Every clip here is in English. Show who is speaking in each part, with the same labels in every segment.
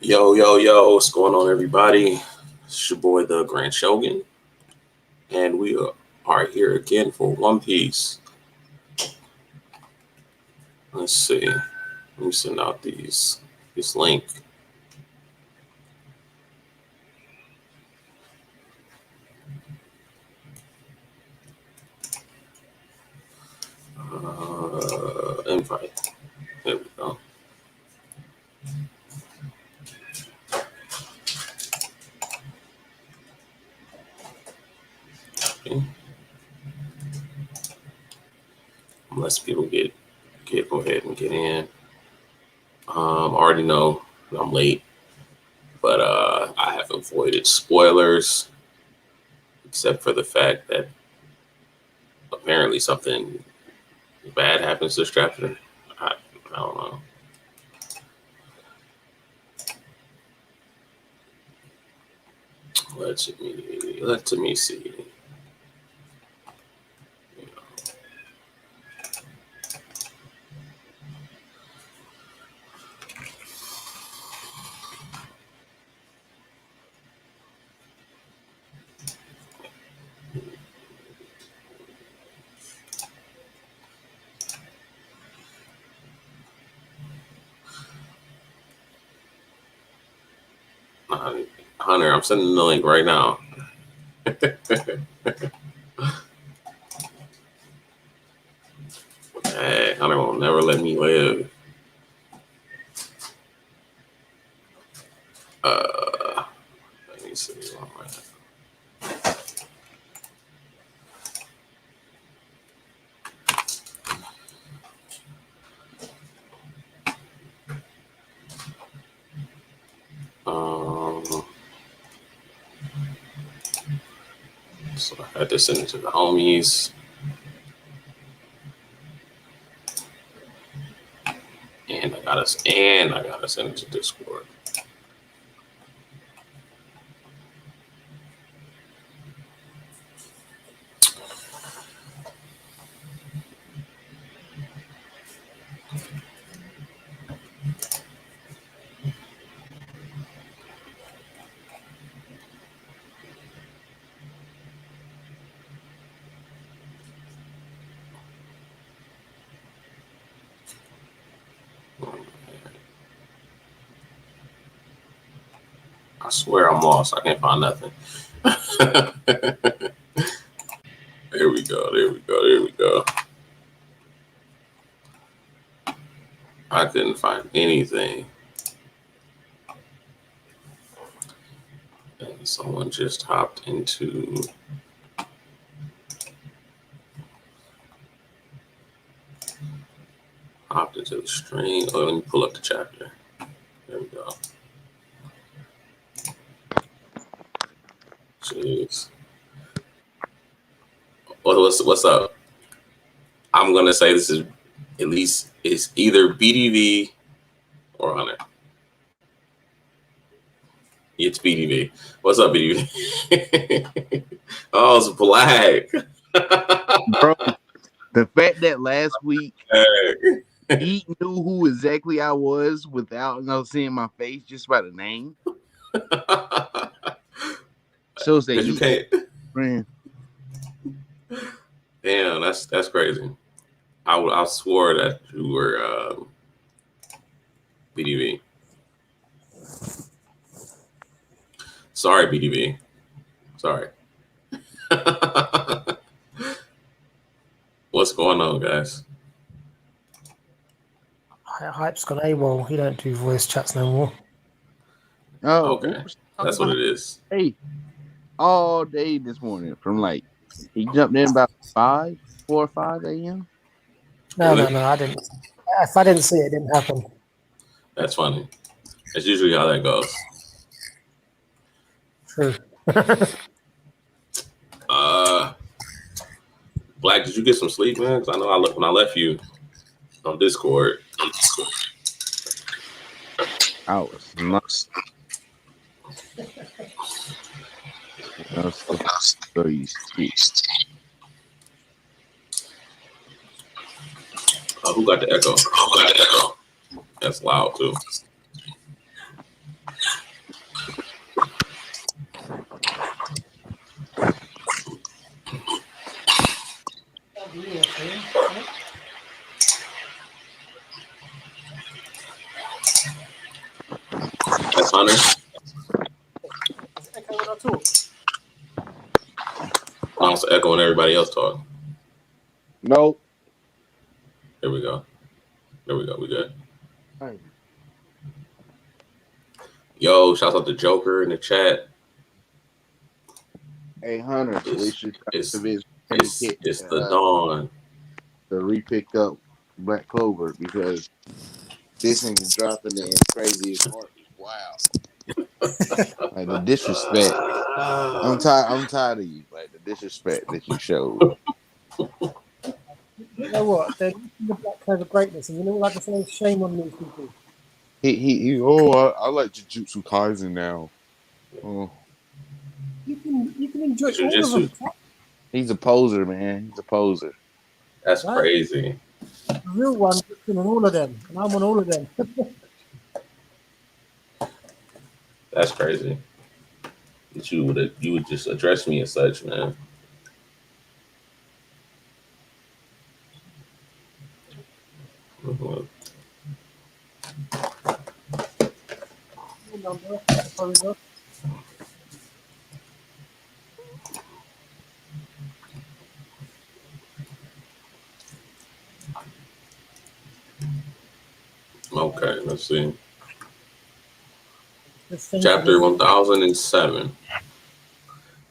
Speaker 1: Yo, yo, yo, what's going on, everybody? It's your boy, ThaGrandShowgan, and we are here again for One Piece. Let's see. Let me send out this link. Invite. There we go. Okay. Unless people go ahead and get in. Already know I'm late, but I have avoided spoilers, except for the fact that apparently something bad happens this chapter. I don't know. Let me see. Hunter, I'm sending the link right now. Hey, Hunter will never let me live. Let me see. So I had to send it to the homies. And I gotta send it to Discord. I swear I'm lost. I can't find nothing. There we go. I couldn't find anything. And someone just hopped into the stream. Oh, let me pull up the chapter. There we go. Jeez. What's up? I'm gonna say this is at least it's either BDV or Hunter. It's BDV. What's up, BDV? Oh, it's black.
Speaker 2: Bro, the fact that last week he knew who exactly I was without seeing my face just by the name shows that
Speaker 1: you can't.
Speaker 2: Friend.
Speaker 1: Damn, that's crazy. I swore that you were BDV. Sorry, BDV. Sorry. What's going on, guys?
Speaker 3: Hype's gone AWOL. He don't do voice chats no more.
Speaker 2: Oh,
Speaker 1: Okay. That's what it is.
Speaker 2: Hey, all day this morning from like he jumped in about 4 or 5 a.m.
Speaker 3: No, I didn't. If I didn't see it, it didn't happen.
Speaker 1: That's funny. That's usually how that goes.
Speaker 3: True.
Speaker 1: Black, did you get some sleep, man? Because I know when I left you on Discord.
Speaker 2: I was nuts. So you
Speaker 1: Who got the echo? That's loud too. That's Hunter.
Speaker 3: Is it echo when I talk?
Speaker 1: I'm also echoing everybody else talk.
Speaker 2: Nope.
Speaker 1: There we go. We good.
Speaker 2: Right.
Speaker 1: Yo, shout out to Joker in the chat.
Speaker 2: Hey Hunter,
Speaker 1: It's the
Speaker 2: to
Speaker 1: dawn.
Speaker 2: re-pick up Black Clover because this nigga dropping it in crazy as heart. Wow. Like the disrespect. I'm tired of you. Like the disrespect that you showed.
Speaker 3: You know what? They're the Black Clover greatness, and you know what I can say? Shame on these people.
Speaker 2: I like Jujutsu Kaisen now. Oh.
Speaker 3: You can enjoy all of
Speaker 1: Jujutsu.
Speaker 3: them.
Speaker 2: He's a poser, man. He's a poser.
Speaker 1: That's
Speaker 3: Right?
Speaker 1: crazy.
Speaker 3: The real one on all of them, and I'm on all of them.
Speaker 1: That's crazy. That you would just address me as such, man. Mm-hmm. Okay, let's see. Chapter 1007.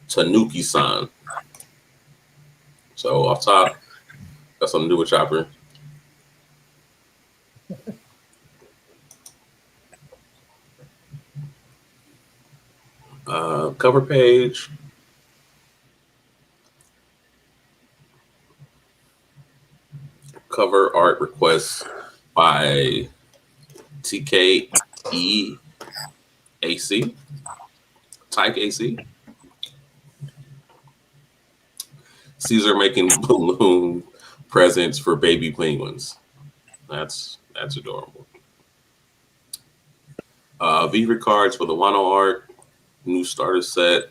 Speaker 1: Tanuki-san. So off top, got something to do with Chopper. Cover page. Cover art requests by TKEAC. Tyke AC. Caesar making balloon presents for baby penguins. That's adorable. V cards for the Wano art. New starter set.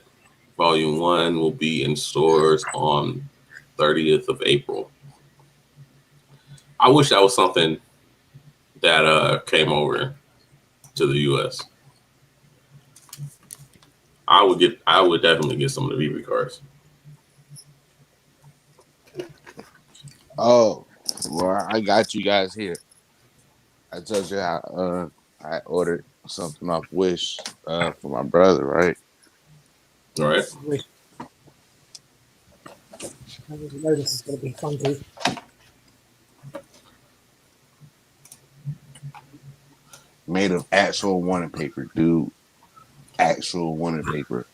Speaker 1: Volume 1 will be in stores on 30th of April. I wish that was something that came over to the US. I would definitely get some of the VB cards.
Speaker 2: Oh, well, I got you guys here. I told you I ordered something off Wish for my brother, right?
Speaker 1: All right.
Speaker 3: I know this is going to be funky.
Speaker 2: Made of actual wanted paper, dude. Actual wanted paper.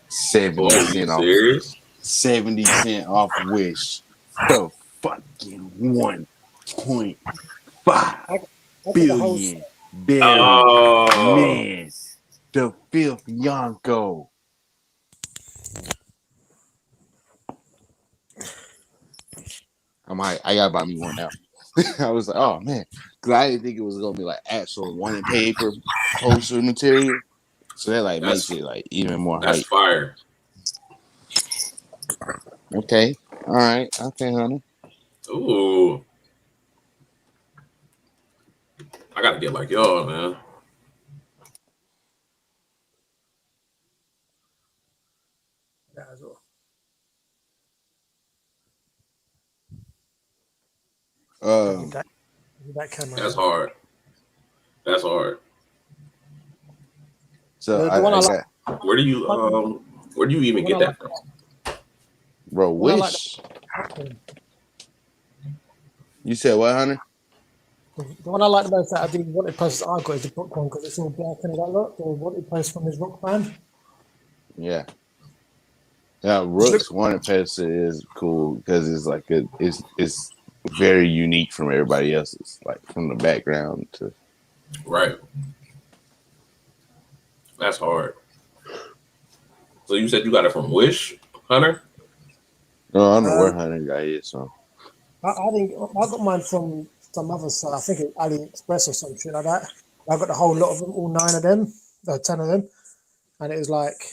Speaker 2: 70 cents off.
Speaker 1: Serious?
Speaker 2: 70 cents off Wish. The fucking 1.5 billion berry man. The fifth Yonko. I gotta buy me one now. I was like, oh man, because I didn't think it was gonna be like actual wanted paper poster material. So that like makes it like even more
Speaker 1: That's
Speaker 2: hype.
Speaker 1: fire.
Speaker 2: Okay. All right. Okay, honey.
Speaker 1: Ooh. I gotta get like y'all, man.
Speaker 3: That as well. That camera.
Speaker 1: That's hard. That's hard.
Speaker 2: So
Speaker 3: the one I like.
Speaker 1: Where do you even get that from?
Speaker 2: Bro, Wish. You said what, honey?
Speaker 3: The one I like the most that I do wanted posts I got is the book one because it's all black and that look. The wanted post from his rock band.
Speaker 2: Yeah. Yeah, Rook's wanted poster is cool because it's like it's very unique from everybody else's, like from the background to.
Speaker 1: Right. That's hard. So you said you got it from Wish, Hunter?
Speaker 2: No, I don't know where Hunter got it. So
Speaker 3: I think I got mine from some other site. I think it's AliExpress or some shit like that. I got the whole lot of them, all 9 of them, 10 of them, and it was like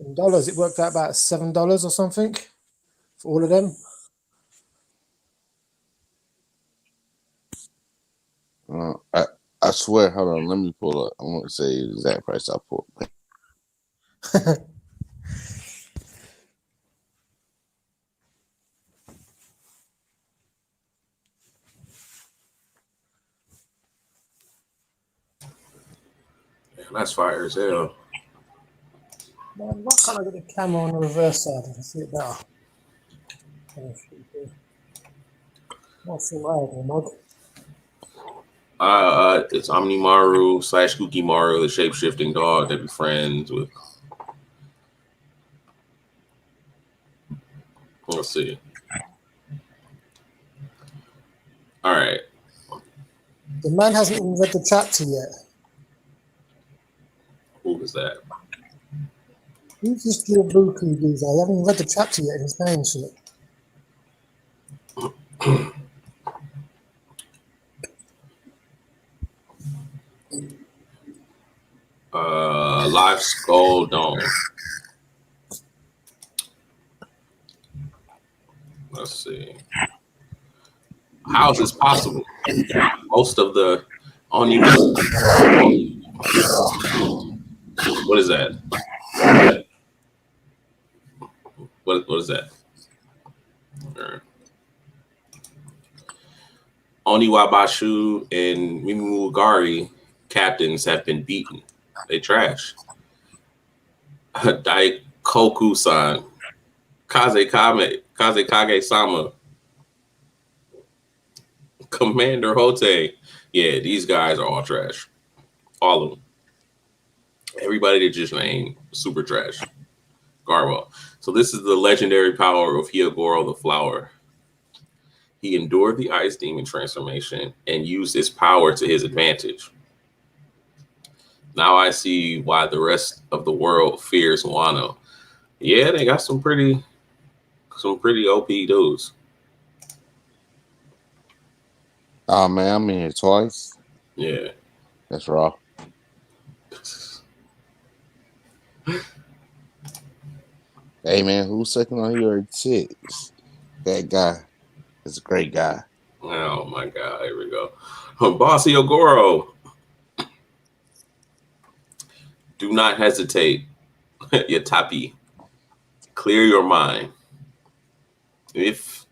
Speaker 3: in dollars. It worked out about $7 or something for all of them.
Speaker 2: I swear. Hold on, let me pull up. I want to say the exact price I pulled.
Speaker 1: Man, that's fire as hell.
Speaker 3: Man, why can't I get the camera on the reverse side? I can see it better. What's the right mug?
Speaker 1: It's Omnimaru / Kukimaru, the shape-shifting dog that befriends with. Let's see. All right.
Speaker 3: The man hasn't even read the chapter yet.
Speaker 1: Who was that?
Speaker 3: Who's this Buku dude? I haven't even read the chapter yet in his name shit.
Speaker 1: Live Skull Dome. Let's see. How is this possible? Most of the only. What is that? What is that? Oniwabashu and Mimugari captains have been beaten. They trash. Daikoku-san, Kazekage-sama, Commander Hote. Yeah, these guys are all trash. All of them. Everybody that just named super trash. Garbo. So this is the legendary power of Hyogoro the Flower. He endured the Ice Demon transformation and used his power to his advantage. Now I see why the rest of the world fears Wano. Yeah, they got some pretty OP dudes.
Speaker 2: Oh man, I'm in here twice.
Speaker 1: Yeah.
Speaker 2: That's raw. Hey man, who's second on here at 6? That guy is a great guy.
Speaker 1: Oh my God, here we go. Bossy Ogoro. Do not hesitate, Yatapi. Clear your mind. If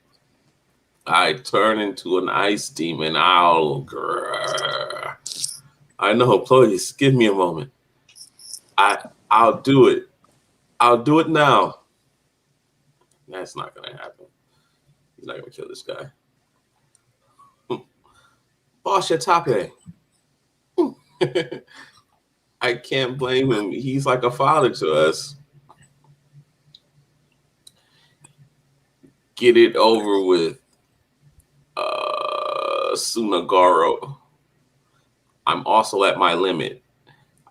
Speaker 1: I turn into an ice demon, I know, please give me a moment. I'll do it. I'll do it now. That's not gonna happen. He's not gonna kill this guy. Boss Yatape. I can't blame him. He's like a father to us. Get it over with, Sunagaro. I'm also at my limit.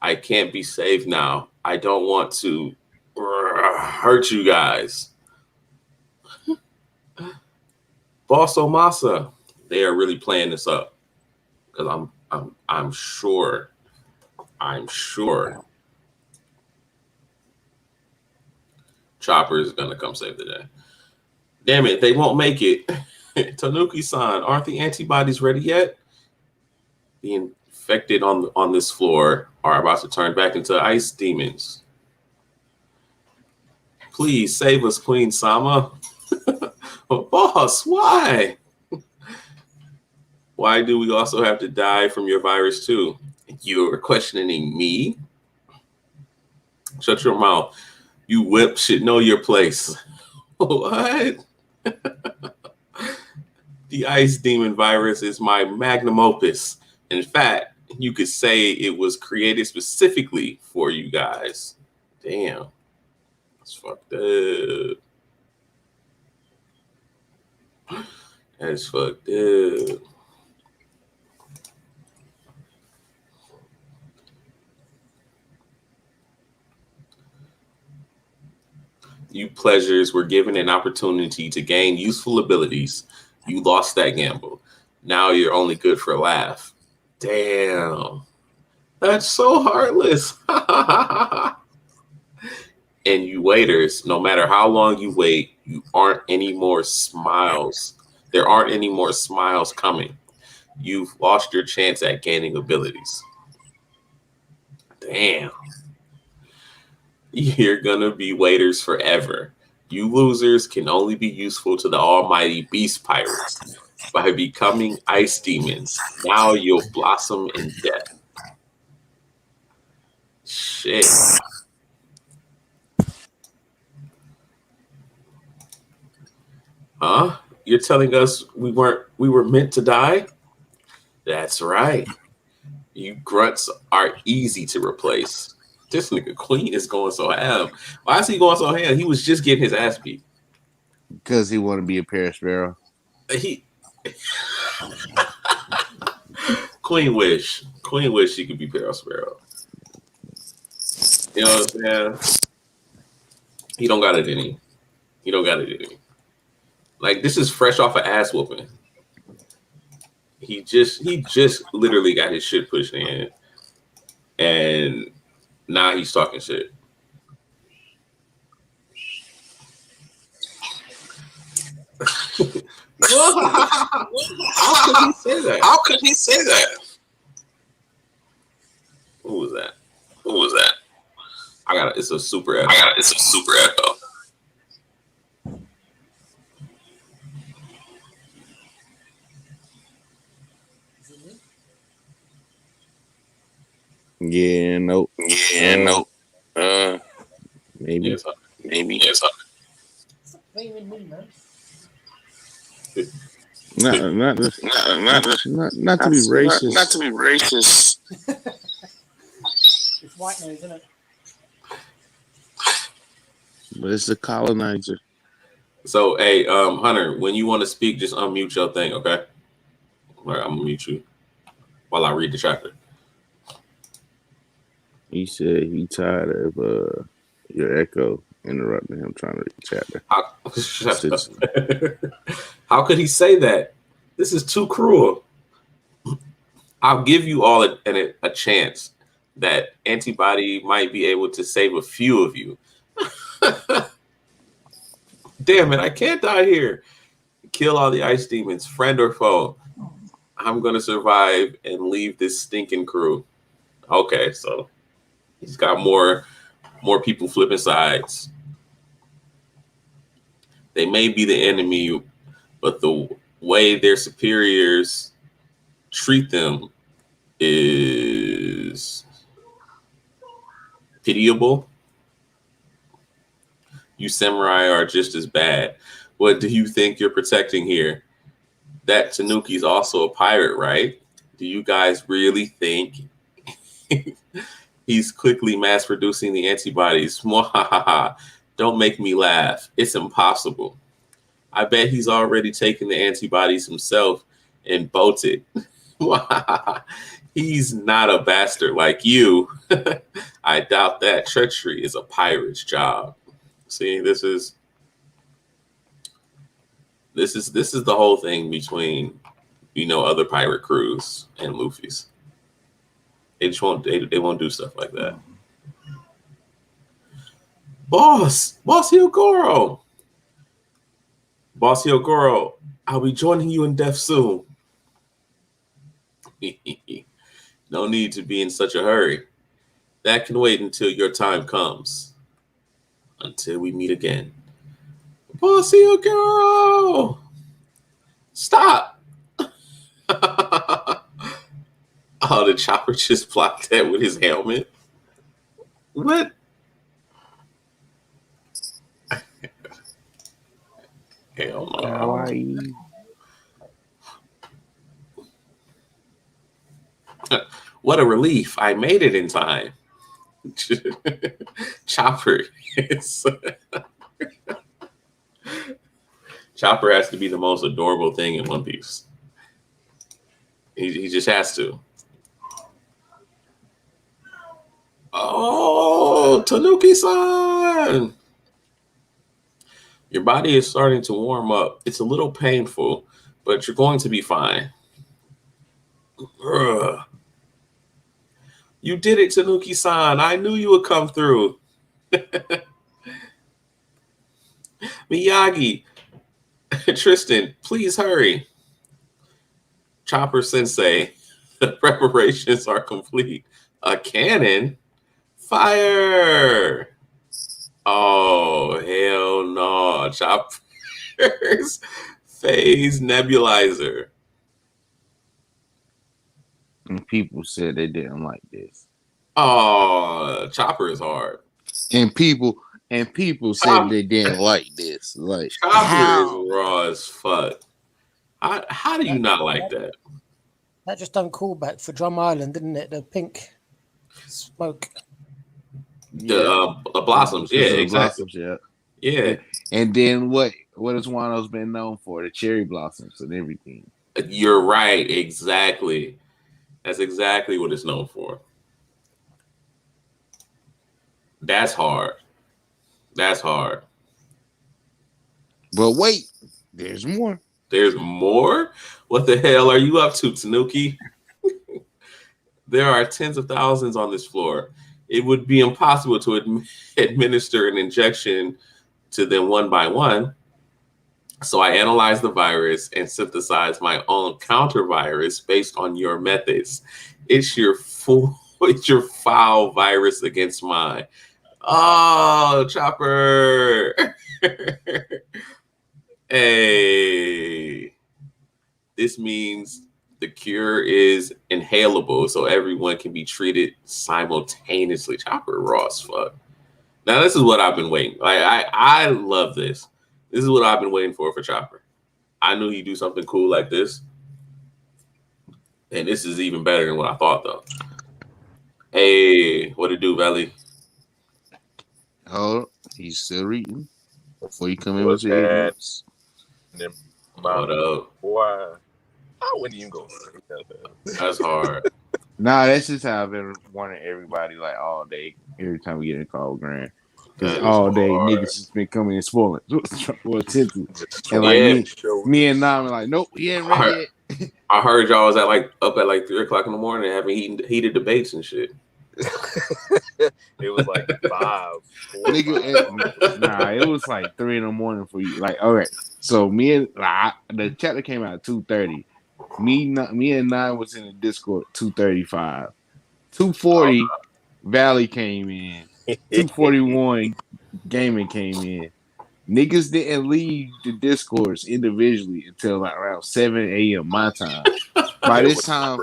Speaker 1: I can't be saved now. I don't want to hurt you guys. Boss Omasa, they are really playing this up because I'm sure Chopper is gonna come save the day. Damn it, they won't make it. Tanuki-san, aren't the antibodies ready yet? The infected on this floor are about to turn back into ice demons. Please save us, Queen Sama. Boss, why? Why do we also have to die from your virus too? You're questioning me? Shut your mouth. You whip should know your place. What? The ice demon virus is my magnum opus. In fact, you could say it was created specifically for you guys. Damn. That's fucked up. That's fucked up. You pleasures were given an opportunity to gain useful abilities. You lost that gamble. Now you're only good for a laugh. Damn. That's so heartless. And you waiters, no matter how long you wait, you aren't any more smiles. There aren't any more smiles coming. You've lost your chance at gaining abilities. Damn. You're gonna be waiters forever. You losers can only be useful to the almighty beast pirates by becoming ice demons. Now you'll blossom in death. Shit. Huh? You're telling us we were meant to die? That's right. You grunts are easy to replace. This nigga Queen is going so ham. Why is he going so ham? He was just getting his ass beat.
Speaker 2: Because he want to be a Paris Sparrow.
Speaker 1: He Queen wish she could be Pearl Sparrow. You know what I'm saying? He don't got it in him. He don't got it in him. Like, this is fresh off of ass whooping. He just literally got his shit pushed in, and now he's talking shit. How could he say that?
Speaker 4: How could he say that?
Speaker 1: Who was that?
Speaker 4: Who was that?
Speaker 1: It's a super echo.
Speaker 4: It's a super echo.
Speaker 2: Yeah, nope.
Speaker 4: Yeah, nope.
Speaker 2: Maybe.
Speaker 1: Yes,
Speaker 4: Maybe. Yes.
Speaker 3: Stop blaming me, man.
Speaker 2: Not to be racist.
Speaker 4: Not to be racist.
Speaker 3: It's white noise, isn't it?
Speaker 2: But it's the colonizer.
Speaker 1: So, hey, Hunter, when you want to speak, just unmute your thing, okay? All right, I'm gonna mute you while I read the chapter.
Speaker 2: He said he tired of your echo interrupting him trying to read the chapter.
Speaker 1: How could he say that? This is too cruel. I'll give you all a chance that antibody might be able to save a few of you. Damn it, I can't die here. Kill all the ice demons, friend or foe. I'm gonna survive and leave this stinking crew. Okay, so he's got more people flipping sides. They may be the enemy, but the way their superiors treat them is pitiable. You samurai are just as bad. What do you think you're protecting here? That Tanuki's also a pirate, right? Do you guys really think he's quickly mass producing the antibodies? Don't make me laugh. It's impossible. I bet he's already taken the antibodies himself and bolted. He's not a bastard like you. I doubt that. Treachery is a pirate's job. See, this is the whole thing between, other pirate crews and Luffy's. They just won't do stuff like that. Boss Hyogoro, I'll be joining you in death soon. No need to be in such a hurry. That can wait until your time comes. Until we meet again. Boss Hyogoro! Stop! Oh, the chopper just blocked that with his helmet. What? Hell no.
Speaker 2: Hawaii.
Speaker 1: What a relief. I made it in time. Chopper. Chopper has to be the most adorable thing in One Piece. He just has to. Oh, Tanuki-san! Your body is starting to warm up. It's a little painful, but you're going to be fine. Ugh. You did it, Tanuki-san. I knew you would come through. Miyagi, Tristan, please hurry. Chopper Sensei, the preparations are complete. A cannon? Fire! Oh, hell no. Chopper's phase nebulizer.
Speaker 2: And people said they didn't like this.
Speaker 1: Oh, Chopper is hard.
Speaker 2: And people said they didn't like this. Like,
Speaker 1: Chopper
Speaker 2: how?
Speaker 1: is raw as fuck. How do you not like that?
Speaker 3: That just done callback for Drum Island, didn't it? The pink smoke.
Speaker 1: The blossoms, yeah,
Speaker 2: The
Speaker 1: exactly.
Speaker 2: blossoms,
Speaker 1: Yeah.
Speaker 2: And then what has Wano's been known for? The cherry blossoms and everything.
Speaker 1: You're right, exactly. That's exactly what it's known for. That's hard. That's hard.
Speaker 2: But wait, there's more.
Speaker 1: There's more? What the hell are you up to, Tanuki? There are tens of thousands on this floor. It would be impossible to administer an injection to them one by one. So I analyzed the virus and synthesized my own counter virus based on your methods. It's your foul virus against mine. Oh, Chopper. Hey. This means the cure is inhalable, so everyone can be treated simultaneously. Chopper raw as fuck. Now this is what I've been waiting. I love this. This is what I've been waiting for Chopper. I knew he'd do something cool like this, and this is even better than what I thought, though. Hey, what it do, Valley?
Speaker 2: Oh, he's still reading before you come in
Speaker 5: What's
Speaker 2: with your
Speaker 5: that?
Speaker 2: ignorance.
Speaker 1: What up?
Speaker 5: Boy, I wouldn't even go.
Speaker 1: That's hard.
Speaker 2: Nah, that's just how I've been warning everybody like all day. Every time we get in a call, Grand. Because
Speaker 1: That is
Speaker 2: all day
Speaker 1: hard.
Speaker 2: niggas just been coming and spoiling. Well, attention. And
Speaker 1: Yeah.
Speaker 2: like me and Nam are like, nope, he ain't ready yet.
Speaker 1: I heard y'all was up at like 3 o'clock in the morning having heated debates and shit.
Speaker 5: It was like 5. 4,
Speaker 2: Nigga, nah, it was like 3 in the morning for you. Like, all right. So me and the chapter came out at 2:30. Me and Nine was in the Discord 2:35. 2:40, Valley came in. 2:41, Gaming came in. Niggas didn't leave the Discords individually until like around 7 a.m. my time. By this time,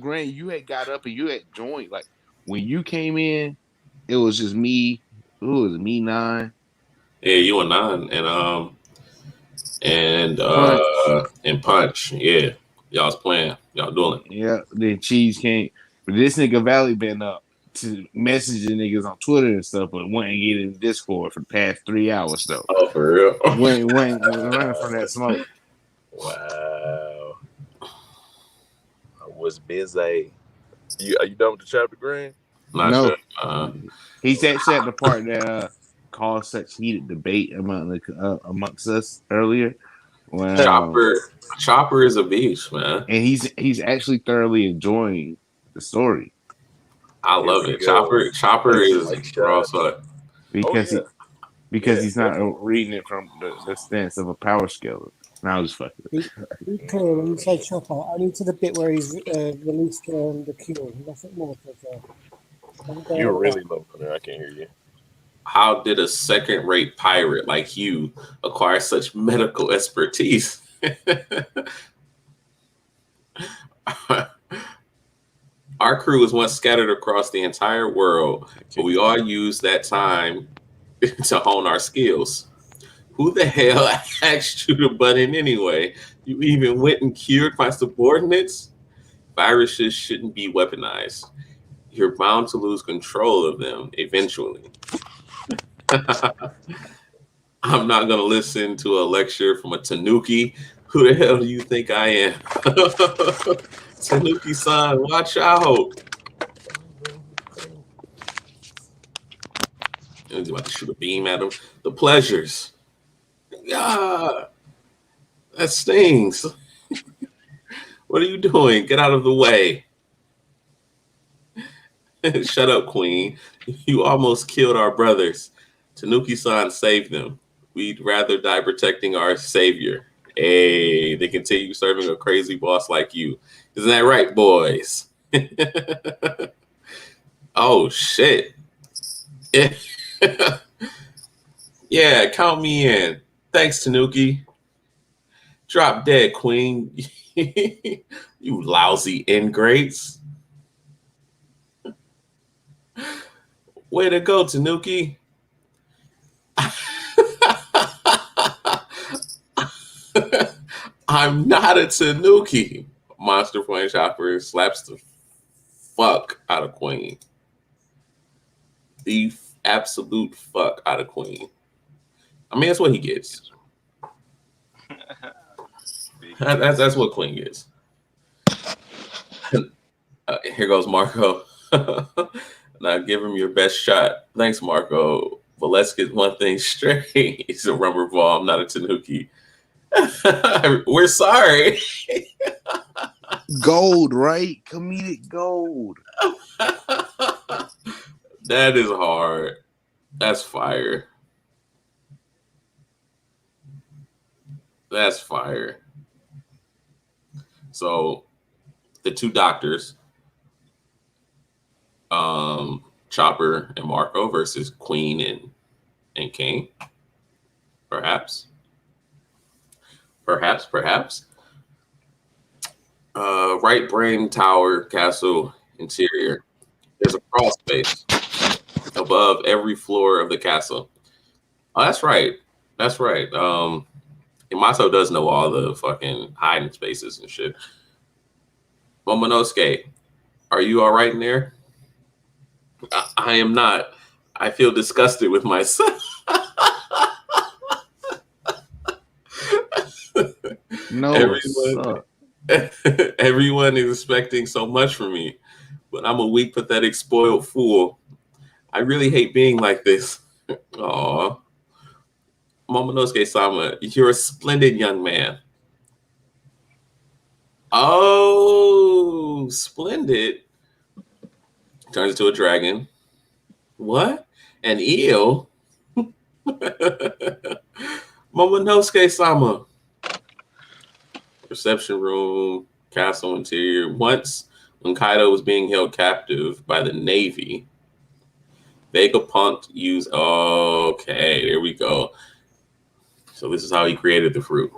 Speaker 2: Grant, you had got up and you had joined. Like when you came in, it was just me. Who was it? Me, Nine.
Speaker 1: Yeah, you and Nine and Punch. Yeah, y'all was playing. Y'all dueling.
Speaker 2: Yeah, then Cheese came. But this nigga Valley been up to messaging niggas on Twitter and stuff, but wouldn't get in Discord for the past 3 hours though.
Speaker 1: Oh, for real?
Speaker 2: Went running from that smoke.
Speaker 5: Wow. I was busy. Are you done with the chapter, Green?
Speaker 1: Not
Speaker 2: No.
Speaker 1: sure.
Speaker 2: He's actually at the part that caused such heated debate amongst us earlier. When,
Speaker 1: Chopper is a beast, man.
Speaker 2: and he's actually thoroughly enjoying the story
Speaker 1: I love it. Chopper is raw as fuck.
Speaker 2: because he's not reading it from the stance of a power scaler. Now just fucking.
Speaker 3: Be clear when you say Chopper, only to the bit where he's released the cure. Nothing more.
Speaker 5: You're really low on there. I can't hear you.
Speaker 1: How did a second-rate pirate like you acquire such medical expertise? Our crew was once scattered across the entire world, but we all used that time to hone our skills. Who the hell asked you to butt in anyway? You even went and cured my subordinates? Viruses shouldn't be weaponized. You're bound to lose control of them eventually. I'm not going to listen to a lecture from a Tanuki. Who the hell do you think I am? Tanuki-san, watch out. He's about to shoot a beam at him. The pleasures. Yeah, that stings. What are you doing? Get out of the way. Shut up, Queen. You almost killed our brothers. Tanuki-san saved them. We'd rather die protecting our savior. Hey, they continue serving a crazy boss like you. Isn't that right, boys? Oh shit. Yeah, count me in. Thanks, Tanuki. Drop dead, Queen. You lousy ingrates. Way to go, Tanuki. I'm not a Tanuki. Monster Flame Chopper slaps the fuck out of Queen. The absolute fuck out of Queen. I mean, that's what he gets. That's what Queen gets. Here goes Marco. Now give him your best shot. Thanks, Marco. But let's get one thing straight. He's a rubber ball. I'm not a Tanuki. We're sorry.
Speaker 2: Gold, right? Comedic gold.
Speaker 1: That is hard. That's fire. That's fire. So the two doctors, Chopper and Marco versus Queen and King. Perhaps. Right brain tower castle interior. There's a crawl space above every floor of the castle. Oh, that's right. That's right. Yamato does know all the fucking hiding spaces and shit. Momonosuke, are you all right in there? I am not. I feel disgusted with myself.
Speaker 2: No,
Speaker 1: everyone is expecting so much from me, but I'm a weak, pathetic, spoiled fool. I really hate being like this. Aw. Momonosuke-sama, you're a splendid young man. Oh, splendid. Turns into a dragon. What? An eel? Momonosuke-sama. Reception room, castle interior. Once, when Kaido was being held captive by the Navy, Vegapunk used... Okay, there we go. So this is how he created the fruit.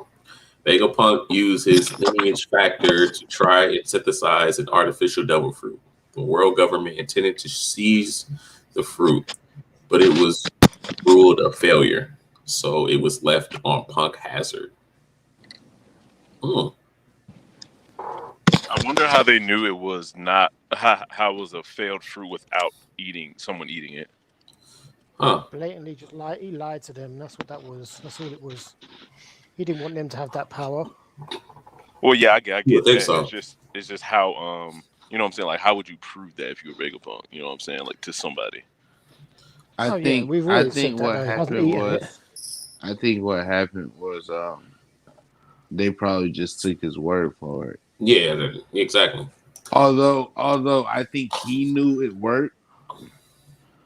Speaker 1: Vegapunk used his lineage factor to try and synthesize an artificial devil fruit. The world government intended to seize the fruit, but it was ruled a failure. So it was left on Punk Hazard.
Speaker 5: I wonder how they knew it was not how it was a failed fruit without someone eating it.
Speaker 1: Huh.
Speaker 3: Blatantly just lied. He lied to them. That's what that was. That's all it was. He didn't want them to have that power.
Speaker 5: Well, yeah, I get
Speaker 1: think
Speaker 5: that.
Speaker 1: so.
Speaker 5: It's just how you know what I'm saying? Like, how would you prove that if you were Vegapunk? You know what I'm saying? Like, to somebody.
Speaker 2: I think what happened was they probably just took his word for it.
Speaker 1: Yeah, exactly.
Speaker 2: Although I think he knew it worked,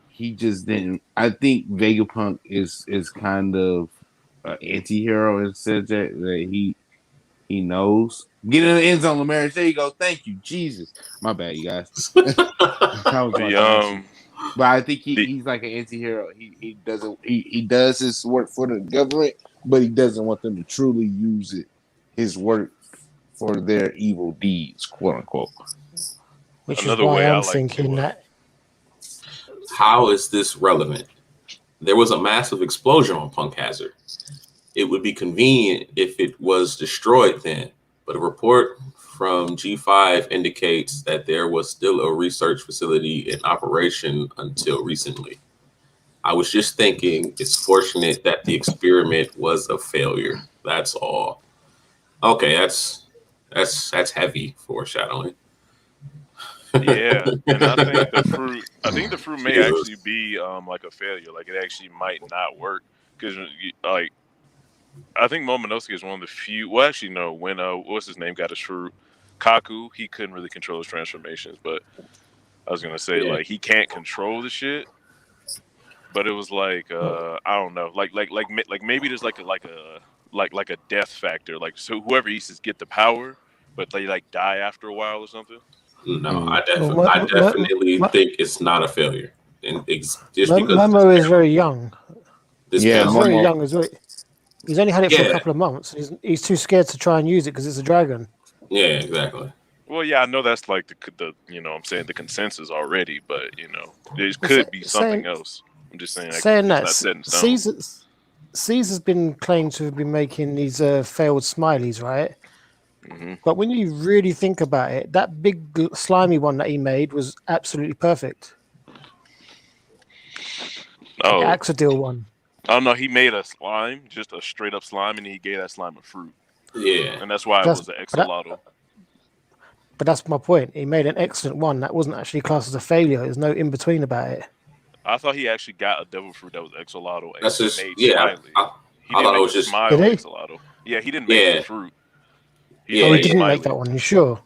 Speaker 2: he just didn't. I think Vegapunk is kind of an anti-hero and said that he knows. Get in the end zone, Lamaris. There you go. Thank you, Jesus. My bad, you guys. But I think he's like an anti-hero. He does his work for the government, but he doesn't want them to truly use his work for their evil deeds, quote unquote.
Speaker 3: Which is why I'm thinking that.
Speaker 1: How is this relevant? There was a massive explosion on Punk Hazard. It would be convenient if it was destroyed then, but a report from G5 indicates that there was still a research facility in operation until recently. I was just thinking it's fortunate that the experiment was a failure. That's all. Okay, that's heavy foreshadowing.
Speaker 5: Yeah, and I think the fruit may actually be like a failure. Like, it actually might not work because like I think Momonosuke is one of the few. Well, actually, no. When what's his name got his fruit, Kaku, he couldn't really control his transformations. But I was gonna say like he can't control the shit. But it was like I don't know, like maybe there's like a like a death factor. Like so, whoever eats this get the power, but they like die after a while or something.
Speaker 1: No,
Speaker 3: Well,
Speaker 1: I definitely think it's not a failure. And just because
Speaker 3: Momo is very young.
Speaker 1: this
Speaker 2: Yeah,
Speaker 3: He's
Speaker 1: panel,
Speaker 3: very
Speaker 2: Momo.
Speaker 3: young as well. He's only had it for a
Speaker 1: Yeah.
Speaker 3: couple of months. He's too scared to try and use it because it's a dragon.
Speaker 1: yeah, exactly.
Speaker 5: Well, yeah, I know that's like the you know what I'm saying the consensus already, but you know it could be something else. I'm just saying
Speaker 3: Saying
Speaker 5: it's
Speaker 3: that,
Speaker 5: not set in stone.
Speaker 3: Caesar's been claimed to have been making these failed smileys, right?
Speaker 5: Hmm.
Speaker 3: But when you really think about it, that big slimy one that he made was absolutely perfect. The
Speaker 5: Oh,
Speaker 3: Axodil one.
Speaker 5: oh no, he made a slime, just a straight up slime, and he gave that slime a fruit,
Speaker 1: Yeah.
Speaker 5: and that's why it
Speaker 3: That's
Speaker 5: was an
Speaker 3: but, that,
Speaker 5: exolotl.
Speaker 3: but that's my point. He made an excellent one that wasn't actually classed as a failure. There's no in between about it.
Speaker 5: I thought he actually got a devil fruit that was exolotl and
Speaker 1: That's
Speaker 5: he
Speaker 1: just
Speaker 5: made
Speaker 1: yeah.
Speaker 5: Smiley. He
Speaker 1: I
Speaker 5: didn't
Speaker 1: thought it
Speaker 5: make
Speaker 1: was
Speaker 5: the
Speaker 1: just
Speaker 5: smile
Speaker 3: Did he?
Speaker 5: exolotl. Yeah, he didn't make
Speaker 1: Yeah.
Speaker 5: the fruit.
Speaker 1: Yeah,
Speaker 3: Oh, he
Speaker 5: made
Speaker 3: didn't
Speaker 5: Smiley.
Speaker 3: make that one. You sure?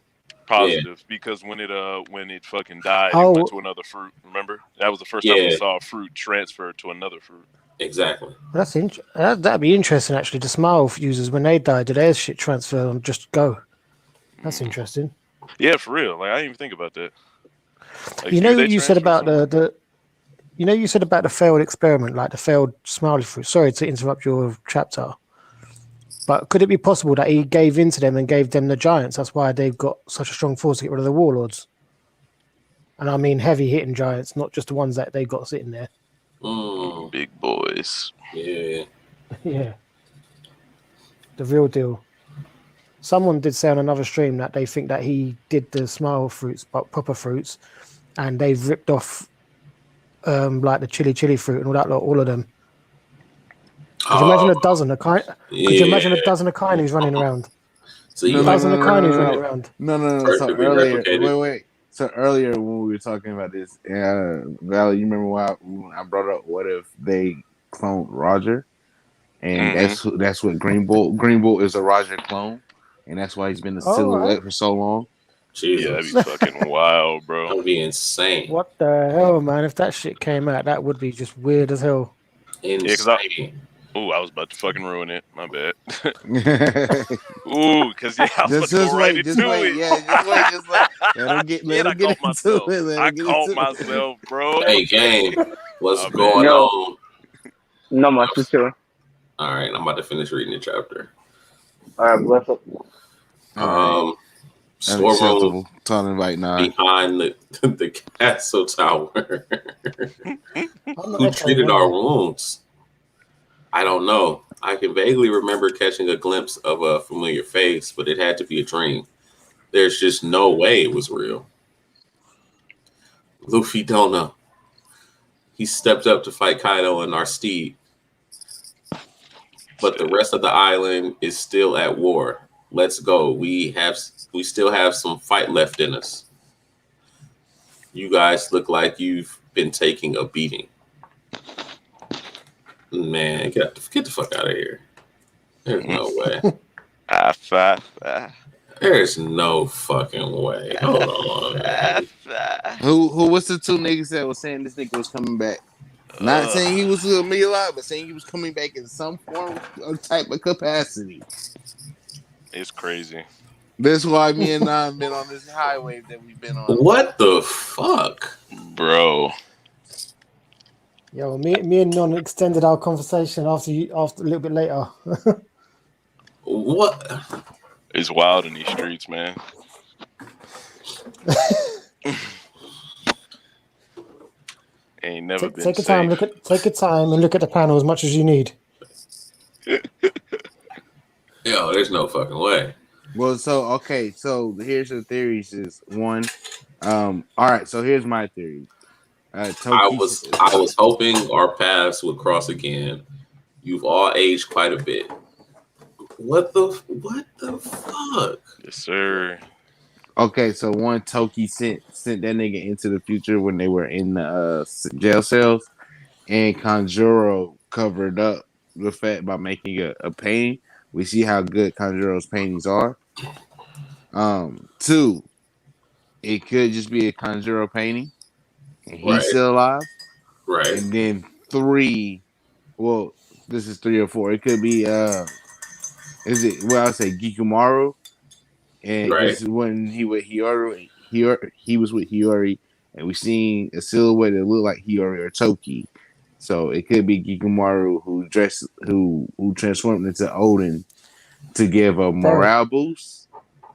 Speaker 5: Positive because when it fucking died, it
Speaker 3: Oh,
Speaker 5: went to another fruit. Remember that was the first time we
Speaker 1: Yeah.
Speaker 5: saw a fruit transfer to another fruit.
Speaker 1: exactly.
Speaker 3: that's that'd be interesting actually. The smile users when they die, do their shit transfer and just go? That's interesting.
Speaker 5: Yeah, for real. Like I didn't even think about that. Like,
Speaker 3: You know
Speaker 5: do they
Speaker 3: what you said
Speaker 5: transfer
Speaker 3: about
Speaker 5: somewhere?
Speaker 3: you know you said about the failed experiment, like the failed smiley fruit. Sorry to interrupt your chapter, but could it be possible that he gave in to them and gave them the giants? That's why they've got such a strong force to get rid of the warlords. And I mean heavy hitting giants, not just the ones that they got sitting there.
Speaker 5: Big boys.
Speaker 1: Yeah.
Speaker 3: Yeah, the real deal. Someone did say on another stream that they think that he did the smile fruits, but proper fruits, and they've ripped off like the chili fruit and all that lot, all of them. Could you imagine a dozen of kind? Could you imagine a dozen of kindies running around?
Speaker 1: So
Speaker 2: No,
Speaker 1: you
Speaker 2: no,
Speaker 1: like
Speaker 2: no,
Speaker 3: Dozen of
Speaker 2: no, no,
Speaker 3: kindies
Speaker 2: no,
Speaker 3: running
Speaker 2: no,
Speaker 3: around.
Speaker 2: no. So
Speaker 1: perfectly
Speaker 2: earlier,
Speaker 1: replicated.
Speaker 2: wait. So earlier when we were talking about this, Valley, you remember when I brought up what if they cloned Roger, and that's what Green Bull is a Roger clone, and that's why he's been a
Speaker 3: All right.
Speaker 2: silhouette for so long.
Speaker 5: Yeah, that'd
Speaker 1: Jesus.
Speaker 5: be fucking wild,
Speaker 1: That
Speaker 5: bro.
Speaker 1: would be insane.
Speaker 3: What the hell, man? If that shit came out, that would be just weird as hell.
Speaker 1: Insane.
Speaker 5: I was about to fucking ruin it. My bad.
Speaker 2: just
Speaker 5: Because I was about to go right
Speaker 2: wait,
Speaker 5: into it.
Speaker 2: yeah, just wait. Let him get
Speaker 5: Shit, I
Speaker 2: into
Speaker 5: caught myself.
Speaker 2: it. Let him
Speaker 5: I
Speaker 2: get
Speaker 5: caught
Speaker 2: into it.
Speaker 5: myself, bro.
Speaker 1: Hey, gang, what's
Speaker 5: Oh,
Speaker 1: going
Speaker 5: man.
Speaker 1: on?
Speaker 6: No much, just chilling.
Speaker 1: All right, I'm about to finish reading the chapter.
Speaker 6: All right, bless up.
Speaker 1: Storeroom
Speaker 2: Unacceptable. Talking like
Speaker 1: behind the castle tower.
Speaker 3: I'm not
Speaker 1: Who
Speaker 3: echoing
Speaker 1: treated our
Speaker 3: anyway.
Speaker 1: wounds? I don't know. I can vaguely remember catching a glimpse of a familiar face, but it had to be a dream. There's just no way it was real. Luffy don't know. He stepped up to fight Kaido and our steed, but the rest of the island is still at war. Let's go. We still have some fight left in us. You guys look like you've been taking a beating. Man, get the fuck out of here. There's no way. There's no fucking way. Hold on, man.
Speaker 2: Who was the two niggas that was saying this nigga was coming back? Not saying he was gonna be alive, but saying he was coming back in some form of type of capacity.
Speaker 5: It's crazy.
Speaker 2: That's why me and Nan been on this highway that we've been on.
Speaker 1: What the fuck?
Speaker 5: Bro.
Speaker 3: Yo, me and Non extended our conversation after a little bit later.
Speaker 1: What?
Speaker 5: It's wild in these streets, man. Ain't never been
Speaker 3: Take your
Speaker 5: safe.
Speaker 3: time. Take your time and look at the panel as much as you need.
Speaker 1: Yo, there's no fucking way.
Speaker 2: Well, so here's the theories. Is one, all right. So here's my theory.
Speaker 1: I was hoping our paths would cross again. You've all aged quite a bit. What the fuck?
Speaker 5: Yes, sir.
Speaker 2: Okay, so one, Toki sent that nigga into the future when they were in the jail cells, and Kanjuro covered up the fact by making a painting. We see how good Kanjuro's paintings are. Two, it could just be a Kanjuro painting, and he's still alive.
Speaker 1: Right.
Speaker 2: And then three, well, this is 3 or 4. It could be is it? Well, I'll say Gikumaru, and
Speaker 1: Right.
Speaker 2: because when he with Hiyori, he was with Hiyori, and we seen a silhouette that looked like Hiyori or Toki. So it could be Gikumaru who transformed into Odin to give a morale boost.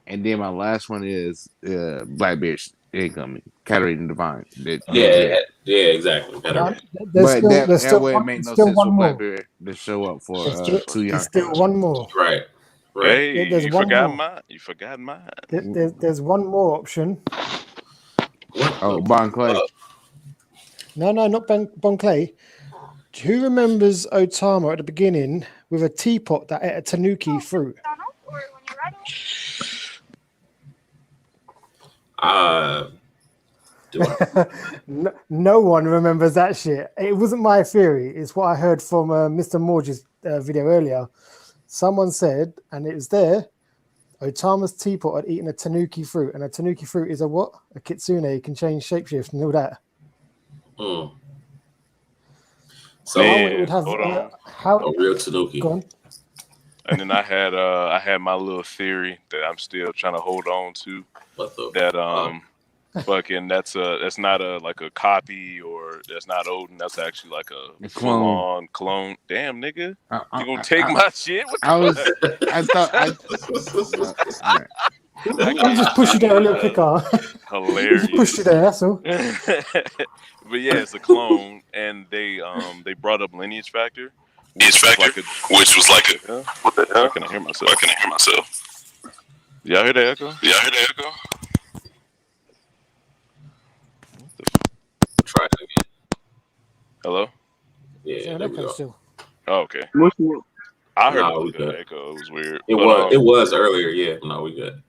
Speaker 2: And then my last one is Blackbeard incoming, Katarina Divine.
Speaker 1: Yeah, exactly. Better.
Speaker 3: There's
Speaker 2: But
Speaker 3: still,
Speaker 2: that way it make
Speaker 3: there's
Speaker 2: no
Speaker 3: still
Speaker 2: sense for
Speaker 3: one more.
Speaker 2: Blackbeard to show up for two
Speaker 3: There's
Speaker 2: young.
Speaker 3: still one more.
Speaker 1: Right.
Speaker 5: Hey,
Speaker 3: There's
Speaker 5: you
Speaker 3: one
Speaker 5: forgot
Speaker 3: more.
Speaker 5: mine. You forgot mine.
Speaker 3: There's one more option.
Speaker 1: What?
Speaker 2: Oh, Bon Clay.
Speaker 3: No, not Bon Clay. Who remembers Otama at the beginning with a teapot that ate a tanuki fruit?
Speaker 1: Do I?
Speaker 3: No one remembers that shit. It wasn't my theory. It's what I heard from Mr. Morge's video earlier. Someone said, and it was there, Otama's teapot had eaten a tanuki fruit, and a tanuki fruit is a what? A kitsune. It can change shapeshift and all that.
Speaker 1: So
Speaker 5: Man,
Speaker 3: it would have
Speaker 5: hold on.
Speaker 1: a real tanuki.
Speaker 3: Go on.
Speaker 5: And then I had my little theory that I'm still trying to hold on to.
Speaker 1: What the?
Speaker 5: That fucking that's not a like a copy, or that's not Odin. That's actually like a full on clone. Damn, nigga, you gonna take my shit? What the
Speaker 3: I just pushed you there a little quicker.
Speaker 5: Hilarious.
Speaker 3: Just pushed you there. That's all.
Speaker 5: But yeah, it's a clone, and they brought up lineage factor.
Speaker 4: Which was like a what the hell?
Speaker 5: Why can I hear myself?
Speaker 4: Why can I hear myself?
Speaker 5: Y'all hear that echo?
Speaker 4: Yeah, I heard the echo.
Speaker 1: Try it again.
Speaker 5: Hello?
Speaker 1: Yeah, there we go.
Speaker 3: Still.
Speaker 5: Oh, okay.
Speaker 6: Listen,
Speaker 5: I heard
Speaker 1: No,
Speaker 5: a
Speaker 1: we
Speaker 5: little
Speaker 1: good.
Speaker 5: echo. It was weird.
Speaker 1: It was earlier. Yeah, no, we good.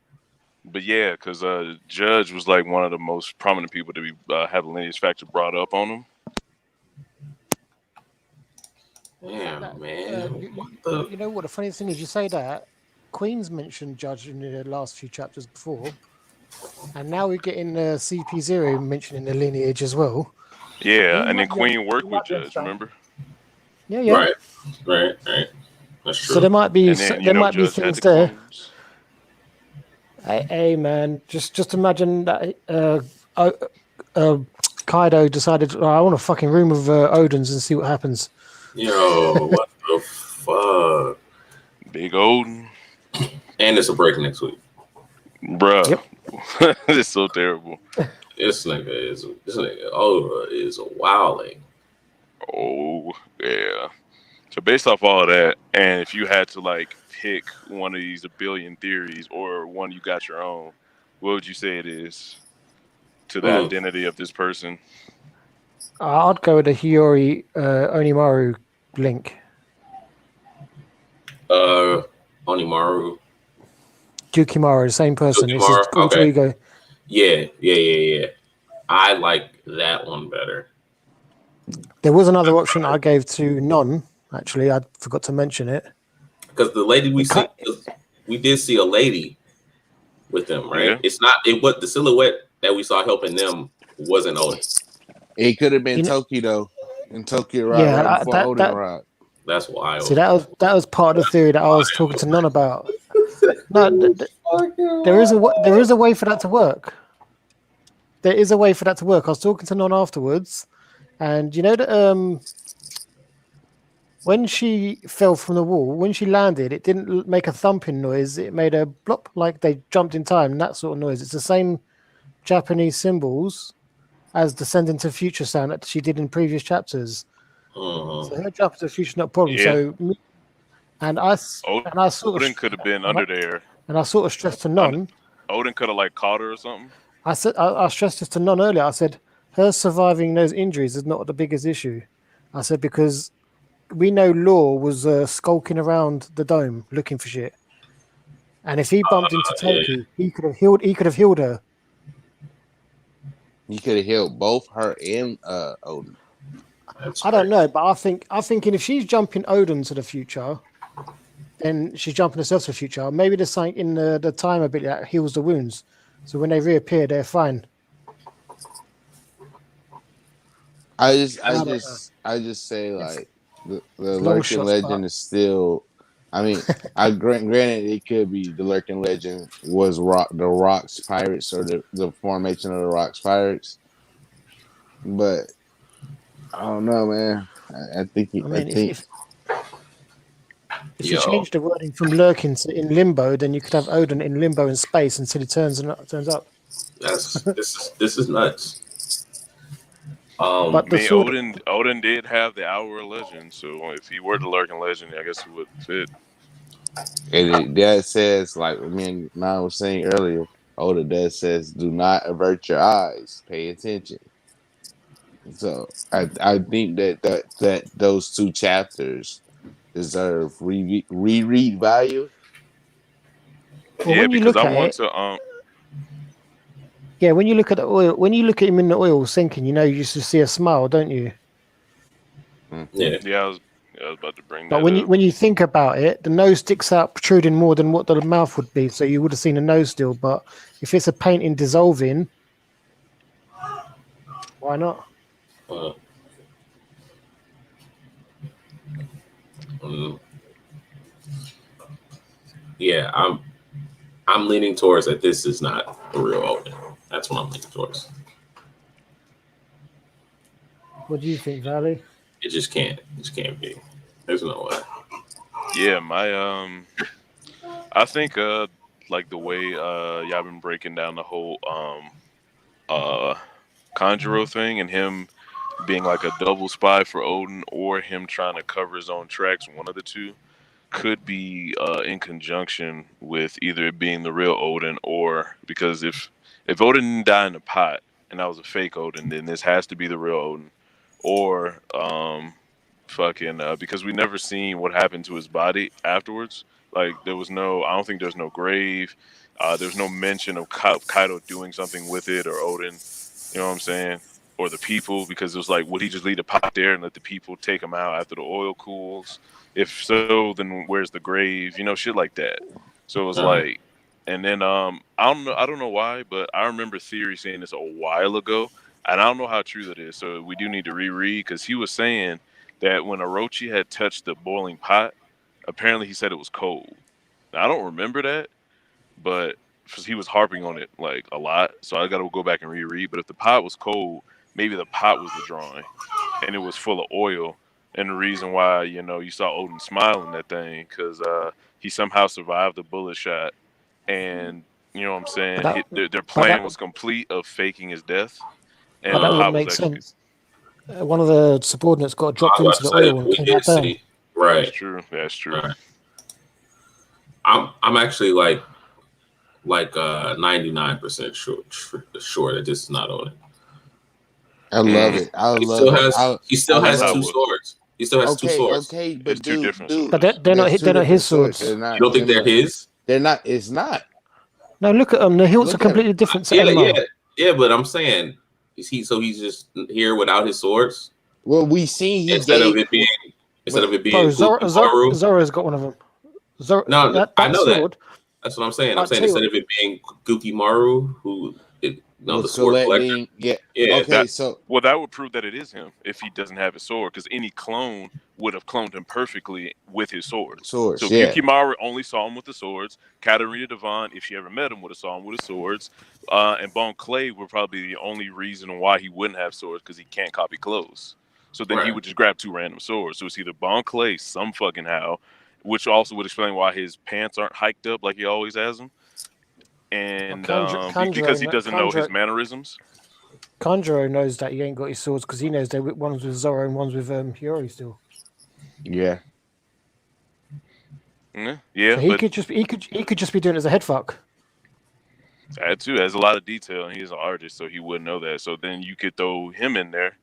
Speaker 5: But yeah, because Judge was like one of the most prominent people to be have lineage factor brought up on him.
Speaker 1: Damn, man.
Speaker 3: You know what? The funny thing is, you say that Queen's mentioned Judge in the last few chapters before, and now we're getting CP0 mentioning the lineage as well.
Speaker 5: Yeah, and then Queen worked with Judge. Remember?
Speaker 3: Yeah.
Speaker 1: Right. That's true.
Speaker 3: So there might be
Speaker 5: Judge
Speaker 3: things
Speaker 5: had the
Speaker 3: there.
Speaker 5: clones.
Speaker 3: Hey man, just imagine that Kaido decided, I want a fucking room of Odin's and see what happens.
Speaker 1: Yo, what the fuck?
Speaker 5: Big Odin.
Speaker 1: And it's a break next week.
Speaker 5: Bruh.
Speaker 3: Yep.
Speaker 5: It's so terrible.
Speaker 1: This nigga Oda is wilding.
Speaker 5: Oh, yeah. So based off all of that, and if you had to like pick one of these a billion theories or one you got your own, what would you say it is to the identity of this person?
Speaker 3: I'd go with the Hiyori Onimaru link.
Speaker 1: Onimaru.
Speaker 3: Jukimaru, the same person. It's his alter ego.
Speaker 1: Yeah. I like that one better.
Speaker 3: There was another option I gave to Non. Actually, I forgot to mention it.
Speaker 1: Because the lady we did see a lady with them, right? Yeah. What the silhouette that we saw helping them wasn't Odin.
Speaker 2: It could have been Toki though, and Toki arrived right before Odin arrived.
Speaker 1: That's wild.
Speaker 3: See, that was part of the theory that I was talking to Non about. No, there is a way for that to work. There is a way for that to work. I was talking to Non afterwards, and you know that when she fell from the wall, when she landed, it didn't make a thumping noise. It made a blop, like they jumped in time, that sort of noise. It's the same Japanese symbols as the Send into Future sound that she did in previous chapters. So her jump into the future not a problem.
Speaker 5: Yeah.
Speaker 3: So
Speaker 5: Odin could have been under there.
Speaker 3: And I sort of stressed to Non.
Speaker 5: Odin could have like caught her or something.
Speaker 3: I stressed this to Non earlier. I said her surviving those injuries is not the biggest issue. I said because we know Law was skulking around the dome looking for shit, and if he bumped into Toki, he could have healed. He could have healed her.
Speaker 2: He could have healed both her and Odin.
Speaker 3: I don't know, but I'm thinking if she's jumping Odin to the future, then she's jumping herself to the future. Maybe there's something in the time ability that heals the wounds, so when they reappear, they're fine. I just say like the Lurking Legend is still.
Speaker 2: I mean, granted it could be the lurking legend was the Rocks Pirates or the formation of the Rocks Pirates, but I don't know, man. I think
Speaker 3: I mean,
Speaker 2: think
Speaker 3: if you
Speaker 1: Yo,
Speaker 3: change the wording from lurking to in limbo, then you could have Odin in limbo in space until he turns up.
Speaker 1: this is nuts.
Speaker 5: I
Speaker 3: But the
Speaker 5: mean,
Speaker 3: sword,
Speaker 5: Odin did have the Hour of Legend, so if he were the lurking legend, I guess it would fit.
Speaker 2: that says like me and Nan was saying earlier. Oda does says, "Do not avert your eyes. Pay attention." So I think that those two chapters deserve reread value.
Speaker 3: well,
Speaker 5: Yeah,
Speaker 3: when you
Speaker 5: because
Speaker 3: look
Speaker 5: I
Speaker 3: at
Speaker 5: want
Speaker 3: it,
Speaker 5: to
Speaker 3: yeah, when you look at the oil, when you look at him in the oil sinking, you used to see a smile, don't you?
Speaker 1: Yeah,
Speaker 5: yeah, I was about to bring
Speaker 3: But
Speaker 5: that up.
Speaker 3: when you think about it, the nose sticks out protruding more than what the mouth would be, so you would have seen a nose still. But if it's a painting dissolving, why not?
Speaker 1: uh, mm, yeah. I'm leaning towards that. This is not the real Odin. That's what I'm leaning towards.
Speaker 3: What do you think, Valley?
Speaker 1: It just can't. It just can't be. There's no way.
Speaker 5: Yeah, my I think like the way y'all been breaking down the whole uh Conjuro thing and him being like a double spy for Odin or him trying to cover his own tracks, one of the two could be in conjunction with either it being the real Odin or because if Odin didn't die in the pot and that was a fake Odin, then this has to be the real Odin. Or fucking because we never seen what happened to his body afterwards. Like there was no, I don't think there's no grave. There's no mention of Kaido doing something with it or Odin. You know what I'm saying? Or the people, because it was like, would he just leave the pot there and let the people take him out after the oil cools? If so, then where's the grave? You know, shit like that. So it was
Speaker 1: Uh,
Speaker 5: like, and then I don't know why, but I remember Theory saying this a while ago, and I don't know how true that is. So we do need to reread because he was saying that when Orochi had touched the boiling pot, apparently he said it was cold. Now, I don't remember that, but because he was harping on it like a lot, so I got to go back and reread. But if the pot was cold, maybe the pot was the drawing, and it was full of oil. And the reason why you saw Odin smiling that thing because he somehow survived the bullet shot, and you know what I'm
Speaker 3: But
Speaker 5: saying.
Speaker 3: that,
Speaker 5: Their
Speaker 3: but
Speaker 5: plan
Speaker 3: that,
Speaker 5: was complete of faking his death,
Speaker 3: but
Speaker 5: and the
Speaker 3: that would
Speaker 5: pot was
Speaker 3: make
Speaker 5: actually.
Speaker 3: sense. One of the subordinates got dropped
Speaker 1: I was
Speaker 3: into
Speaker 1: about
Speaker 3: the
Speaker 1: to say
Speaker 3: oil and
Speaker 1: we
Speaker 3: came
Speaker 1: did
Speaker 3: out burning.
Speaker 1: see.
Speaker 5: That's
Speaker 1: Right.
Speaker 5: true. That's true.
Speaker 1: Right. I'm actually like 99% sure that this is not Odin.
Speaker 2: I love it. I
Speaker 1: He
Speaker 2: love
Speaker 1: still
Speaker 2: it.
Speaker 1: has he
Speaker 2: I
Speaker 1: still
Speaker 5: The
Speaker 1: has
Speaker 2: love
Speaker 5: pot
Speaker 1: two
Speaker 2: it.
Speaker 5: was.
Speaker 1: swords. He still has two swords.
Speaker 2: Okay,
Speaker 5: It's
Speaker 2: but
Speaker 5: two different
Speaker 3: But
Speaker 5: swords.
Speaker 3: they're not
Speaker 2: that's two
Speaker 3: they're not
Speaker 2: different
Speaker 3: his
Speaker 2: swords.
Speaker 3: swords.
Speaker 1: You don't think they're his?
Speaker 2: They're not. It's not.
Speaker 3: No, look at them. The hilts are
Speaker 2: Look at them.
Speaker 3: completely different to
Speaker 1: Yeah,
Speaker 3: Enma.
Speaker 1: yeah. But I'm saying, he's just here without his swords
Speaker 2: Well, we seen he
Speaker 1: instead of
Speaker 2: gave.
Speaker 1: it being
Speaker 2: But
Speaker 3: Bro,
Speaker 1: Gukimaru.
Speaker 3: Zoro's got one of them.
Speaker 1: No, I
Speaker 3: That
Speaker 1: know that.
Speaker 3: sword.
Speaker 1: That's what I'm saying. I'm
Speaker 3: I'll
Speaker 1: saying
Speaker 3: tell you
Speaker 1: instead
Speaker 3: what.
Speaker 1: of it being Gukimaru, the
Speaker 2: was
Speaker 1: sword collector.
Speaker 2: collecting. Yeah.
Speaker 1: Yeah,
Speaker 2: Okay.
Speaker 5: That
Speaker 2: So
Speaker 5: that would prove that it is him if he doesn't have his sword, because any clone would have cloned him perfectly with his swords.
Speaker 2: swords.
Speaker 5: So
Speaker 2: Yeah.
Speaker 5: Gyukimaru only saw him with the swords. Katarina Devon, if she ever met him, would have saw him with his swords. And Bon Clay were probably the only reason why he wouldn't have swords, because he can't copy clothes. So then he
Speaker 1: right.
Speaker 5: would just grab two random swords. So it's either Bon Clay some fucking how, which also would explain why his pants aren't hiked up like he always has them,
Speaker 3: But
Speaker 5: and because he doesn't know his mannerisms.
Speaker 3: Kanjuro knows that he ain't got his swords because he knows one's with Zoro and one's with Hiyori still.
Speaker 2: Yeah.
Speaker 5: Yeah,
Speaker 3: So he
Speaker 5: but
Speaker 3: could just be doing it as a head fuck.
Speaker 5: that too has a lot of detail, and he's an artist, so he wouldn't know that. So then you could throw him in there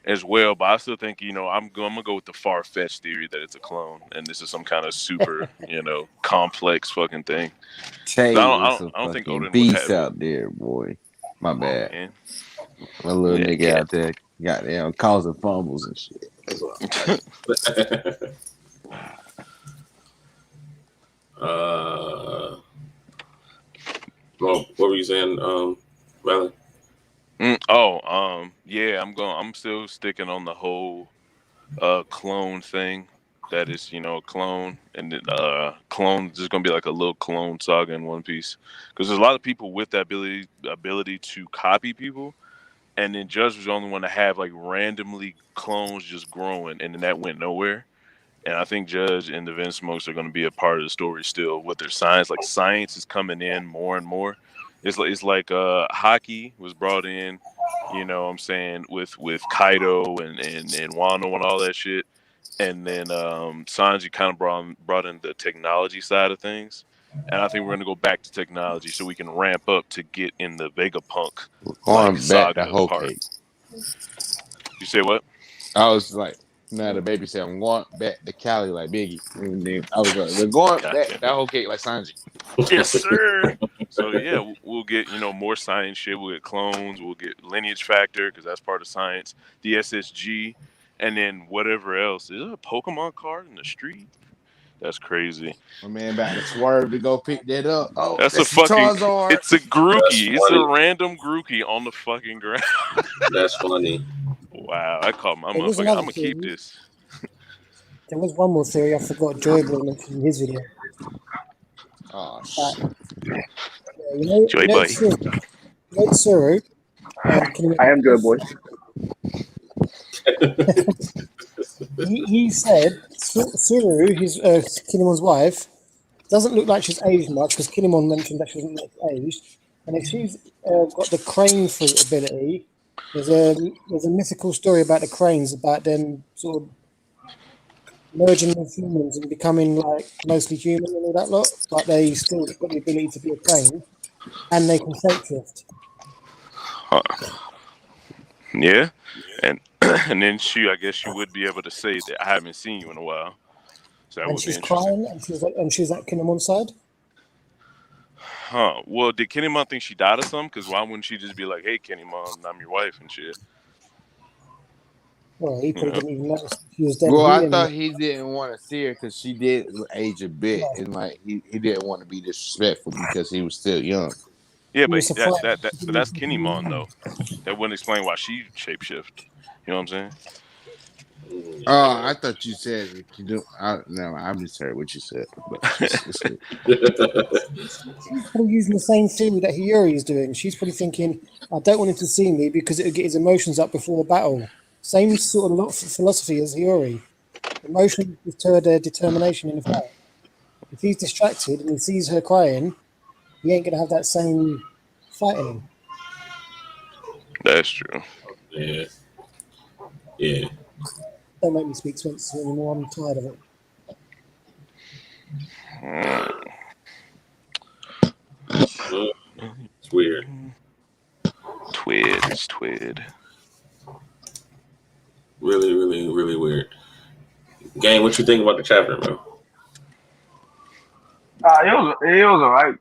Speaker 5: as well. But I still think I'm gonna go with the far fetched theory that it's a clone, and this is some kind of super complex fucking thing.
Speaker 7: Tay is a
Speaker 5: I don't think
Speaker 7: fucking
Speaker 5: Odin would
Speaker 7: beast
Speaker 5: have it.
Speaker 7: out there, boy. My bad.
Speaker 5: Man.
Speaker 7: My little
Speaker 5: Yeah,
Speaker 7: nigga out there, goddamn, causing fumbles and shit.
Speaker 1: Well, what were you saying, Valley?
Speaker 5: Yeah, I'm still sticking on the whole clone thing. that is, a clone, and then clone is gonna be like a little clone saga in One Piece, because there's a lot of people with that ability to copy people, and then Judge was the only one to have like randomly clones just growing, and then that went nowhere. And I think Judge and the Vin Smokes are going to be a part of the story still with their science. Like science is coming in more and more. It's like hockey was brought in, what I'm saying, with Kaido and Wano and all that shit. And then Sanji kind of brought in the technology side of things. And I think we're going to go back to technology so we can ramp up to get in the Vegapunk
Speaker 7: Going back to
Speaker 5: saga
Speaker 7: whole
Speaker 5: part.
Speaker 7: cake.
Speaker 5: You say what?
Speaker 7: I was like, now the baby said, I'm going back to Cali like Biggie. And then I was like, we're going back to that whole cake like Sanji.
Speaker 5: Yes, sir. So yeah, we'll get more science shit. We'll get clones. We'll get lineage factor because that's part of science. The SSG, and then whatever else. Is there a Pokemon card in the street? That's crazy.
Speaker 7: My man about to swerve to go pick that up. Oh,
Speaker 5: That's a
Speaker 7: the
Speaker 5: fucking.
Speaker 7: Charizard.
Speaker 5: It's a Grookey. It's a
Speaker 1: funny.
Speaker 5: random Grookey on the fucking ground.
Speaker 1: That's funny.
Speaker 5: Wow, I caught my
Speaker 3: There was
Speaker 5: motherfucker. I'm
Speaker 3: another
Speaker 5: gonna keep
Speaker 3: theory.
Speaker 5: this.
Speaker 3: There was one more theory I forgot Joyboy mentioned in his video.
Speaker 7: Oh, shit.
Speaker 5: Joy Boy.
Speaker 3: Tsuru,
Speaker 6: I am Joy Boy.
Speaker 3: he said Tsuru, his Kinemon's wife, doesn't look like she's aged much because Kinemon mentioned that she doesn't look aged. And if she's got the crane fruit ability, there's a mythical story about the cranes, about them sort of merging with humans and becoming like mostly human and all that lot, but they still got the ability to be a crane, and they can shapeshift.
Speaker 5: Yeah, and and then I guess she would be able to say that I haven't seen you in a while. So that
Speaker 3: And
Speaker 5: would be
Speaker 3: she's
Speaker 5: interesting.
Speaker 3: crying, and she's at Kinemon's side.
Speaker 5: Huh. Well, did Kinemon think she died or something? Because why wouldn't she just be like, "Hey, Kinemon, I'm your wife" and shit?
Speaker 3: Well, he probably
Speaker 5: Yeah.
Speaker 3: didn't even notice she was dead.
Speaker 7: Well,
Speaker 3: He
Speaker 7: I
Speaker 3: didn't
Speaker 7: thought
Speaker 3: even-
Speaker 7: he didn't want to see her because she did age a bit,
Speaker 3: Right.
Speaker 7: and like he didn't want to be disrespectful because he was still young.
Speaker 5: Yeah,
Speaker 3: He
Speaker 5: but
Speaker 3: was surprised.
Speaker 5: but that's Kinemon though. That wouldn't explain why she shapeshift. You know what I'm saying?
Speaker 7: Oh, I thought you said you do. No, I misheard what you said. But it's good.
Speaker 3: She's probably using the same theory that Hiyori is doing. She's probably thinking, I don't want him to see me because it would get his emotions up before a battle. Same sort of philosophy as Hiyori. Emotions deter their determination in a fight. If he's distracted and he sees her crying, he ain't going to have that same fight in him.
Speaker 5: That's true.
Speaker 1: Yeah. Yeah.
Speaker 3: Don't make me speak Spencer anymore. I'm tired of it.
Speaker 1: It's weird.
Speaker 5: Twid. It's Twid.
Speaker 1: Really, really, really weird. Gang, what you think about the chapter, bro?
Speaker 6: It was alright.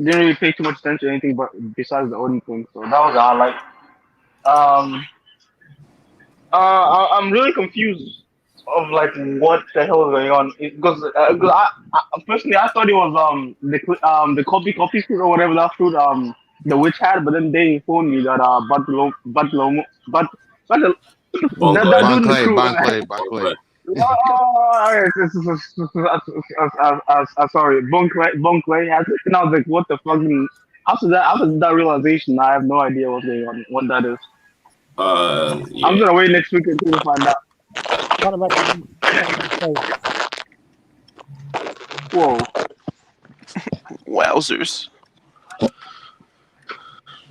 Speaker 6: Didn't really pay too much attention to anything but besides the Odin thing. So that was a highlight. I'm really confused of like what the hell is going on because I personally I thought it was the copy fruit or whatever that fruit the witch had, but then they informed me that that dude in the crew.
Speaker 7: Bon
Speaker 6: Sorry, Bon Clay has it, and I was like, what the fuck? And after that realization, I have no idea what's going on, what that is.
Speaker 1: Yeah.
Speaker 6: I'm gonna wait next week until we find out.
Speaker 3: Can't imagine.
Speaker 6: Whoa.
Speaker 5: Wowzers.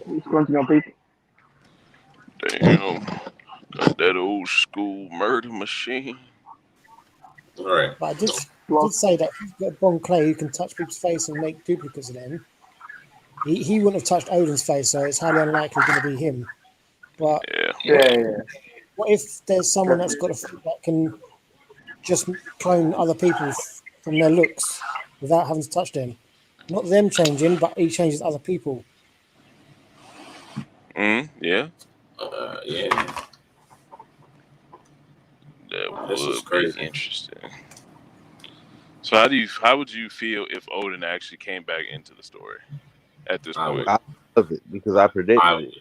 Speaker 6: He's crunching on paper.
Speaker 5: Damn. Got that old school murder machine.
Speaker 1: All right.
Speaker 3: But I did say that if you've got Bon Clay who can touch people's face and make duplicates of them, he wouldn't have touched Odin's face, so it's highly unlikely going to be him. But
Speaker 6: Yeah.
Speaker 3: what if there's someone that's got a fruit that can just clone other people from their looks without having to touch them? Not them changing, but he changes other people.
Speaker 5: Yeah.
Speaker 1: Yeah.
Speaker 5: That
Speaker 1: This is
Speaker 5: would
Speaker 1: crazy.
Speaker 5: be interesting. So how would you feel if Odin actually came back into the story at this point?
Speaker 2: I love it because I predicted it.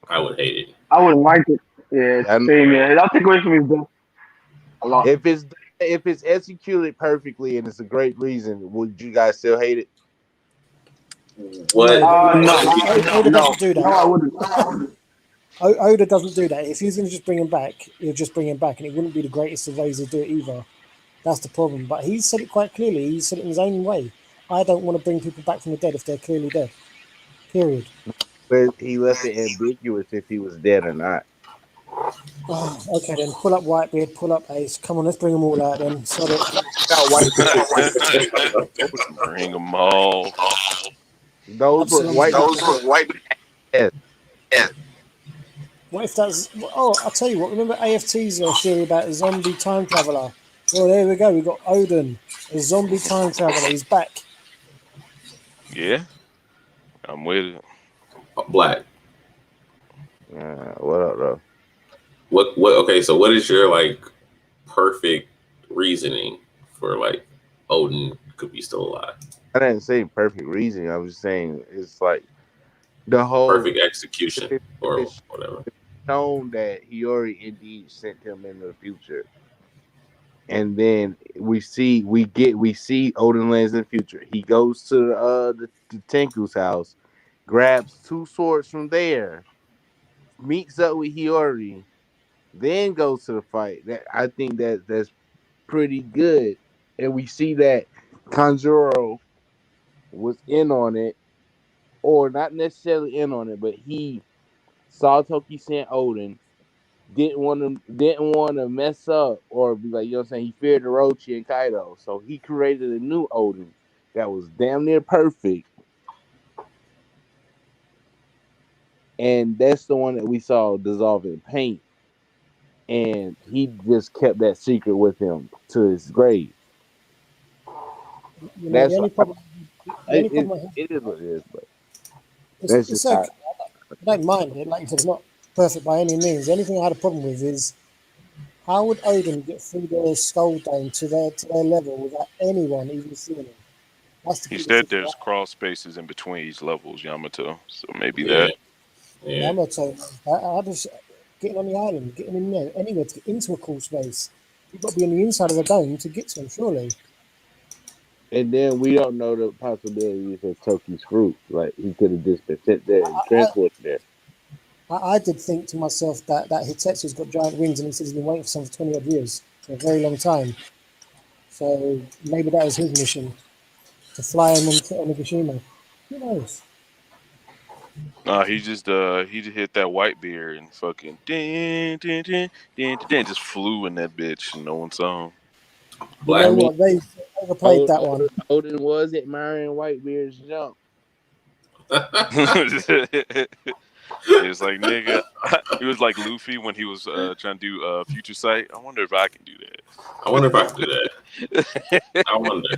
Speaker 1: I would hate it.
Speaker 6: I wouldn't like it. Yeah,
Speaker 2: I'm-
Speaker 6: same. Yeah, that'll take away from his death a lot.
Speaker 2: If it's if it's executed perfectly and it's a great reason, would you guys still hate it?
Speaker 1: What?
Speaker 3: Oda
Speaker 6: No,
Speaker 3: doesn't do
Speaker 6: no,
Speaker 3: that.
Speaker 6: I wouldn't.
Speaker 3: Oda doesn't do that. If he's going to just bring him back, he'll just bring him back, and it wouldn't be the greatest of ways to do it either. That's the problem. But he said it quite clearly. He said it in his own way. I don't want to bring people back from the dead if they're clearly dead. Period.
Speaker 2: But he left it ambiguous if he was dead or not.
Speaker 3: Oh, okay, then pull up Whitebeard, pull up Ace. Come on, let's bring them all out then. Sod it.
Speaker 2: Not white.
Speaker 5: Bring them all.
Speaker 2: Those were
Speaker 3: Absolutely.
Speaker 2: white. Yes.
Speaker 3: What if that's? Oh, I'll tell you what. Remember AFT's theory about a zombie time traveler? Well, there we go. We got Odin, a zombie time traveler. He's back.
Speaker 5: Yeah, I'm with it.
Speaker 1: Black.
Speaker 2: What up, though?
Speaker 1: What? Okay, so what is your like perfect reasoning for like Odin could be still alive?
Speaker 2: I didn't say perfect reason. I was saying it's like the whole
Speaker 1: Perfect execution or
Speaker 2: it's
Speaker 1: whatever.
Speaker 2: shown that Hiyori indeed sent him into the future. And then we see Odin lands in the future. He goes to the Tenku's house, grabs 2 swords from there, meets up with Hiyori, then goes to the fight. That I think that's pretty good. And we see that Kanjuro was in on it, or not necessarily in on it, but he saw Toki sent Odin, didn't want to mess up or be like, you know what I'm saying, he feared Orochi and Kaido. So he created a new Odin that was damn near perfect. And that's the one that we saw dissolve in paint. And he just kept that secret with him to his grave.
Speaker 3: You know,
Speaker 2: That's
Speaker 3: the only problem. The only problem I have,
Speaker 2: it is what it is, but that's
Speaker 3: it's
Speaker 2: just how
Speaker 3: okay. I don't mind it. Like you said, it's not perfect by any means. The only thing I had a problem with is how would Odin get through the Skull Dome to their level without anyone even seeing him? That's the
Speaker 5: He
Speaker 3: biggest
Speaker 5: said
Speaker 3: issue.
Speaker 5: there's crawl spaces in between each levels, Yamato. So maybe
Speaker 1: Yeah,
Speaker 5: that.
Speaker 1: yeah.
Speaker 3: Yamato, I just getting on the island, getting in there, anywhere to get into a cool space. You've got to be on the inside of the dome to get to him, surely.
Speaker 2: and then we don't know the possibilities of Toki's fruit. Like he could have just been sent there and
Speaker 3: I,
Speaker 2: transported there.
Speaker 3: I did think to myself that Hitetsu's got giant wings and he says he's been waiting for something for 20 odd years, for a very long time. So maybe that was his mission, to fly him on Onigashima. Who knows?
Speaker 5: He just hit that white beard and fucking just flew in that bitch and no one saw him.
Speaker 3: You
Speaker 1: Black.
Speaker 3: know what? They overplayed that one.
Speaker 2: Odin was admiring Whitebeard's jump.
Speaker 5: It's like nigga. It was like Luffy when he was trying to do Future Sight. I wonder if I can do that.
Speaker 1: I wonder if I can do that. I wonder.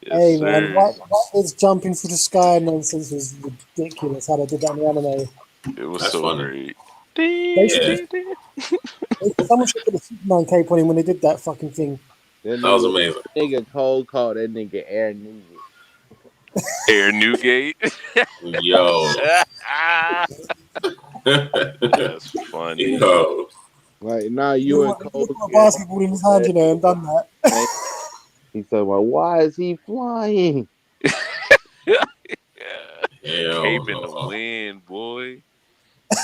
Speaker 5: Yes,
Speaker 3: Hey
Speaker 5: sir.
Speaker 3: man, Whitebeard's jumping through the sky nonsense was ridiculous. How they did that in the anime.
Speaker 5: It was
Speaker 1: That's
Speaker 5: so
Speaker 1: funny.
Speaker 5: great.
Speaker 3: They should, someone should put a Superman cape on him when they did that fucking thing.
Speaker 2: That
Speaker 1: That was amazing.
Speaker 2: nigga cold called that nigga Air Nugget.
Speaker 5: Air Newgate.
Speaker 1: Yo.
Speaker 5: That's funny.
Speaker 1: Yo.
Speaker 2: Like, nah,
Speaker 3: You
Speaker 2: you and
Speaker 3: put
Speaker 2: Cold.
Speaker 3: a basketball in his hand, you know, and done that.
Speaker 2: He said, "Well, why is he flying?"
Speaker 5: Cape in the wind, boy.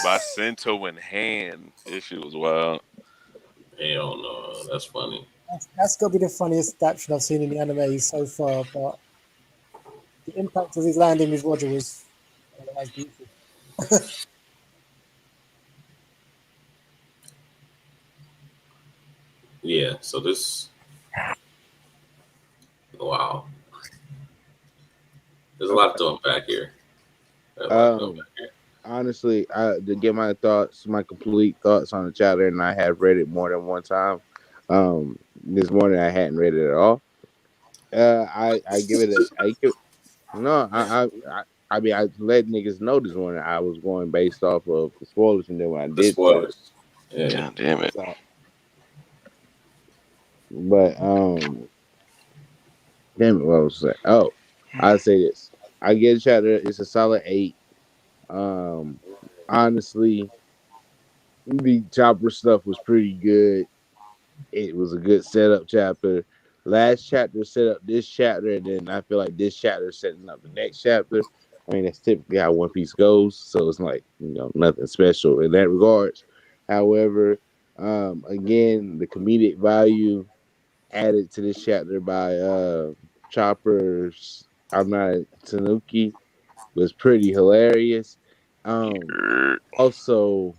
Speaker 5: By Sento in hand. This shit was wild.
Speaker 1: Hell no. That's funny.
Speaker 3: That's got to be the funniest adaptation I've seen in the anime so far. But the impact of his landing with Roger was beautiful.
Speaker 1: Yeah. So this. Wow. There's a lot to unpack here.
Speaker 2: Honestly, to get my complete thoughts on the chapter, and I have read it more than one time. This morning I hadn't read it at all. I give it I mean, I let niggas know this morning I was going based off of the spoilers, and then when I
Speaker 1: The
Speaker 2: did
Speaker 1: spoilers.
Speaker 2: start,
Speaker 5: God damn it.
Speaker 2: but damn it, what I was saying? Oh, I say this. I get a chapter. It's a solid 8. Honestly, the chopper stuff was pretty good.
Speaker 7: It was a good setup chapter. Last chapter set up this chapter, and then I feel like this chapter is setting up the next chapter. I mean, that's typically how One Piece goes, so it's like nothing special in that regards. However, again, the comedic value added to this chapter by Chopper's I'm not Tanuki was pretty hilarious. Also,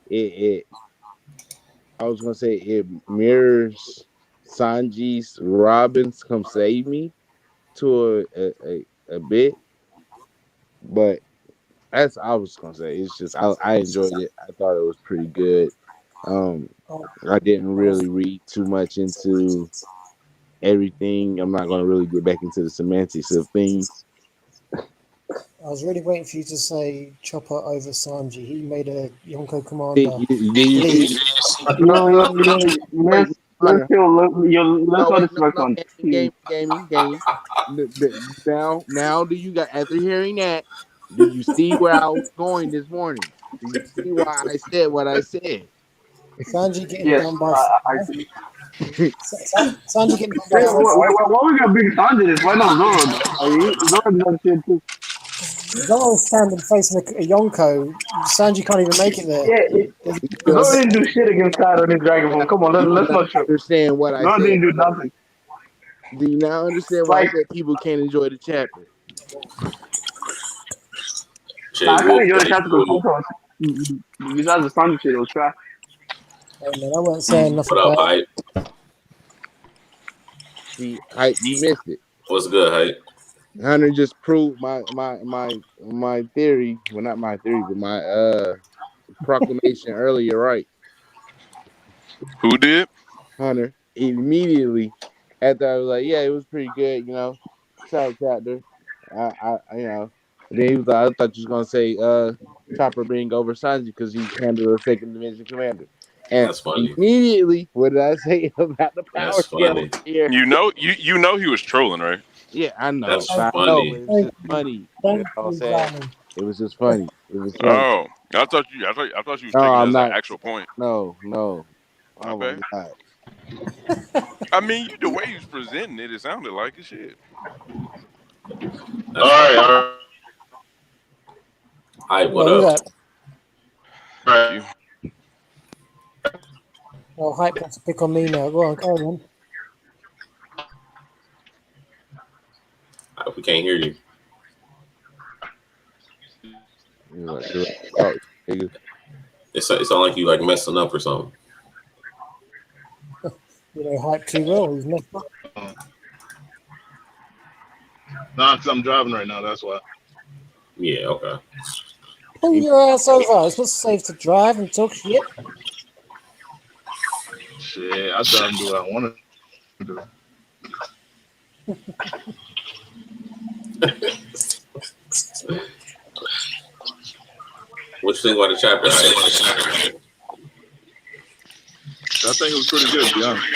Speaker 7: it I was gonna say it mirrors Sanji's Robin's "Come Save Me" to a bit, but that's I was gonna say. It's just I enjoyed it. I thought it was pretty good. Um,
Speaker 3: Oh,
Speaker 7: I didn't really read too much into everything. I'm not gonna really get back into the semantics of things.
Speaker 3: I was really waiting for you to say Chopper over Sanji. He made a Yonko
Speaker 7: See,
Speaker 3: commander
Speaker 7: do you see?
Speaker 3: bleed.
Speaker 7: No, no, no. Wait,
Speaker 6: Let's
Speaker 7: Hunter.
Speaker 6: still let's
Speaker 7: No,
Speaker 6: not
Speaker 7: wait,
Speaker 6: disrespect
Speaker 7: no.
Speaker 6: on.
Speaker 7: Gaming. Now, do you got after hearing that? Do you see where I was going this morning? Do you see why I said what I said?
Speaker 3: Sanji getting
Speaker 6: Yes,
Speaker 3: done by
Speaker 6: I
Speaker 3: fire.
Speaker 6: see.
Speaker 3: Sanji getting done by
Speaker 6: Wait,
Speaker 3: fire.
Speaker 6: why we got big Sanji this? Why not Zoro though? Zoro does shit too.
Speaker 3: Zoro's standing facing a Yonko. Sanji can't even make it there.
Speaker 6: Yeah, Zoro
Speaker 7: Because
Speaker 6: didn't do shit against Kaido in his Dragon Ball. Come on,
Speaker 7: do you
Speaker 6: let's
Speaker 7: not
Speaker 6: not trip.
Speaker 7: understand what I
Speaker 6: Zoro
Speaker 7: said?
Speaker 6: didn't do nothing.
Speaker 7: Do you not understand why I
Speaker 6: Like,
Speaker 7: said people can't enjoy the chapter?
Speaker 1: Jay
Speaker 6: nah, I kind
Speaker 1: Wolf,
Speaker 6: of enjoyed the
Speaker 1: Eddie
Speaker 6: chapter because
Speaker 1: Fool.
Speaker 6: besides the Sanji shit, it was trash.
Speaker 3: Hey man, I wasn't saying nothing
Speaker 1: What up,
Speaker 3: bad.
Speaker 1: hype?
Speaker 7: See, you missed it.
Speaker 1: What's good, hype?
Speaker 7: Hunter just proved my theory. Well, not my theory, but my proclamation earlier. Right,
Speaker 5: Who did?
Speaker 7: Hunter immediately after I was like, yeah, it was pretty good. Solid chapter. And then he was like, I thought you was gonna say Chopper being over Sanji because he's handled a second dimension commander. And
Speaker 1: That's funny.
Speaker 7: immediately, what did I say about the power
Speaker 1: That's
Speaker 7: scale
Speaker 1: funny.
Speaker 7: here?
Speaker 5: You know he was trolling, right?
Speaker 7: Yeah, I know.
Speaker 1: That's
Speaker 3: Thank
Speaker 7: I
Speaker 3: you,
Speaker 7: know, but
Speaker 1: funny.
Speaker 7: it was
Speaker 3: thank
Speaker 7: just
Speaker 3: you,
Speaker 7: funny. You know
Speaker 3: thank
Speaker 7: what I'm
Speaker 3: you,
Speaker 7: saying?
Speaker 3: Johnny.
Speaker 7: It was just funny. It was funny.
Speaker 5: Oh, I thought you was
Speaker 7: No,
Speaker 5: taking it
Speaker 7: I'm
Speaker 5: as an
Speaker 7: not.
Speaker 5: actual point.
Speaker 7: No.
Speaker 5: My
Speaker 7: Oh my
Speaker 5: bad.
Speaker 7: god.
Speaker 5: I mean, the way he was presenting it, it sounded like a shit.
Speaker 1: That's funny. Hype,
Speaker 3: Yeah,
Speaker 1: what
Speaker 3: who's
Speaker 1: up?
Speaker 3: that?
Speaker 5: Thank you.
Speaker 3: Oh, hype wants to pick on me now. Go on, carry on.
Speaker 1: Hype, we can't hear you.
Speaker 7: You know, like, oh, nigga.
Speaker 1: It sounds like you like messing up or something.
Speaker 3: You know, hype too well. He's messed up.
Speaker 8: Nah, because I'm driving right now. That's why.
Speaker 1: Yeah, okay.
Speaker 3: Pull your ass over. It's not safe to drive and talk shit.
Speaker 8: Shit, I drive and do what I want to do.
Speaker 1: What you think about the chapter? Hype?
Speaker 8: I think it was pretty good, to be honest.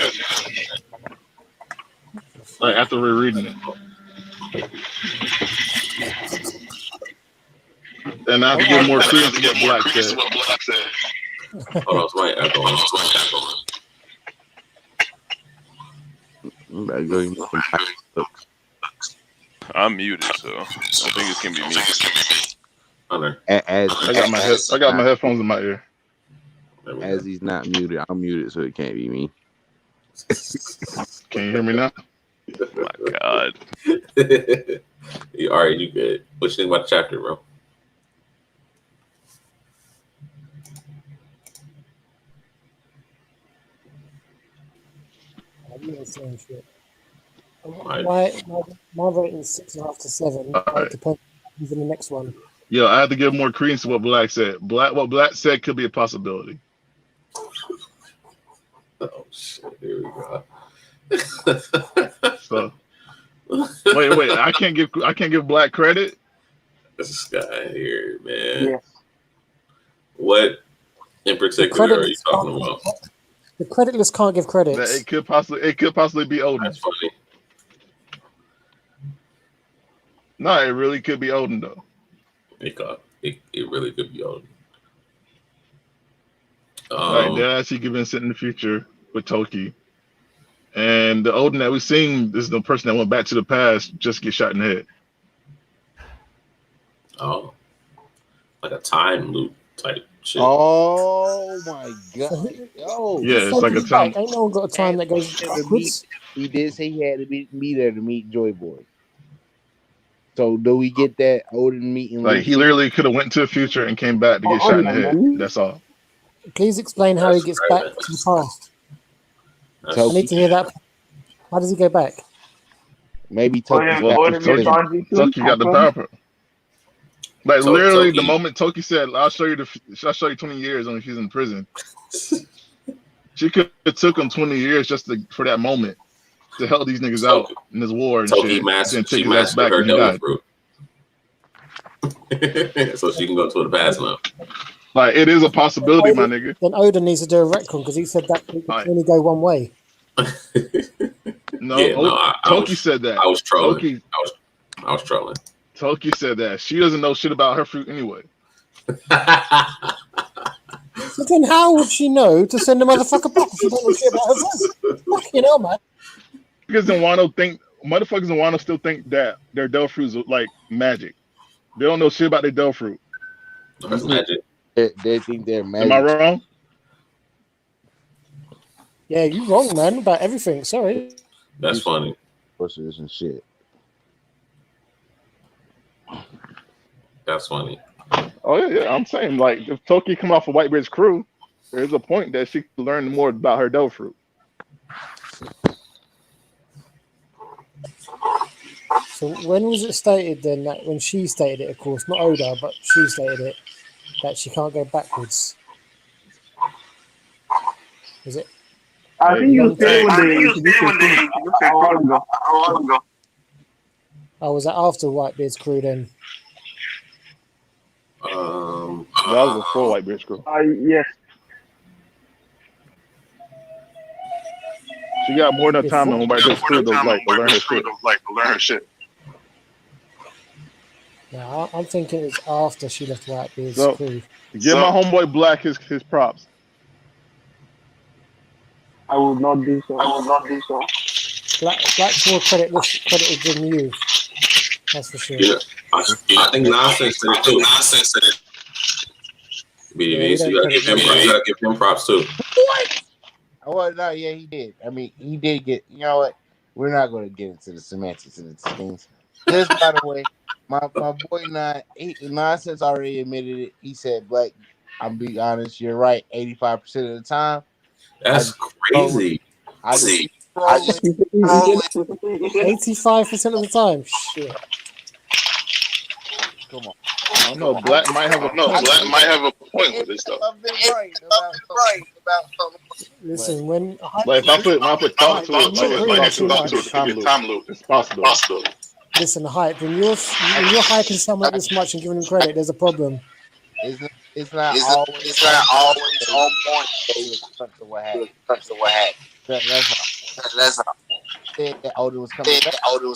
Speaker 8: Like, after rereading it. And I have to give more credence to what Black said.
Speaker 1: Hold on, somebody echoing.
Speaker 7: I'm about to go eat some hot
Speaker 5: I'm muted, so I think it's gonna be me.
Speaker 1: Hunter.
Speaker 7: As
Speaker 8: I got my headphones in my ear.
Speaker 7: as he's not muted, I'm muted, so it can't be me.
Speaker 8: Can you hear me now?
Speaker 5: My God.
Speaker 1: All right, you good. What you think about the chapter, bro?
Speaker 3: You ain't saying shit.
Speaker 1: Right.
Speaker 3: My rating is 6.5 to 7.
Speaker 8: Right.
Speaker 3: It depends who's in the next one.
Speaker 8: Yo, I have to give more credence to what Black said. What Black said could be a possibility.
Speaker 1: Oh shit! Here we go.
Speaker 8: So wait, I can't give Black credit.
Speaker 1: This guy here, man.
Speaker 6: Yes.
Speaker 1: What in particular are you talking about?
Speaker 3: The credit list can't give
Speaker 8: That
Speaker 3: credits.
Speaker 8: it could possibly be Odin.
Speaker 1: That's funny.
Speaker 8: No, it really could be Odin though.
Speaker 1: It really could be Odin.
Speaker 8: Like that actually could be sent in the future with Toki. And the Odin that we've seen is the person that went back to the past just to get shot in the head.
Speaker 1: Oh, like a time loop type shit.
Speaker 7: Oh my
Speaker 3: So
Speaker 7: god! Yo,
Speaker 8: Yeah, it's like a time.
Speaker 3: Ain't no one got a time that goes backwards.
Speaker 7: He did say he had to be there to meet Joy Boy. So do we get that Odin meeting?
Speaker 8: Like he literally could have went to the future and came back to get shot in the head. That's all.
Speaker 3: Please explain how he gets back to the past. I need to hear that. How does he go back?
Speaker 7: Maybe
Speaker 8: Toki got the power. Like literally, the moment Toki said, "I'll show you 20 years on if he's in prison," she could have took him 20 years just for that moment to help these niggas out in this war and
Speaker 1: Toki
Speaker 8: shit.
Speaker 1: mastered,
Speaker 8: Then
Speaker 1: she mastered her devil fruit. So she can go to the past now.
Speaker 8: Like it is a possibility, my nigga.
Speaker 3: Then Odin needs to do a retcon because he said that it can only go one way.
Speaker 8: No, Toki said that.
Speaker 1: I was trolling. I was trolling.
Speaker 8: Toki said that. She doesn't know shit about her fruit anyway.
Speaker 3: So then how would she know to send the motherfucker back if she don't know shit about her fruit? Fucking hell, man.
Speaker 8: Motherfuckers in Wano still think that their Del fruits are like magic. They don't know shit about their Del fruit.
Speaker 1: That's magic.
Speaker 7: They think they're magic.
Speaker 8: Am I wrong?
Speaker 3: Yeah, you wrong, man, about everything. Sorry.
Speaker 1: That's funny.
Speaker 7: Pushers and shit.
Speaker 1: That's funny.
Speaker 8: Oh yeah, I'm saying like if Toki come off a Whitebeard's crew, there's a point that she can learn more about her Del fruit.
Speaker 3: So when was it stated then that when she stated it, of course, not Oda, but she stated it, that she can't go backwards? Was it?
Speaker 6: I think you said when they introduced it a while ago.
Speaker 3: Oh, was that after Whitebeard's crew then?
Speaker 8: That was before Whitebeard's crew.
Speaker 6: Yes.
Speaker 8: She got more than time than Whitebeard's crew to learn her shit.
Speaker 3: Yeah, I'm thinking it's after she left Whitebeard's crew.
Speaker 8: Give my homeboy Black his props.
Speaker 6: I will not do so.
Speaker 3: Black's more credited than you. That's for sure.
Speaker 1: Yeah, I think Nonsense said it too. Nonsense said it. BDV, so you gotta give him props too.
Speaker 7: What? Well, no, yeah, he did. I mean, he did get. You know what? We're not going to get into the semantics of the things. Just by the way, my boy Nonsense already admitted it. He said, "Black, I'll be honest. You're right. 85% of the time."
Speaker 1: That's crazy.
Speaker 7: I just
Speaker 3: 85% of the time. Shit.
Speaker 7: Come on.
Speaker 8: I don't know. Black might have a point with this stuff.
Speaker 7: I've been right about something.
Speaker 3: Listen, when
Speaker 8: Like if I put thought to it, time loop. It's possible.
Speaker 3: Listen, hype. When you're hyping someone this much and giving them credit, there's a problem.
Speaker 7: It's not always on point. To what happened. That's all. Said that Odin was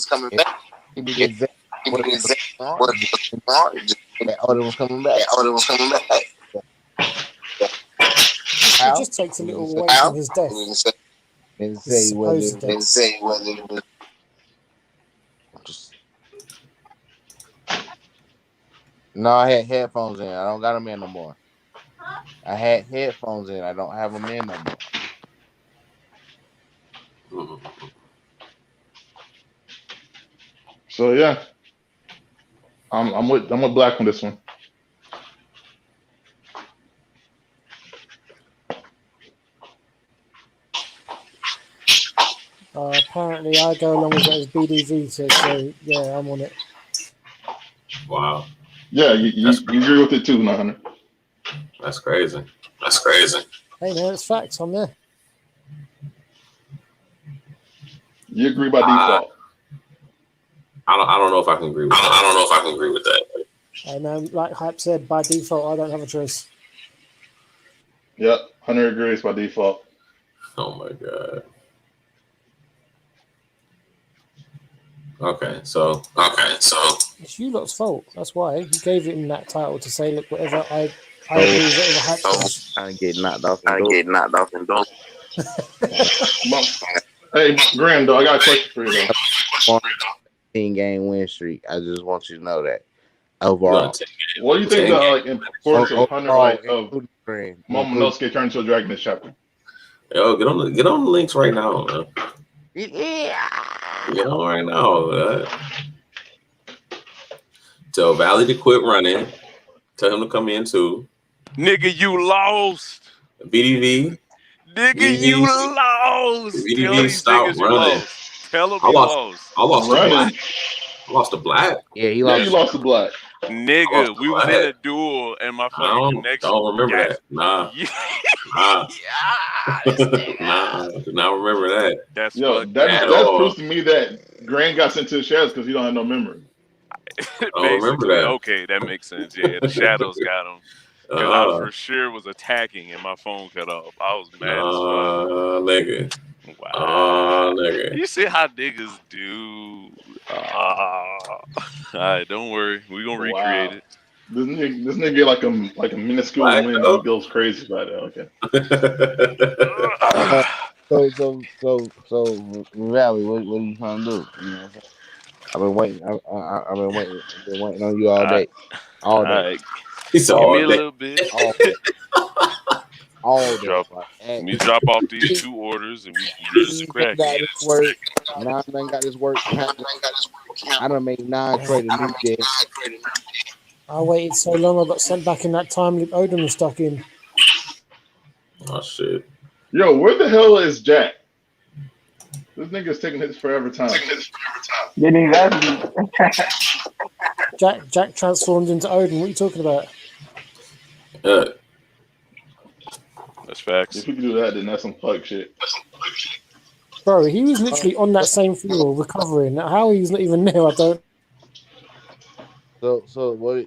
Speaker 7: coming back. He be exactly what it was. That Odin was coming back.
Speaker 3: It just takes a little away from his death.
Speaker 7: Didn't say whether it was. No, I had headphones in. I don't got them in no more. I had headphones in. I don't have them in no more.
Speaker 8: So yeah, I'm with Black on this one.
Speaker 3: Apparently, I go along with that as BDV says, so yeah, I'm on it.
Speaker 1: Wow.
Speaker 8: Yeah, you agree with it too, 900.
Speaker 1: That's crazy.
Speaker 3: Hey, no, it's facts. I'm there.
Speaker 8: You agree by default.
Speaker 1: I don't know if I can agree with that. I don't know if I can agree with that.
Speaker 3: And like Hype said, by default, I don't have a choice.
Speaker 8: Yep, 100 agrees by default.
Speaker 1: Oh my god. Okay, so
Speaker 3: it's you lot's fault. That's why you gave him that title to say, look, whatever I agree with whatever Hype says.
Speaker 7: I get knocked off.
Speaker 8: Hey, Graham, though, I got a question for you, though.
Speaker 7: 10-game win streak. I just want you to know that.
Speaker 1: You
Speaker 7: Overall.
Speaker 1: gonna take it?
Speaker 8: What do you think the like importance of Hunter, like of
Speaker 7: including friend,
Speaker 8: Momonosuke turning into a dragon this chapter?
Speaker 1: Yo, get on the links right now, man.
Speaker 7: Yeah.
Speaker 1: Get on right now. Tell Valley to quit running. Tell him to come in too.
Speaker 5: Nigga, you lost.
Speaker 1: BDV.
Speaker 5: Nigga, you lost. Tell
Speaker 1: BDV,
Speaker 5: these
Speaker 1: stop
Speaker 5: niggas you
Speaker 1: running.
Speaker 5: lost. Tell them you lost.
Speaker 1: I lost to
Speaker 8: Running.
Speaker 1: Black. I lost to Black.
Speaker 7: Yeah,
Speaker 8: you lost to Black.
Speaker 5: Nigga, we was in a duel and my fucking connection.
Speaker 1: Don't remember that. Nah. Nah. Nah. Do not remember that.
Speaker 5: That's
Speaker 8: that proves to me that Grant got sent to the shadows because he don't have no memory.
Speaker 1: Don't remember that.
Speaker 5: Okay, that makes sense. Yeah, the shadows got him. Because I for sure was attacking and my phone cut off. I was mad as fuck.
Speaker 1: Nigga.
Speaker 5: Wow.
Speaker 1: Nigga.
Speaker 5: You see how niggas do. Alright, don't worry. We're gonna recreate it.
Speaker 8: This nigga like a minuscule
Speaker 1: Black
Speaker 8: win. He goes crazy about it.
Speaker 7: Okay. So, Valley, what are you trying to do? You know what I'm saying? I've been waiting on you all day. All day.
Speaker 1: He's
Speaker 5: Give me a little bit.
Speaker 7: All day.
Speaker 5: Let me drop off these 2 orders and we just crack it.
Speaker 7: Now I done got this work. I done made 9 trade a new day.
Speaker 3: I waited so long, I got sent back in that time loop Odin was stuck in.
Speaker 1: Oh shit.
Speaker 8: Yo, where the hell is Jack? This nigga's taking his forever time.
Speaker 6: Getting that.
Speaker 3: Jack transformed into Odin. What are you talking about?
Speaker 5: That's facts.
Speaker 8: If we can do that, then that's some fuck shit.
Speaker 3: Bro, he was literally on that same floor recovering. How he's not even there, I don't.
Speaker 7: So what?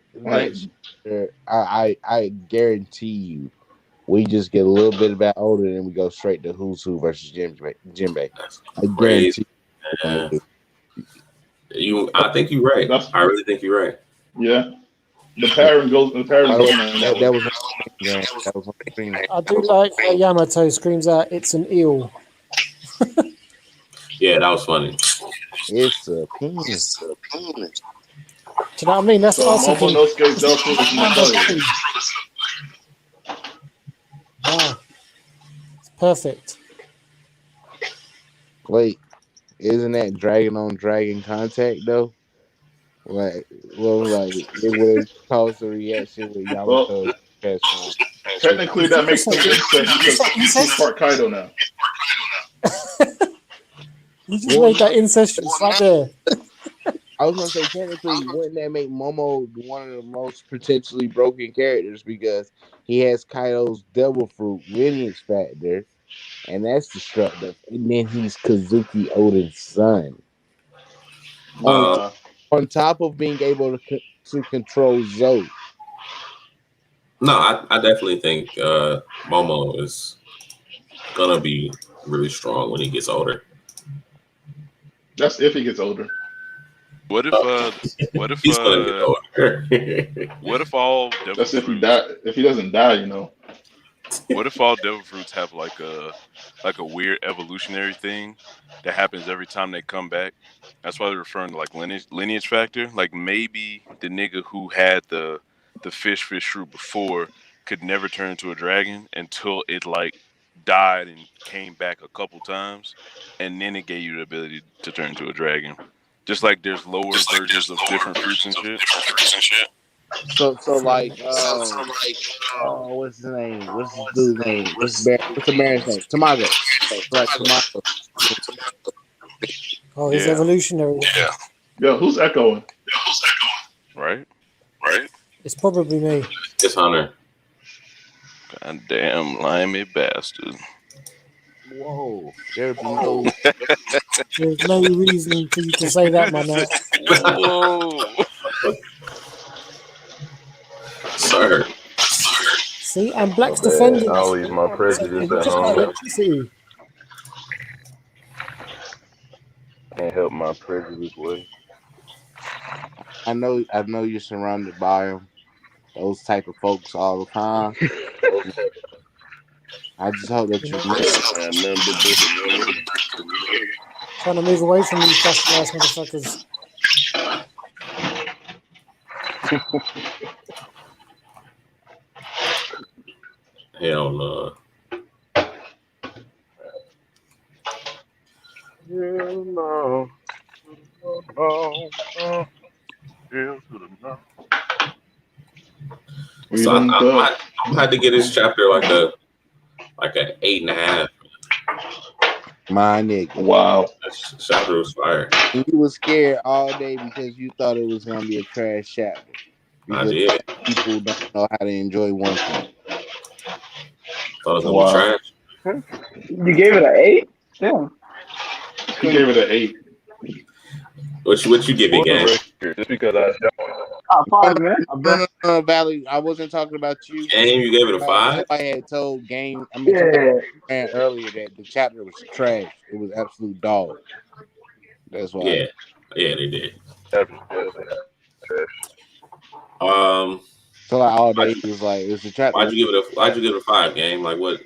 Speaker 7: I guarantee you, we just get a little bit about older and we go straight to Who's Who versus Jinbei. I guarantee.
Speaker 1: I think you're right. I really think you're right.
Speaker 8: Yeah. The parent goes. The parent goes.
Speaker 7: That was on the screen.
Speaker 3: I do like how Yamato screams out, "It's an eel."
Speaker 1: Yeah, that was funny.
Speaker 7: It's a penis.
Speaker 3: Do you know what I mean? That's what I was thinking. Ah, it's perfect.
Speaker 7: Wait, isn't that dragon on dragon contact though? Like, it would cause a reaction with Yamato.
Speaker 8: Technically, that makes sense because he's part Kaido now.
Speaker 3: You just made that incestuous right there.
Speaker 7: I was gonna say technically, wouldn't that make Momo one of the most potentially broken characters because he has Kaido's devil fruit lineage factor, and that's destructive. And then he's Kazuki Odin's son. On top of being able to control Zoe.
Speaker 1: No, I definitely think Momo is gonna be really strong when he gets older.
Speaker 8: That's if he gets older.
Speaker 5: What if
Speaker 1: he's gonna get older?
Speaker 5: What if all devil
Speaker 8: That's if
Speaker 5: fruits,
Speaker 8: he die. If he doesn't die, you know.
Speaker 5: What if all devil fruits have like a weird evolutionary thing that happens every time they come back? That's why they're referring to like lineage factor. Like maybe the nigga who had the fish fruit before could never turn into a dragon until it like died and came back a couple times, and then it gave you the ability to turn into a dragon. Just like there's lower versions of different fruits and shit.
Speaker 7: So like, what's his name? What's this dude's name? What's the man's name? Tamago. Like Tamago.
Speaker 3: Oh, he's evolutionary.
Speaker 8: Yeah. Yo, who's echoing?
Speaker 5: Right?
Speaker 3: It's probably me.
Speaker 1: It's Hunter.
Speaker 5: Goddamn limey bastard.
Speaker 7: Whoa. There's no
Speaker 3: reason for you to say that, man.
Speaker 5: Whoa.
Speaker 1: Sir.
Speaker 3: See, and Black's defending.
Speaker 9: I'll leave my prejudice at home. Can't help my prejudice way.
Speaker 7: I know you're surrounded by them. Those type of folks all the time. I just hope that you
Speaker 3: Trying to move away from these dusty ass motherfuckers.
Speaker 1: Hell no. So I had to get this chapter like a 8.5.
Speaker 7: my nigga.
Speaker 8: Wow.
Speaker 1: This chapter was fire.
Speaker 7: And you was scared all day because you thought it was gonna be a trash chapter.
Speaker 1: I
Speaker 7: Because
Speaker 1: did.
Speaker 7: people don't know how to enjoy One Piece.
Speaker 1: Thought it was gonna be trash.
Speaker 6: You gave it an 8? Yeah.
Speaker 8: He gave it an 8.
Speaker 1: What you give it, gang?
Speaker 4: Just because I
Speaker 6: Five, man.
Speaker 7: No, Valley. I wasn't talking about you.
Speaker 1: Game, you gave it a 5?
Speaker 7: I had told Game. I mean,
Speaker 6: Yeah.
Speaker 7: man, earlier that the chapter was trash. It was absolute dog. That's why.
Speaker 1: Yeah, they did.
Speaker 7: So like all day it was like it was a chapter.
Speaker 1: Why'd you give it a 5, game? Like what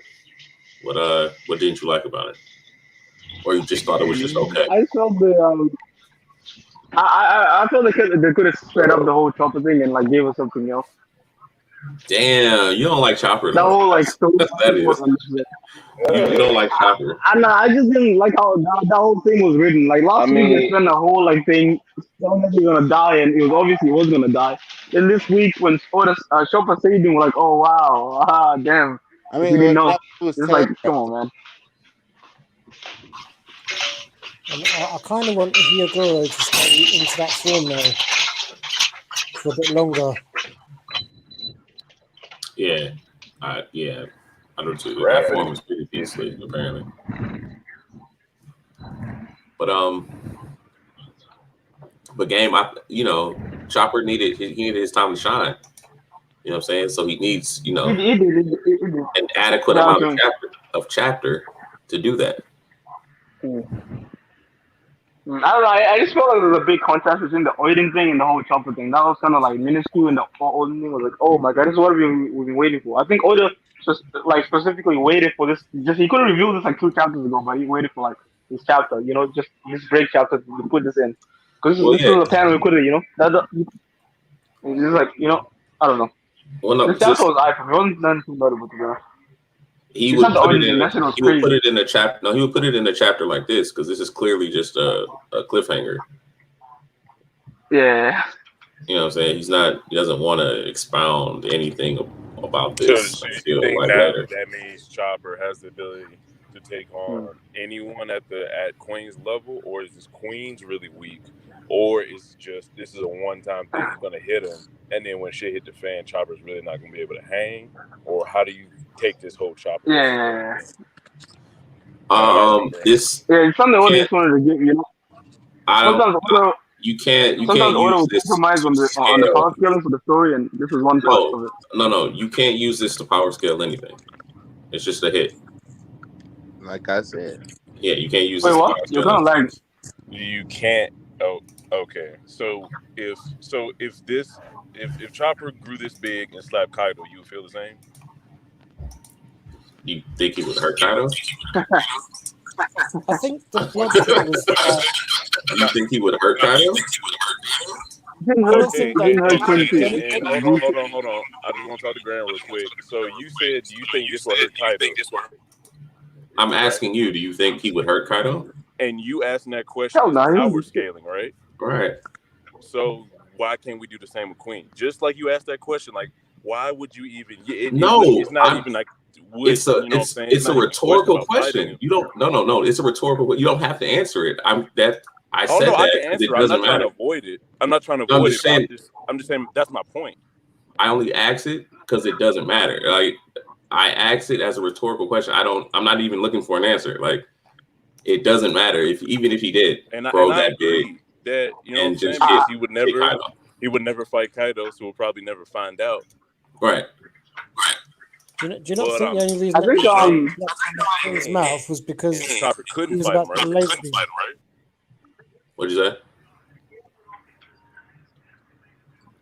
Speaker 1: didn't you like about it? Or you just thought it was just okay?
Speaker 6: I felt I felt they could have sped up the whole chopper thing and like gave us something else.
Speaker 1: Damn, you don't like Chopper.
Speaker 6: That whole like story.
Speaker 1: That is. You don't like Chopper.
Speaker 6: I just didn't like how that whole thing was written. Like last week they spent the whole like thing telling that he was gonna die, and it was obviously he was gonna die. Then this week when Chopper saved him, we're like, oh wow, damn.
Speaker 7: I mean,
Speaker 6: we didn't know.
Speaker 7: Was
Speaker 6: it's like, come on, man.
Speaker 3: I kind of want Hyogoro to stay into that form now for a bit longer.
Speaker 1: Yeah, I do too. That form was pretty beastly, apparently. But game, Chopper needed his time to shine. You know what I'm saying? So he needs, an adequate amount of chapter to do that.
Speaker 6: I don't know. I just felt like there was a big contrast between the Oiden thing and the whole Chopper thing. That was kind of like minuscule, and the Oiden thing was like, oh my god, this is what we've been waiting for. I think Oda just like specifically waited for this. Just he could have revealed this like 2 chapters ago, but he waited for like this chapter, just this break chapter to put this in. Because this is a panel we could have, it's just like I don't know.
Speaker 1: Well, no,
Speaker 6: this chapter was eye for me. It wasn't nothing too notable to be honest.
Speaker 1: He would put it in a chapter. No, he would put it in a chapter like this because this is clearly just a cliffhanger.
Speaker 6: Yeah.
Speaker 1: You know what I'm saying? He doesn't want to expound anything about this.
Speaker 5: So you think that means Chopper has the ability to take on anyone at Queen's level, or is this Queen's really weak, or is it just this is a one-time thing that's going to hit him, and then when shit hit the fan, Chopper's really not going to be able to hang, or how do you take this whole Chopper?
Speaker 6: Yeah.
Speaker 1: This.
Speaker 6: Yeah, it's something I just wanted to give
Speaker 1: you can't use this
Speaker 6: compromise on the power scaling for the story, and this is one part of it.
Speaker 1: No, you can't use this to power scale anything. It's just a hit.
Speaker 7: Like I said.
Speaker 1: Yeah, you can't use
Speaker 6: this.
Speaker 1: Wait,
Speaker 6: what? You're gonna lag.
Speaker 5: You can't. Oh, okay. So if Chopper grew this big and slapped Kaido, you would feel the same?
Speaker 1: You think he would hurt Kaido?
Speaker 3: I think the blood split was.
Speaker 1: You think he would hurt Kaido?
Speaker 5: Hold on. I just want to talk to Grant real quick. So you said, do you think this will hurt Kaido?
Speaker 1: I'm asking you, do you think he would hurt Kaido?
Speaker 5: And you asking that question is power scaling, right?
Speaker 1: Right.
Speaker 5: So why can't we do the same with Queen? Just like you asked that question, like why would you even? It's not even like.
Speaker 1: It's a rhetorical question. You don't. No. It's a rhetorical. You don't have to answer it. I said that.
Speaker 5: I can answer. I'm not trying to avoid it. I'm not trying to avoid it. I'm just saying that's my point.
Speaker 1: I only ask it because it doesn't matter. Like I asked it as a rhetorical question. I'm not even looking for an answer. Like it doesn't matter even if he did grow that big.
Speaker 5: That
Speaker 1: and just
Speaker 5: he would never fight Kaido, so we'll probably never find out.
Speaker 1: Right.
Speaker 3: Do you not think the only reason that his mouth was because
Speaker 5: Chopper couldn't
Speaker 3: was
Speaker 5: fight
Speaker 3: about
Speaker 5: him, right?
Speaker 1: What'd you say?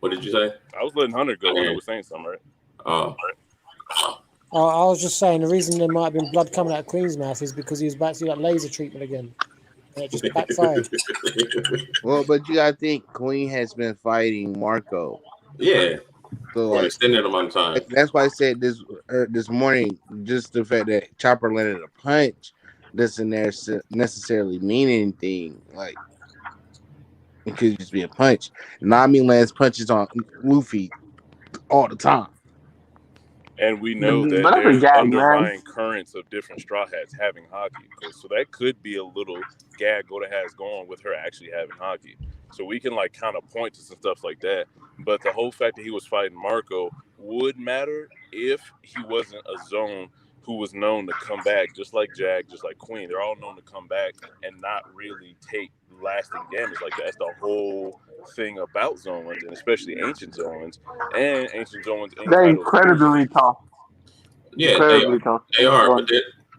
Speaker 1: What did you say?
Speaker 5: I was letting Hunter go when I was saying something, right?
Speaker 3: I was just saying the reason there might have been blood coming out of Queen's mouth is because he was about to do that laser treatment again. And it just backfired.
Speaker 7: Well, but you gotta think Queen has been fighting Marco.
Speaker 1: Yeah,
Speaker 7: So
Speaker 1: for an
Speaker 7: like
Speaker 1: extended amount of time.
Speaker 7: that's why I said this morning, just the fact that Chopper landed a punch doesn't necessarily mean anything. Like it could just be a punch. Nami lands punches on Luffy all the time.
Speaker 5: And we know
Speaker 6: But
Speaker 5: that
Speaker 6: that's a
Speaker 5: there's
Speaker 6: gag, man.
Speaker 5: underlying currents of different Straw Hats having hockey. So that could be a little gag Goda has going with her actually having hockey. So we can like kind of point to some stuff like that. But the whole fact that he was fighting Marco would matter if he wasn't a Zone who was known to come back, just like Jag, just like Queen. They're all known to come back and not really take lasting damage like that. That's the whole thing about Zoans, and especially ancient Zoans. And ancient Zoans in
Speaker 6: They're
Speaker 5: Kaido's prison.
Speaker 6: incredibly tough.
Speaker 1: Yeah,
Speaker 6: Incredibly tough.
Speaker 1: they are, but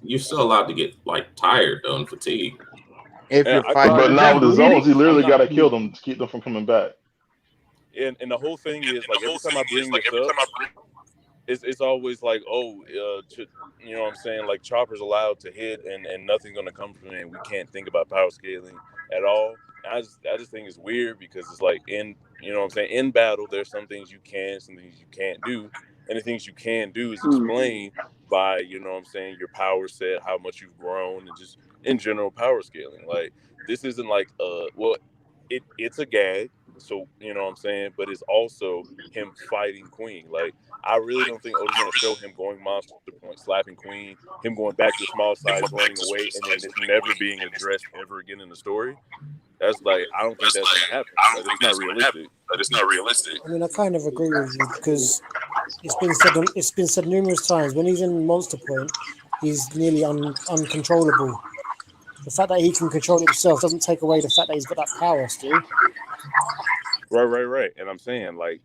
Speaker 1: you're still allowed to get like tired though and fatigued.
Speaker 7: If
Speaker 5: And
Speaker 7: you're
Speaker 5: I
Speaker 7: fighting,
Speaker 8: But now with the zones, you literally
Speaker 6: I'm not
Speaker 8: gotta kill them to keep them from coming back.
Speaker 5: and the whole thing is like every time I bring this up, it's always like, you know what I'm saying, like Chopper's allowed to hit and nothing's gonna come from it, and we can't think about power scaling at all. I just think it's weird because it's like you know what I'm saying, in battle there's some things you can, some things you can't do, and the things you can do is explained by, you know what I'm saying, your power set, how much you've grown, and just in general power scaling. Like this isn't like it's a gag, so you know what I'm saying, but it's also him fighting Queen. Like I really don't think Oda's going to show him going monster point, slapping Queen, him going back to the small size, running away, and then this never being addressed ever again in the story. That's like, I don't think that's going to happen. Like, it's not realistic.
Speaker 3: I mean, I kind of agree with you because it's been said numerous times when he's in Monster Point, he's nearly uncontrollable. The fact that he can control it himself doesn't take away the fact that he's got that power still.
Speaker 5: Right. And I'm saying, like,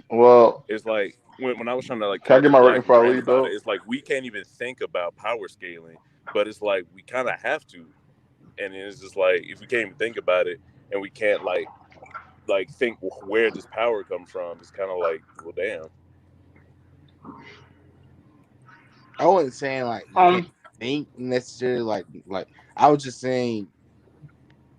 Speaker 8: Well,
Speaker 5: it's like when I was trying to like
Speaker 8: can I
Speaker 5: talk
Speaker 8: get
Speaker 5: to
Speaker 8: my
Speaker 5: Black
Speaker 8: rating
Speaker 5: and
Speaker 8: before I
Speaker 5: Brand
Speaker 8: leave
Speaker 5: about
Speaker 8: though?
Speaker 5: it, it's like we can't even think about power scaling, but it's like we kind of have to, and it's just like if we can't even think about it and we can't like think where does power come from, it's kind of like, well, damn.
Speaker 7: I wasn't saying like you can't think necessarily like I was just saying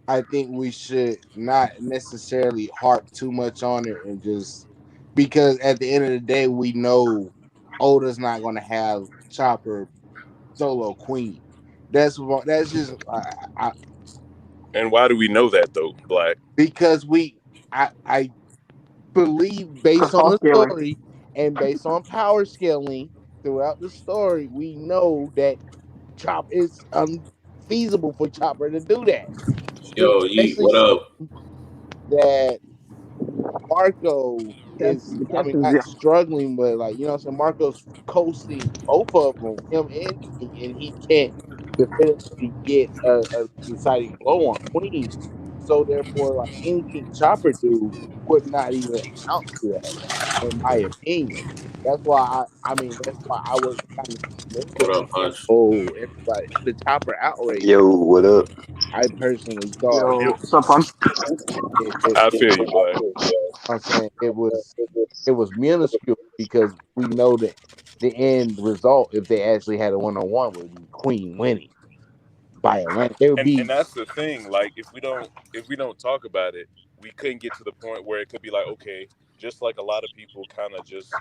Speaker 7: I think we should not necessarily harp too much on it and just because at the end of the day we know Oda's not going to have Chopper solo Queen. That's just
Speaker 5: And why do we know that though, Black?
Speaker 7: because I believe based on the
Speaker 6: scaling.
Speaker 7: story and based on power scaling throughout the story, we know that Chop is unfeasible for Chopper to do that.
Speaker 1: Yo, Yeet,
Speaker 7: Especially
Speaker 1: what up?
Speaker 7: that Marco is,
Speaker 6: The
Speaker 7: I mean,
Speaker 6: captain's
Speaker 7: not struggling, but like, you know what I'm saying? Marco's coasting both of them, him and King, and he can't definitively get a deciding blow on Queen. So therefore, like anything Chopper do would not even amount to that, in my opinion. That's why that's why I was kind of
Speaker 1: What
Speaker 7: dismissive.
Speaker 1: up, Punch?
Speaker 7: Oh, everybody, the Chopper outrage.
Speaker 9: Yo, what up?
Speaker 7: I personally thought
Speaker 6: Yo, what's up, Punch?
Speaker 5: I feel you, Black.
Speaker 7: I'm saying it was minuscule because we know that the end result, if they actually had a 1-on-1, would be Queen winning by a land. It would
Speaker 5: And
Speaker 7: be
Speaker 5: that's the thing, like if we don't talk about it, we couldn't get to the point where it could be like, okay, just like a lot of people kind of just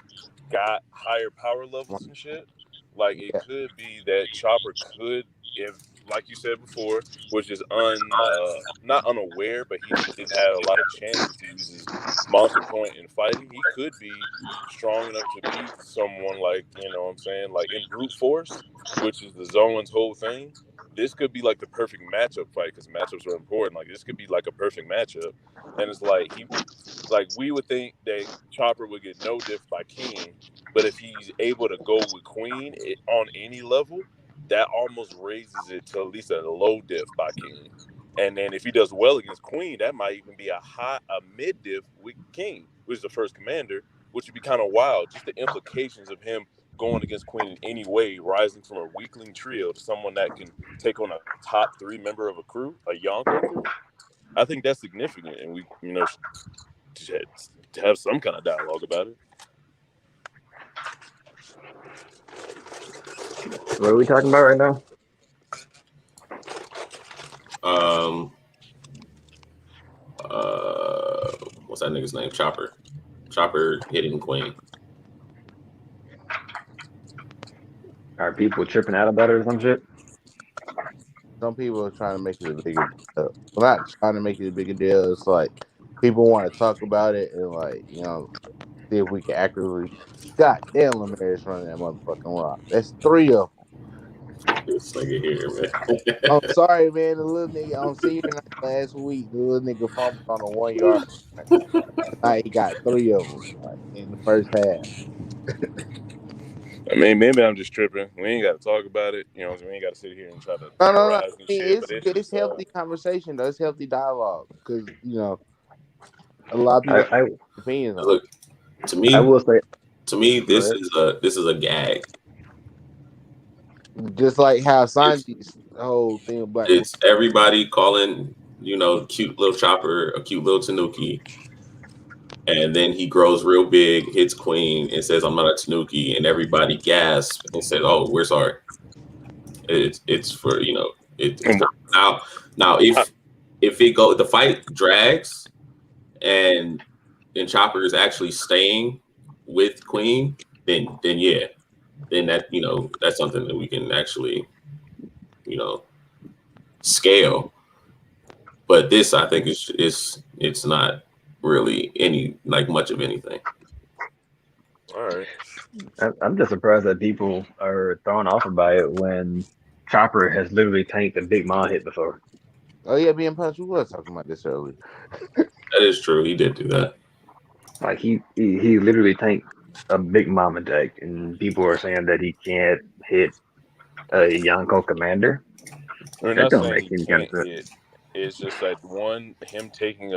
Speaker 5: got higher power levels and shit, like it
Speaker 7: yeah,
Speaker 5: could be that Chopper could, if like you said before, was just not unaware, but he just didn't have a lot of chances to use his monster point in fighting. He could be strong enough to beat someone like, you know what I'm saying, like in brute force, which is the Zoan's whole thing. This could be like the perfect matchup fight because matchups are important. Like this could be like a perfect matchup, and it's like we would think that Chopper would get no diff by King, but if he's able to go with Queen on any level, that almost raises it to at least a low diff by King. And then if he does well against Queen, that might even be a mid diff with King, which is the first commander, which would be kind of wild. Just the implications of him going against Queen in any way, rising from a weakling trio to someone that can take on a top 3 member of a crew, a Yonko crew. I think that's significant, and we, you know, to have some kind of dialogue about it.
Speaker 10: What are we talking about right now?
Speaker 1: What's that nigga's name? Chopper hitting Queen.
Speaker 10: Are people tripping out about it or some shit?
Speaker 2: Some people are trying to make it a bigger deal. Well, not trying to make it a bigger deal. It's like people want to talk about it and see if we can accurately. God damn, Lemaire's running that motherfucking rock. That's 3 of them.
Speaker 1: This nigga here, man.
Speaker 2: I'm sorry, man. The little nigga on senior night last week, the little nigga fumbled on a 1 yard. Tonight he got 3 of them in the first half.
Speaker 5: I mean, maybe I'm just tripping. We ain't got to talk about it. You know, we ain't got to sit here and try to
Speaker 2: No.
Speaker 5: theorize
Speaker 2: I
Speaker 5: and
Speaker 2: mean,
Speaker 5: shit. But
Speaker 2: it's
Speaker 5: just,
Speaker 2: healthy conversation though. It's healthy dialogue because a lot of people have
Speaker 10: I
Speaker 2: opinions on it.
Speaker 1: Look, to me,
Speaker 10: I will say,
Speaker 1: this is a gag.
Speaker 2: Just like how Sanji's whole thing of Black.
Speaker 1: It's everybody calling, cute little Chopper a cute little Tanuki. And then he grows real big, hits Queen, and says, "I'm not a Tanuki," and everybody gasps and says, "Oh, we're sorry." It's for it's now if the fight drags and Chopper is actually staying with Queen, then that's something that we can actually scale. But this, I think, it's not really any much of anything.
Speaker 5: all right.
Speaker 10: I'm just surprised that people are thrown off by it when Chopper has literally tanked a Big Mom hit before.
Speaker 2: Oh yeah, being punched. We were talking about this earlier.
Speaker 1: That is true. He did do that.
Speaker 10: Like he literally tanked a Big Mom attack, and people are saying that he can't hit a Yonko commander.
Speaker 5: We're
Speaker 10: That
Speaker 5: not
Speaker 10: don't
Speaker 5: saying
Speaker 10: make
Speaker 5: he
Speaker 10: any kind of
Speaker 5: can't
Speaker 10: sense.
Speaker 5: hit. It's just that him taking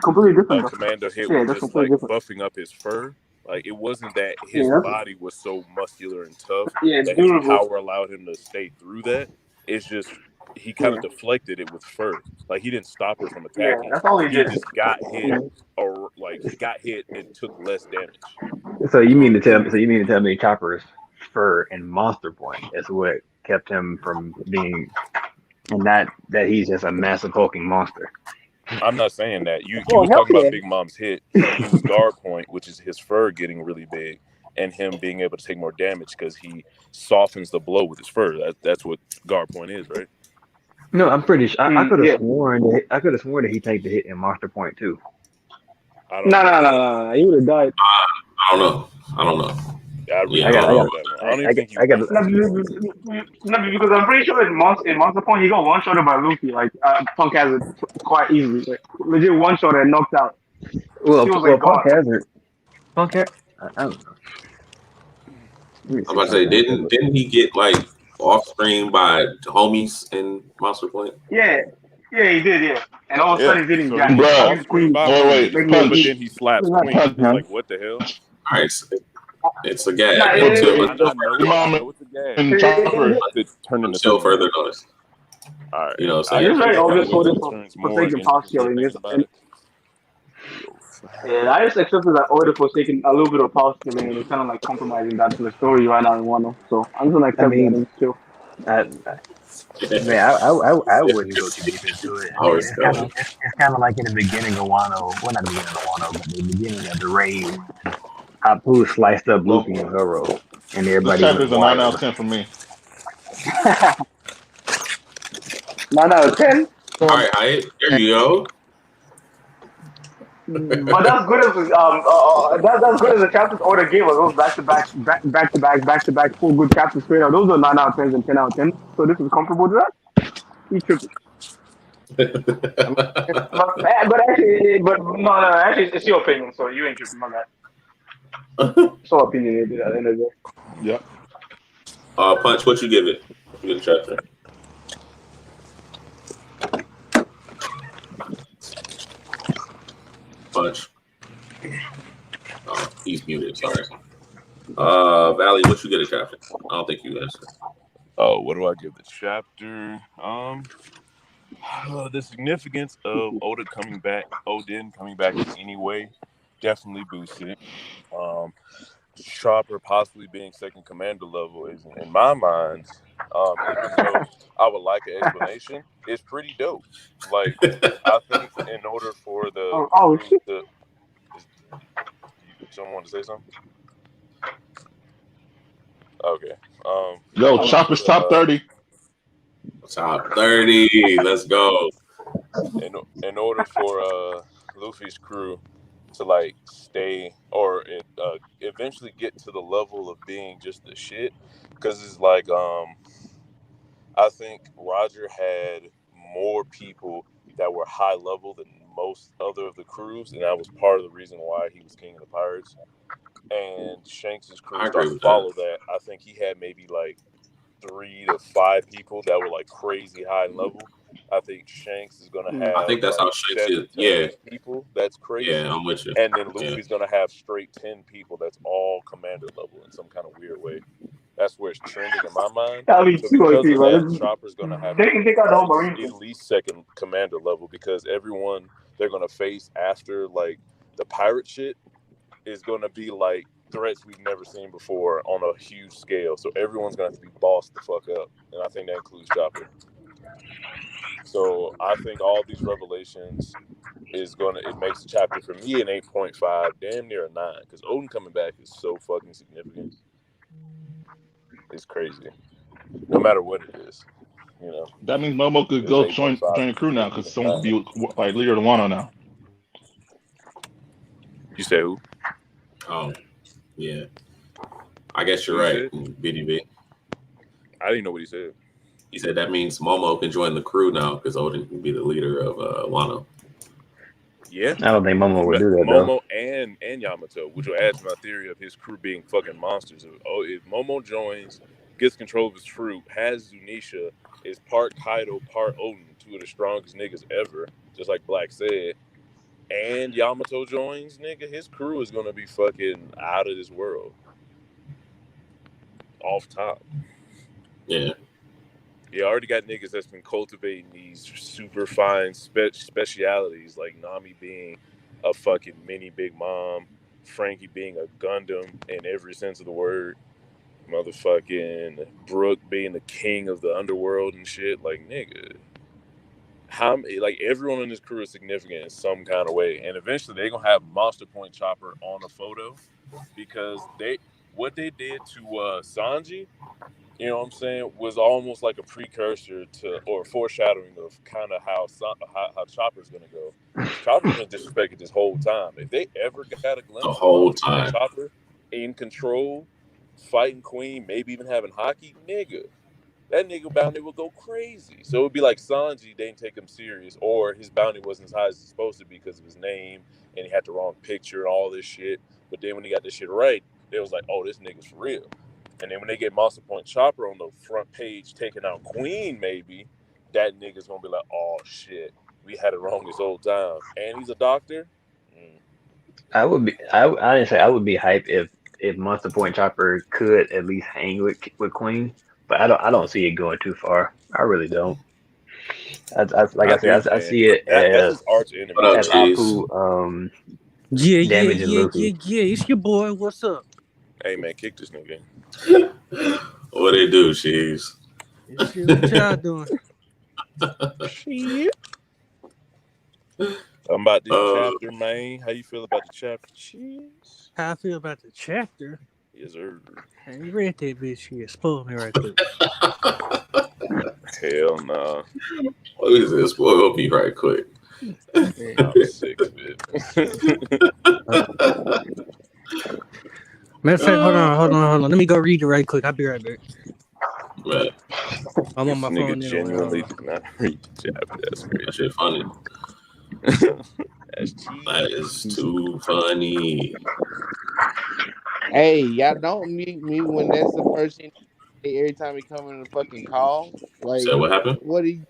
Speaker 6: Completely
Speaker 5: a
Speaker 6: different.
Speaker 5: commando hit
Speaker 6: Yeah,
Speaker 5: with
Speaker 6: that's
Speaker 5: just
Speaker 6: completely different.
Speaker 5: buffing up his fur. Like it wasn't that
Speaker 6: Yeah,
Speaker 5: his
Speaker 6: that's
Speaker 5: body was so muscular and tough that his
Speaker 6: durable.
Speaker 5: power allowed him to stay through that. It's just he kind of deflected it with fur. Like he didn't stop her from
Speaker 6: Yeah,
Speaker 5: attacking.
Speaker 6: that's all he
Speaker 5: He
Speaker 6: did.
Speaker 5: just got hit, or he got hit and took less damage.
Speaker 10: So you mean to tell me Chopper's fur and Monster Point is what kept him from being, and that he's just a massive hulking monster?
Speaker 5: I'm not saying that. You
Speaker 6: Oh,
Speaker 5: was
Speaker 6: hell
Speaker 5: talking
Speaker 6: yeah.
Speaker 5: about Big Mom's hit. He used guard point, which is his fur getting really big, and him being able to take more damage because he softens the blow with his fur. That's what guard point is, right?
Speaker 10: No, I'm pretty sure. I could have
Speaker 6: Yeah.
Speaker 10: sworn that he tanked the hit in Monster Point too.
Speaker 5: I
Speaker 6: No,
Speaker 5: don't
Speaker 6: no,
Speaker 5: know.
Speaker 6: no, no, no. He would have died.
Speaker 1: I don't know.
Speaker 5: I really
Speaker 10: I got, I
Speaker 5: don't
Speaker 10: got,
Speaker 5: know that one. I don't even think he
Speaker 10: I got.
Speaker 5: went.
Speaker 6: No, because I'm pretty sure in Monster Point he got one shotted by Luffy. Like Punk has it quite easily. Like legit one shot and knocked out.
Speaker 10: Well,
Speaker 6: He was like
Speaker 10: Punk
Speaker 6: gone.
Speaker 10: has it. Punk has. I don't know. Let me
Speaker 1: I'm
Speaker 10: see
Speaker 1: about to say,
Speaker 10: something.
Speaker 1: didn't he get off screen by homies in Monster Point?
Speaker 6: Yeah, yeah, he did. Yeah, and all of a
Speaker 5: Yeah.
Speaker 6: sudden he didn't
Speaker 5: So he
Speaker 6: jack.
Speaker 5: gets
Speaker 8: Bruh.
Speaker 5: off
Speaker 6: He
Speaker 5: screen
Speaker 6: Queen.
Speaker 5: by
Speaker 8: Wait,
Speaker 5: homies,
Speaker 6: Like,
Speaker 5: but
Speaker 8: punch.
Speaker 5: then he slaps
Speaker 6: like,
Speaker 5: Queen. It's
Speaker 10: Huh?
Speaker 5: like, what the hell?
Speaker 1: All right, it's a gag
Speaker 6: nah,
Speaker 1: until
Speaker 5: I know
Speaker 8: Big
Speaker 5: it. I
Speaker 8: Mom
Speaker 5: know it's a gag.
Speaker 8: and Chopper.
Speaker 5: It turned into
Speaker 1: until
Speaker 5: something
Speaker 1: further
Speaker 5: else.
Speaker 1: notice.
Speaker 5: All right.
Speaker 1: You know what
Speaker 5: I
Speaker 1: I'm
Speaker 6: it's
Speaker 1: saying?
Speaker 5: guess
Speaker 6: very
Speaker 5: we gotta
Speaker 6: obvious
Speaker 5: wait
Speaker 6: for
Speaker 5: till
Speaker 6: this
Speaker 5: it
Speaker 6: for
Speaker 5: turns more
Speaker 6: Forsaken
Speaker 5: into
Speaker 6: power
Speaker 5: we're
Speaker 6: scaling.
Speaker 5: thinking about it.
Speaker 6: Yeah, I just accepted that order for taking a little bit of power scaling and it's kind of like compromising that to the story right now in Wano. So I'm just gonna
Speaker 10: I
Speaker 6: accept that
Speaker 10: mean,
Speaker 6: and chill.
Speaker 10: man, I wouldn't go too deep into it. I mean,
Speaker 1: Power scaling.
Speaker 10: it's kind of like in the beginning of Wano. Well, not the beginning of Wano, but the beginning of the raid when Apu sliced up
Speaker 8: Well,
Speaker 10: Luffy and Zoro, and
Speaker 8: this
Speaker 10: everybody
Speaker 8: chapter
Speaker 10: went
Speaker 8: is a 9 out
Speaker 10: wild.
Speaker 8: of 10 for me.
Speaker 6: 9 out of 10.
Speaker 1: All right, Hyatt, there you go.
Speaker 6: But that's good as that's good as the chapters order gave us. Those back to back 4 good chapters straight out. Those are 9 out of 10s and 10 out of 10. So this is comfortable to that. He tripping. But no, actually, it's your opinion. So you ain't tripping on that. So opinionated at the end of the day.
Speaker 8: Yep.
Speaker 1: Punch, what you give it? Good chapter. Punch. Oh, he's muted. Sorry. Valley, what you get a chapter? I don't think you answered.
Speaker 5: Oh, what do I give the chapter? The significance of Odin coming back in any way definitely boosted it. Chopper possibly being second commander level is, in my mind, even though I would like an explanation, it's pretty dope. Like, I think in order for the crew
Speaker 6: shit.
Speaker 5: to, someone want to say something? Okay.
Speaker 8: Yo,
Speaker 5: in order
Speaker 8: Chopper's
Speaker 5: for
Speaker 8: top 30.
Speaker 1: Top 30. Let's go.
Speaker 5: in order for Luffy's crew to like stay or eventually get to the level of being just the shit, because it's like I think Roger had more people that were high level than most other of the crews, and that was part of the reason why he was king of the pirates. And Shanks's crew
Speaker 1: I agree
Speaker 5: started to
Speaker 1: with
Speaker 5: follow that. I think he had maybe like 3 to 5 people that were like crazy high level. I think Shanks is gonna
Speaker 1: I
Speaker 5: have
Speaker 1: think that's
Speaker 5: like
Speaker 1: how Shanks
Speaker 5: 7
Speaker 1: is.
Speaker 5: to
Speaker 1: Yeah.
Speaker 5: 8 people. That's crazy.
Speaker 1: Yeah, I'm with you.
Speaker 5: And then
Speaker 1: Yeah.
Speaker 5: Luffy's gonna have straight 10 people. That's all commander level in some kind of weird way. That's where it's trending in my mind.
Speaker 6: That'll be
Speaker 5: So
Speaker 6: too
Speaker 5: because
Speaker 6: OP,
Speaker 5: of
Speaker 6: bro.
Speaker 5: that, Chopper's gonna have
Speaker 6: They
Speaker 5: to
Speaker 6: can
Speaker 5: be
Speaker 6: take out the whole
Speaker 5: like
Speaker 6: Marine.
Speaker 5: at least second commander level, because everyone they're gonna face after like the pirate shit is gonna be like threats we've never seen before on a huge scale. So everyone's gonna have to be bossed the fuck up, and I think that includes Chopper. So I think all these revelations it makes the chapter for me an 8.5, damn near a 9, because Odin coming back is so fucking significant. It's crazy, no matter what it is, you know.
Speaker 8: That means Momo could
Speaker 5: This
Speaker 8: go join
Speaker 5: 8.5
Speaker 8: the crew
Speaker 5: is
Speaker 8: now
Speaker 5: a
Speaker 8: because someone could
Speaker 5: 9.
Speaker 8: be like leader of the Wano now.
Speaker 5: You say who?
Speaker 1: Oh, yeah. I guess you're
Speaker 5: Who you
Speaker 1: right,
Speaker 5: said?
Speaker 1: BDB.
Speaker 5: I didn't know what he said.
Speaker 1: He said that means Momo can join the crew now because Odin can be the leader of Wano.
Speaker 5: Yeah,
Speaker 10: I don't think Momo would do that though.
Speaker 5: Momo and Yamato, which will add to my theory of his crew being fucking monsters. If Momo joins, gets control of his fruit, has Zunisha, is part Kaido, part Odin, 2 of the strongest niggas ever, just like Black said, and Yamato joins, nigga, his crew is gonna be fucking out of this world. Off top.
Speaker 1: Yeah.
Speaker 5: You already got niggas that's been cultivating these super fine specialities, like Nami being a fucking mini Big Mom, Frankie being a Gundam in every sense of the word, motherfucking Brooke being the king of the underworld and shit. Like, nigga, like everyone in this crew is significant in some kind of way, and eventually they're gonna have Monster Point Chopper on a photo, because what they did to Sanji, you know what I'm saying, was almost like a precursor to or foreshadowing of kind of how Chopper's gonna go. Chopper's been disrespected this whole time. If they ever got a glimpse
Speaker 1: The
Speaker 5: of
Speaker 1: whole
Speaker 5: Monster Point
Speaker 1: time.
Speaker 5: Chopper in control, fighting Queen, maybe even having hockey, nigga, that nigga bounty would go crazy. So it would be like Sanji, they didn't take him serious, or his bounty wasn't as high as it's supposed to be because of his name, and he had the wrong picture and all this shit. But then when he got this shit right, they was like, oh, this nigga's for real. And then when they get Monster Point Chopper on the front page taking out Queen, maybe, that nigga's gonna be like, oh shit, we had it wrong this whole time. And he's a doctor.
Speaker 10: I would be. I didn't say I would be hyped if Monster Point Chopper could at least hang with Queen, but I don't see it going too far. I really don't. Like I said, I see it
Speaker 5: that's his
Speaker 10: as
Speaker 5: arch enemy.
Speaker 1: What up,
Speaker 10: as
Speaker 1: Cheese?
Speaker 10: Appu
Speaker 11: Yeah,
Speaker 10: damaging Luffy.
Speaker 11: It's your boy. What's up?
Speaker 5: Hey man, kick this nigga.
Speaker 1: What they do, Cheese?
Speaker 11: Shit, what y'all doing?
Speaker 5: Shit. I'm about this chapter, man. How you feel about the chapter? Cheese.
Speaker 11: How I feel about the chapter?
Speaker 5: Yes, sir.
Speaker 11: I ain't read that bitch yet. Spoil me right quick.
Speaker 5: Hell nah.
Speaker 1: What is this? Spoil me right quick.
Speaker 5: I'm sick of it.
Speaker 11: Matter of fact, hold on. Let me go read it right quick. I'll be right back.
Speaker 1: Right.
Speaker 11: I'm on my
Speaker 5: This
Speaker 11: phone.
Speaker 5: nigga genuinely did not read the chapter. That's crazy.
Speaker 1: That shit funny. That is too funny.
Speaker 7: Hey, y'all don't mute me when that's the first thing every time he come in the fucking call. Like,
Speaker 1: So what happened?
Speaker 7: what are you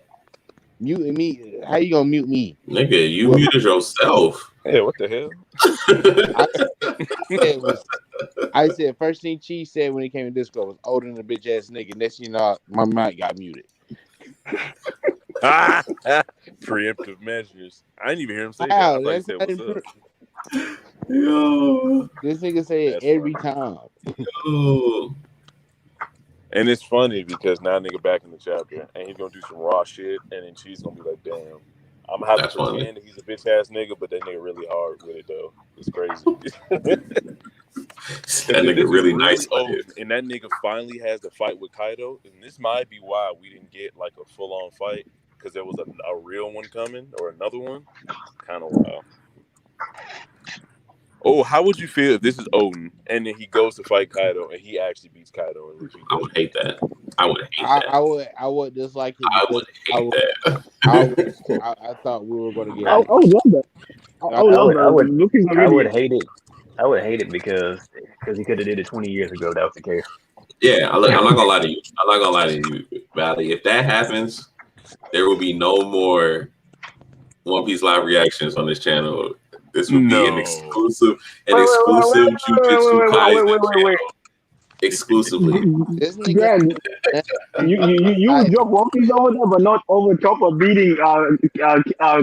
Speaker 7: muting me? How you gonna mute me?
Speaker 1: Nigga, you muted yourself.
Speaker 5: Yeah, what the hell?
Speaker 7: I said first thing Cheese said when he came in Discord was older than a bitch ass nigga. Next thing you know, my mic got muted.
Speaker 5: Preemptive measures. I didn't even hear him say that. I thought he said what's up.
Speaker 1: Yo.
Speaker 7: This nigga say it
Speaker 5: That's
Speaker 7: every
Speaker 5: funny.
Speaker 7: time.
Speaker 1: Yo.
Speaker 5: And it's funny because now nigga back in the chapter and he's gonna do some raw shit and then she's gonna be like, damn, I'm gonna have
Speaker 1: That's
Speaker 5: to
Speaker 1: funny.
Speaker 5: pretend that he's a bitch ass nigga, but that nigga really hard with it though. It's crazy.
Speaker 1: That nigga really nice with
Speaker 5: old,
Speaker 1: it.
Speaker 5: and that nigga finally has the fight with Kaido, and this might be why we didn't get like a full on fight because there was a real one coming or another one. Kind of wild. Oh, how would you feel if this is Odin and then he goes to fight Kaido and he actually beats Kaido and Luffy?
Speaker 1: I would hate that. I would hate that.
Speaker 7: I would dislike it.
Speaker 1: I would hate that.
Speaker 7: I thought we were gonna get.
Speaker 6: I would love that. I would love that.
Speaker 10: I would hate it. I would hate it because he could have did it 20 years ago. That was the case.
Speaker 1: Yeah, I'm not gonna lie to you. I'm not gonna lie to you, Valley. If that happens, there will be no more One Piece live reactions on this channel. This would be an exclusive Jujutsu Kaisen channel. Exclusively.
Speaker 6: Grand, you drop One Piece over there, but not over top of beating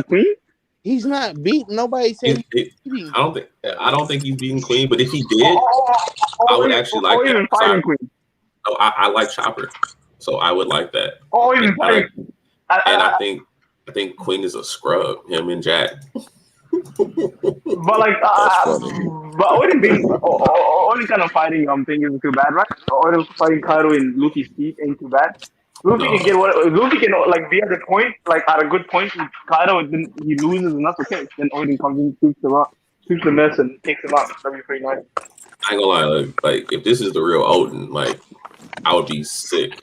Speaker 6: Queen.
Speaker 7: He's not beating nobody. Said
Speaker 1: I don't think he's beating Queen, but if he did, I would actually like that.
Speaker 6: Even fighting Queen.
Speaker 1: No, I like Chopper, so I would like that.
Speaker 6: Oh, even fighting.
Speaker 1: I think Queen is a scrub. Him and Jack.
Speaker 6: But like, but Odin being Odin kind of fighting thing isn't too bad, right? Odin fighting Kaido in Luffy's teeth ain't too bad. Luffy can get Luffy can like be at the point, like at a good point with Kaido, and then he loses, and that's okay. Then Odin comes in, sweeps the mess, and takes him out. That'd be pretty nice.
Speaker 1: I ain't gonna lie, like if this is the real Odin, like I would be sick.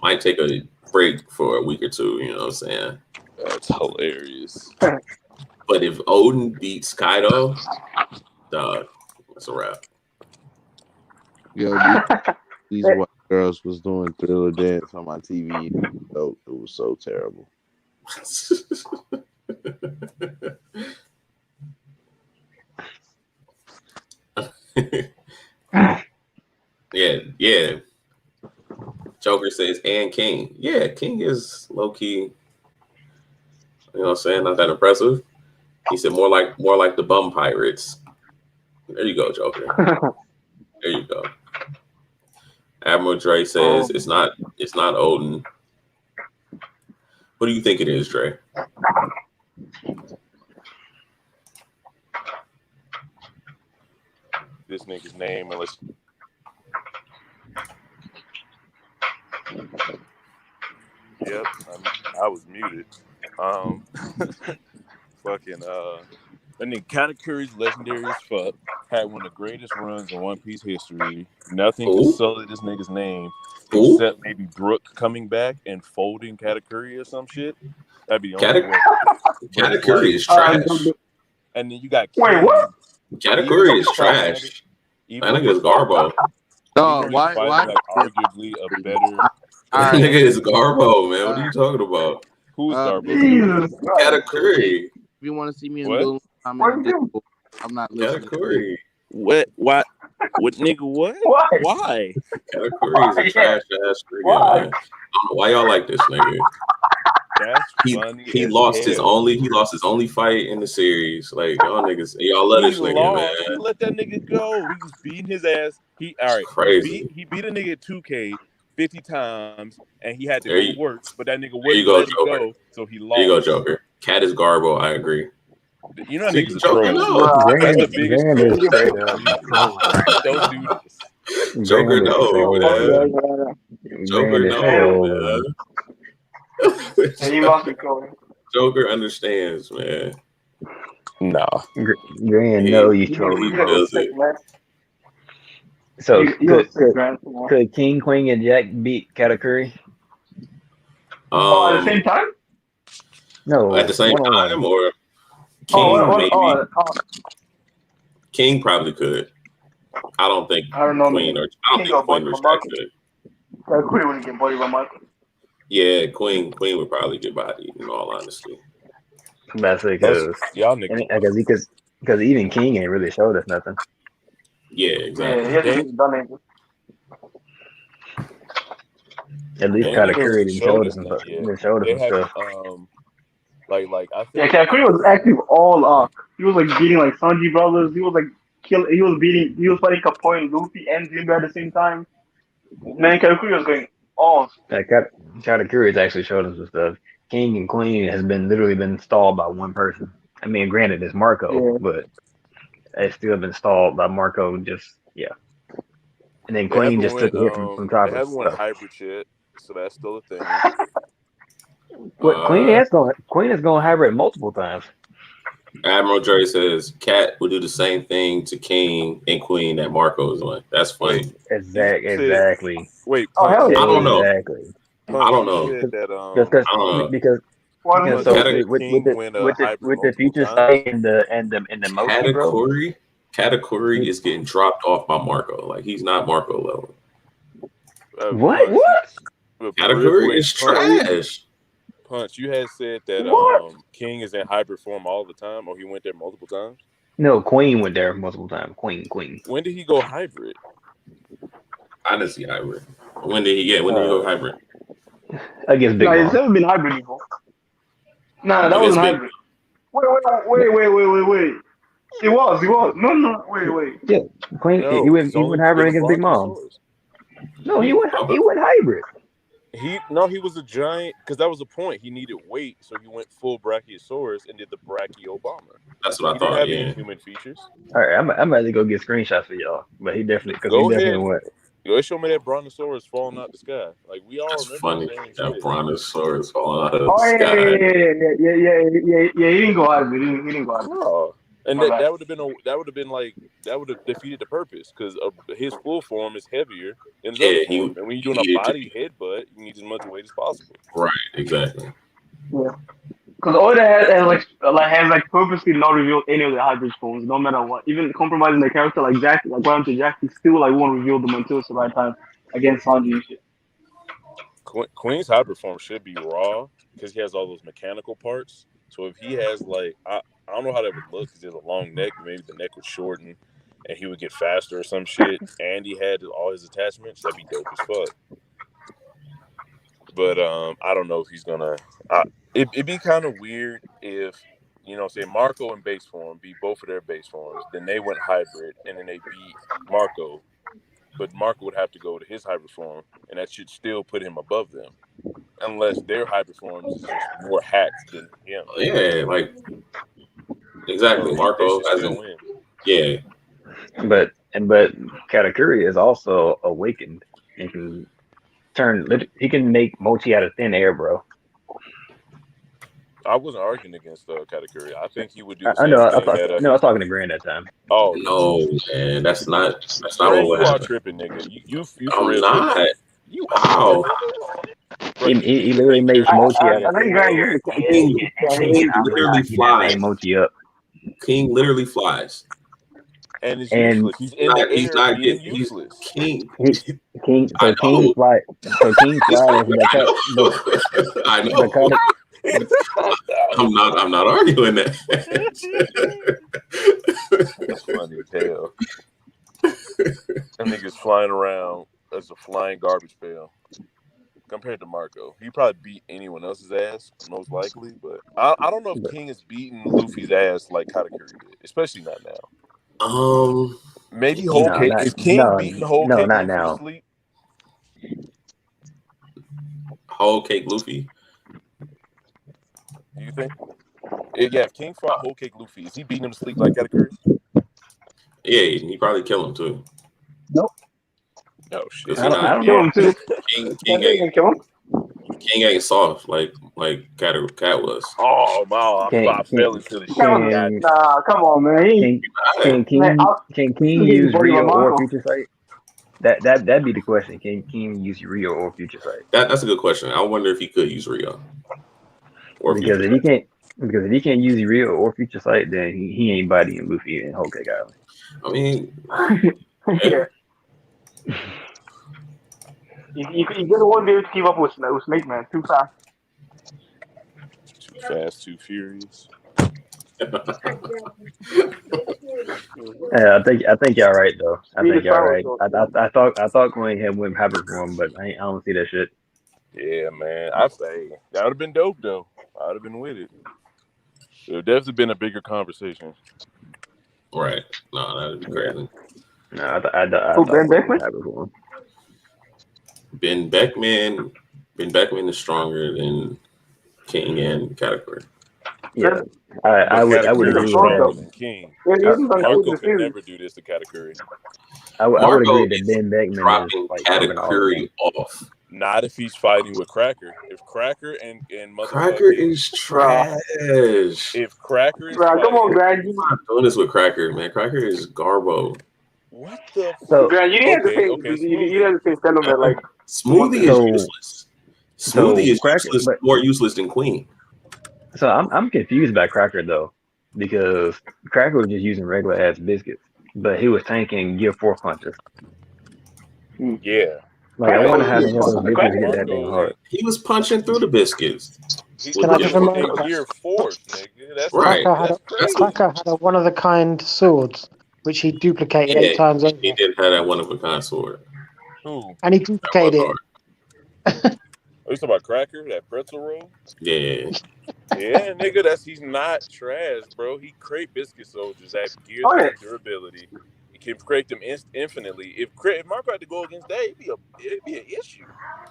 Speaker 1: Might take a break for a week or two. You know what I'm saying?
Speaker 5: That's hilarious.
Speaker 1: But if Odin beats Kaido, dog, that's a wrap.
Speaker 7: Yo, these white girls was doing Thriller dance on my TV. So it was so terrible. Yeah. Joker says, and King. Yeah, King is low key. You know what I'm saying? Not that impressive. He said more like the bum pirates. There you go, Joker. There you go. Admiral Dre says it's not Odin. What do you think it is, Dre?
Speaker 5: This nigga's name, unless. Yep, I was muted. Fucking that nigga Katakuri's legendary as fuck. Had one of the greatest runs in One Piece history. Nothing can sully this nigga's name except maybe Brook coming back and folding Katakuri or some shit. That'd be the only way.
Speaker 1: Katakuri is trash.
Speaker 5: And then you got
Speaker 6: wait, what?
Speaker 1: Katakuri is trash. That nigga is Garbo.
Speaker 7: No, why?
Speaker 5: Like, arguably a better.
Speaker 1: That nigga is Garbo, man. What are you talking about?
Speaker 5: Who's Garbo?
Speaker 1: Katakuri.
Speaker 7: If you want to see me in
Speaker 5: What?
Speaker 7: I'm not listening.
Speaker 1: Katakuri.
Speaker 5: What? Why? What nigga? What? Why?
Speaker 1: Katakuri is a trash ass nigga, man. I don't know why y'all like this nigga.
Speaker 5: That's funny.
Speaker 1: He lost his only fight in the series. Like y'all niggas, y'all let this nigga, man.
Speaker 5: He let that nigga go. He was beating his ass.
Speaker 1: Crazy.
Speaker 5: He beat a nigga at 2K 50 times, and he had to
Speaker 1: There
Speaker 5: go
Speaker 1: you-
Speaker 5: work. But that nigga
Speaker 1: There you
Speaker 5: wouldn't
Speaker 1: go,
Speaker 5: let him
Speaker 1: Joker.
Speaker 5: go, so he lost.
Speaker 1: There you go, Joker. Cat is Garbo. I agree.
Speaker 5: You know that
Speaker 1: See,
Speaker 5: nigga's a
Speaker 1: Joker,
Speaker 5: troll.
Speaker 1: no.
Speaker 5: That's the biggest
Speaker 10: Grand
Speaker 5: troll.
Speaker 10: is straight up.
Speaker 5: Don't do this.
Speaker 1: Joker,
Speaker 10: Grand is
Speaker 1: no,
Speaker 10: troll.
Speaker 1: man. Joker,
Speaker 10: Grand is
Speaker 1: no,
Speaker 10: troll.
Speaker 1: man.
Speaker 6: And he lost the code.
Speaker 1: Joker understands, man.
Speaker 5: Nah.
Speaker 10: Grand,
Speaker 1: He-
Speaker 10: no, you
Speaker 1: he
Speaker 10: troll.
Speaker 1: feels it.
Speaker 10: So
Speaker 6: Grand.
Speaker 10: could King, Queen, and Jack beat Katakuri?
Speaker 6: At the same time?
Speaker 10: No,
Speaker 1: At the same
Speaker 10: one-on-one.
Speaker 1: time, or King maybe.
Speaker 6: Oh,
Speaker 1: King probably could. I don't think
Speaker 6: I don't know.
Speaker 1: Queen or
Speaker 6: King got
Speaker 1: Queen or
Speaker 6: bodied by
Speaker 1: Jack
Speaker 6: Michael.
Speaker 1: could.
Speaker 6: Queen wouldn't get bodied by Michael.
Speaker 1: Yeah, Queen would probably get bodied. In all honesty,
Speaker 10: That's because
Speaker 5: Y'all niggas.
Speaker 10: because even King ain't really showed us nothing.
Speaker 1: yeah,
Speaker 6: Yeah,
Speaker 1: exactly.
Speaker 6: he hasn't done anything.
Speaker 10: At least
Speaker 5: They
Speaker 10: Katakuri
Speaker 5: haven't
Speaker 10: didn't
Speaker 5: showed
Speaker 10: show
Speaker 5: us
Speaker 10: us some
Speaker 5: nothing
Speaker 10: stuff.
Speaker 5: yet.
Speaker 10: Didn't show us
Speaker 5: They
Speaker 10: some
Speaker 5: haven't.
Speaker 10: stuff.
Speaker 5: Like I
Speaker 6: Yeah,
Speaker 5: think
Speaker 6: Katakuri was active all arc. He was like beating like Sanji brothers. He was like killing. He was beating. He was fighting Kapoy and Luffy and Jinbe at the same time. Man, Katakuri was going off.
Speaker 10: Katakuri has actually showed us some stuff. King and Queen has literally been stalled by one person. I mean, granted, it's Marco,
Speaker 6: Yeah.
Speaker 10: but it's still been stalled by Marco. Just yeah, and then
Speaker 5: they
Speaker 10: Queen
Speaker 5: haven't
Speaker 10: just took
Speaker 5: went
Speaker 10: a hit from
Speaker 5: they
Speaker 10: Chopper.
Speaker 5: haven't went
Speaker 10: So
Speaker 5: hybrid yet, so that's still a thing.
Speaker 10: what Queen has gone hybrid multiple times.
Speaker 1: Admiral Dre says Cat would do the same thing to King and Queen that Marco is doing. That's funny.
Speaker 5: Wait,
Speaker 10: Exactly.
Speaker 5: Wait,
Speaker 6: Oh
Speaker 5: Punch.
Speaker 6: hell yeah.
Speaker 1: I don't know.
Speaker 10: Exactly.
Speaker 1: I don't
Speaker 5: You
Speaker 1: know.
Speaker 5: said that
Speaker 10: Because
Speaker 1: I don't know.
Speaker 10: because
Speaker 6: Why
Speaker 10: because
Speaker 6: does
Speaker 5: Punch,
Speaker 10: so
Speaker 5: you
Speaker 6: it?
Speaker 5: said
Speaker 10: with
Speaker 5: King went hybrid
Speaker 10: with the
Speaker 5: multiple
Speaker 10: future
Speaker 5: times.
Speaker 10: sight and the Mochi, bro.
Speaker 1: Katakuri is getting dropped off by Marco. Like he's not Marco level.
Speaker 10: What?
Speaker 1: Katakuri is trash.
Speaker 5: Punch, you had said that
Speaker 6: What?
Speaker 5: King is in hybrid form all the time, or he went there multiple times.
Speaker 10: No, Queen went there multiple times. Queen.
Speaker 5: When did he go hybrid?
Speaker 1: I didn't see hybrid. When did he go hybrid?
Speaker 10: Against Big
Speaker 6: Nah,
Speaker 10: Mom.
Speaker 6: it's never been hybrid before. Nah, that
Speaker 1: Against
Speaker 6: wasn't
Speaker 1: Big-
Speaker 6: hybrid. Wait. It was. No, wait.
Speaker 10: Yeah, Queen.
Speaker 5: No,
Speaker 10: he went
Speaker 5: it's only
Speaker 10: hybrid
Speaker 5: the
Speaker 10: against Big Mom.
Speaker 5: Brachiosaurus.
Speaker 10: No, he went hybrid.
Speaker 5: He was a giant because that was the point. He needed weight, so he went full Brachiosaurus and did the Brachio bomber.
Speaker 1: That's what I
Speaker 5: He
Speaker 1: thought.
Speaker 5: didn't have
Speaker 1: Yeah.
Speaker 5: any human features.
Speaker 10: All right, I'm about to go get screenshots for y'all, but he definitely
Speaker 5: Go ahead.
Speaker 10: definitely went.
Speaker 5: Go show me that Brontosaurus falling out the sky. Like we all
Speaker 1: That's
Speaker 5: remember
Speaker 1: funny.
Speaker 5: the same
Speaker 1: That
Speaker 5: shit.
Speaker 1: Brontosaurus falling out of the
Speaker 6: Oh
Speaker 1: sky.
Speaker 6: yeah. He didn't go hybrid. He didn't go hybrid.
Speaker 5: No. And
Speaker 6: My bad.
Speaker 5: that would have defeated the purpose because his full form is heavier than his other form. And when you're doing a body headbutt, you need as much weight as possible.
Speaker 1: Right, exactly.
Speaker 6: Yeah. Because Oda has purposely not revealed any of the hybrid forms, no matter what. Even compromising the character like Jack, like what happened to Jack, he still won't reveal them until it's the right time against Sanji and shit.
Speaker 5: Queen's hybrid form should be raw because he has all those mechanical parts. So if he has I don't know how that would look because he has a long neck. Maybe the neck would shorten and he would get faster or some shit. And he had all his attachments. That'd be dope as fuck. But I don't know if he's gonna. It'd be kind of weird if say Marco and base form beat both of their base forms. Then they went hybrid and then they beat Marco. But Marco would have to go to his hybrid form, and that should still put him above them, unless their hybrid forms is just more hacked than him.
Speaker 1: Yeah, like exactly. Marco
Speaker 5: should still win.
Speaker 1: Yeah,
Speaker 10: but Katakuri is also awakened and he can make Mochi out of thin air, bro.
Speaker 5: I wasn't arguing against Katakuri. I think he would do the
Speaker 10: I
Speaker 5: same
Speaker 10: know.
Speaker 5: thing.
Speaker 10: I was talking to Grand that time.
Speaker 5: Oh
Speaker 1: no, man, that's not
Speaker 5: Grand,
Speaker 1: what would
Speaker 5: you are
Speaker 1: happen.
Speaker 5: tripping, nigga. You for
Speaker 1: I'm
Speaker 5: real
Speaker 1: not.
Speaker 5: tripping. You
Speaker 1: How?
Speaker 10: He literally makes Mochi out of
Speaker 6: think
Speaker 10: thin air.
Speaker 1: King literally flies.
Speaker 10: Mochi up.
Speaker 1: King literally flies.
Speaker 5: And it's useless. He's in the air being useless.
Speaker 1: King.
Speaker 10: King flies. So King flies.
Speaker 1: I know. I'm not arguing that.
Speaker 5: That's funny as hell. That nigga's flying around as a flying garbage pail. Compared to Marco, he probably beat anyone else's ass, most likely. But I don't know if King is beating Luffy's ass like Katakuri did, especially not now. Maybe Whole Cake. Is King beating Whole Cake
Speaker 10: not
Speaker 5: Luffy
Speaker 10: now.
Speaker 5: to sleep?
Speaker 1: Whole Cake Luffy.
Speaker 5: Do you think? Yeah, if King fought Whole Cake Luffy, is he beating him to sleep like Katakuri?
Speaker 1: Yeah, he probably kill him too.
Speaker 6: Nope.
Speaker 5: Oh shit!
Speaker 10: I don't kill him too.
Speaker 1: King ain't soft like Cat was.
Speaker 5: Oh wow! I fell into the shit.
Speaker 6: Nah, come on, man.
Speaker 10: Can King use Rio or Future Sight? That'd be the question. Can King use Rio or Future Sight?
Speaker 1: That's a good question. I wonder if he could use Rio.
Speaker 10: Because if he can't use Rio or Future Sight, then he ain't bodying Luffy and Whole Cake Island.
Speaker 1: I mean,
Speaker 6: yeah. You just won't be able to keep up with Snake Man. Too fast.
Speaker 5: Too fast, too furious.
Speaker 10: Yeah, I think y'all right though. I think y'all right. I thought Queen had went hybrid for him, but I don't see that shit.
Speaker 5: Yeah, man. I say that would have been dope though. I'd have been with it. It would definitely been a bigger conversation.
Speaker 1: Right. No, that'd be crazy.
Speaker 10: No, I thought
Speaker 6: Ben
Speaker 10: it
Speaker 6: Beckman?
Speaker 10: would happen for him.
Speaker 1: Ben Beckman is stronger than King and Category.
Speaker 10: Yeah, I would
Speaker 5: Katakuri
Speaker 10: agree
Speaker 5: is
Speaker 10: with
Speaker 5: stronger
Speaker 10: that.
Speaker 5: than King.
Speaker 6: Yeah, he doesn't include
Speaker 5: Marco
Speaker 6: the
Speaker 5: could
Speaker 6: series.
Speaker 5: never do this to Katakuri.
Speaker 10: I would
Speaker 1: Marco
Speaker 10: agree that
Speaker 1: is
Speaker 10: Ben Beckman is
Speaker 1: dropping
Speaker 10: like stronger than all of them.
Speaker 1: Katakuri off.
Speaker 5: Not if he's fighting with Cracker. If Cracker and
Speaker 1: Cracker
Speaker 5: motherfucking
Speaker 1: is trash.
Speaker 5: if Cracker is
Speaker 6: Bro, come on,
Speaker 5: fighting,
Speaker 6: Grant.
Speaker 1: I'm not doing this with Cracker, man. Cracker is garbo.
Speaker 5: what the
Speaker 10: So
Speaker 6: Grant, you didn't have to say you didn't have to say sentiment like
Speaker 1: Smoothie is useless. Smoothie is
Speaker 10: Cracker,
Speaker 1: useless, more useless than Queen.
Speaker 10: So I'm confused by Cracker though, because Cracker was just using regular ass biscuits, but he was tanking Gear 4 punches.
Speaker 5: Yeah.
Speaker 10: Like I wonder how the hell those biscuits get that dang hard.
Speaker 1: He was punching through the biscuits.
Speaker 3: Can I just remind you?
Speaker 5: Gear 4, nigga. That's
Speaker 1: right.
Speaker 3: Cracker had a one-of-a-kind sword, which he duplicated 8 times over.
Speaker 1: He did have that one-of-a-kind sword.
Speaker 5: Who?
Speaker 3: And he duplicated it.
Speaker 5: Are you talking about Cracker? That pretzel roll?
Speaker 1: Yeah.
Speaker 5: Yeah, nigga, he's not trash, bro. He create biscuit soldiers that gear durability. He can create them infinitely. If Marco had to go against that, it'd be an issue.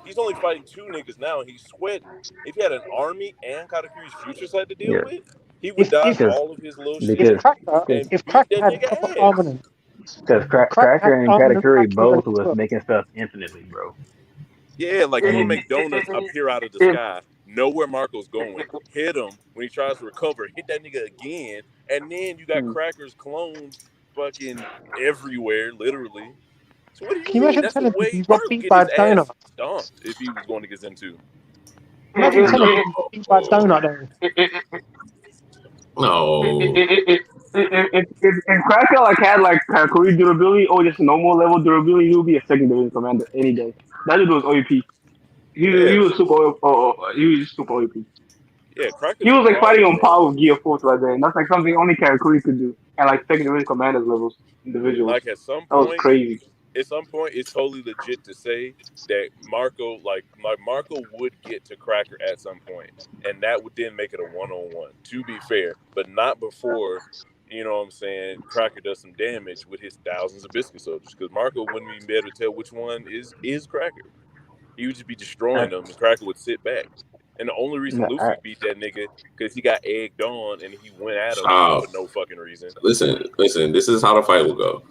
Speaker 5: He's only fighting 2 niggas now, and he's sweating. If he had an army and Katakuri's future side to deal with, he would dodge all of his little shit.
Speaker 3: If Cracker had proper armament,
Speaker 10: because Cracker and Katakuri both was making stuff infinitely, bro.
Speaker 5: Yeah, like you will make donuts appear out of the sky, know where Marco's going, hit him when he tries to recover, hit that nigga again, and then you got Cracker's clones fucking everywhere, literally. So what do you
Speaker 3: can you
Speaker 5: mean?
Speaker 3: imagine
Speaker 5: That's
Speaker 3: telling
Speaker 5: the way
Speaker 3: him you got
Speaker 5: Marco
Speaker 3: beat
Speaker 5: get
Speaker 3: by a
Speaker 5: his ass
Speaker 3: donut?
Speaker 5: stomped if he was going against them too.
Speaker 3: Imagine telling him you got beat by a donut though.
Speaker 1: No.
Speaker 6: If Cracker had Katakuri durability or just normal level durability, he would be a second division commander any day. That dude was OEP. He was super. He was super OEP.
Speaker 5: Yeah, Cracker.
Speaker 6: He was fighting on par with Gear 4 right there, and that's something only Katakuri could do at second division commanders levels individuals.
Speaker 5: Like at some point,
Speaker 6: that was crazy.
Speaker 5: At some point, it's totally legit to say that Marco, Marco would get to Cracker at some point, and that would then make it a 1-on-1. To be fair, but not before. You know what I'm saying? Cracker does some damage with his thousands of biscuit soldiers, because Marco wouldn't even be able to tell which one is Cracker. He would just be destroying them, and Cracker would sit back. And the only reason Luffy beat that nigga because he got egged on and he went at him for no fucking reason.
Speaker 1: Listen. This is how the fight will go.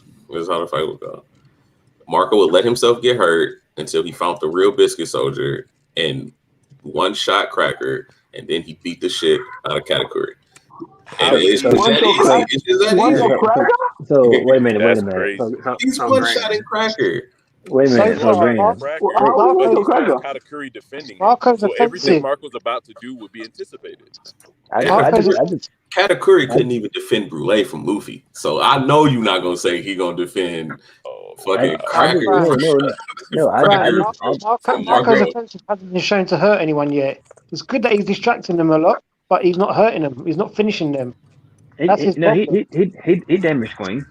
Speaker 1: Marco would let himself get hurt until he found the real biscuit soldier and one-shot Cracker, and then he beat the shit out of Katakuri. And it's just that easy.
Speaker 10: So wait a minute.
Speaker 1: He's one-shotting Cracker.
Speaker 10: Wait a minute.
Speaker 5: Katakuri defending him. So everything Marco's about to do would be anticipated.
Speaker 1: Katakuri couldn't even defend Brule from Luffy. So I know you're not gonna say he gonna defend fucking Cracker.
Speaker 3: Marco's offensive hasn't been shown to hurt anyone yet. It's good that he's distracting them a lot, but he's not hurting them. He's not finishing them. That's his problem.
Speaker 10: He damaged Queen.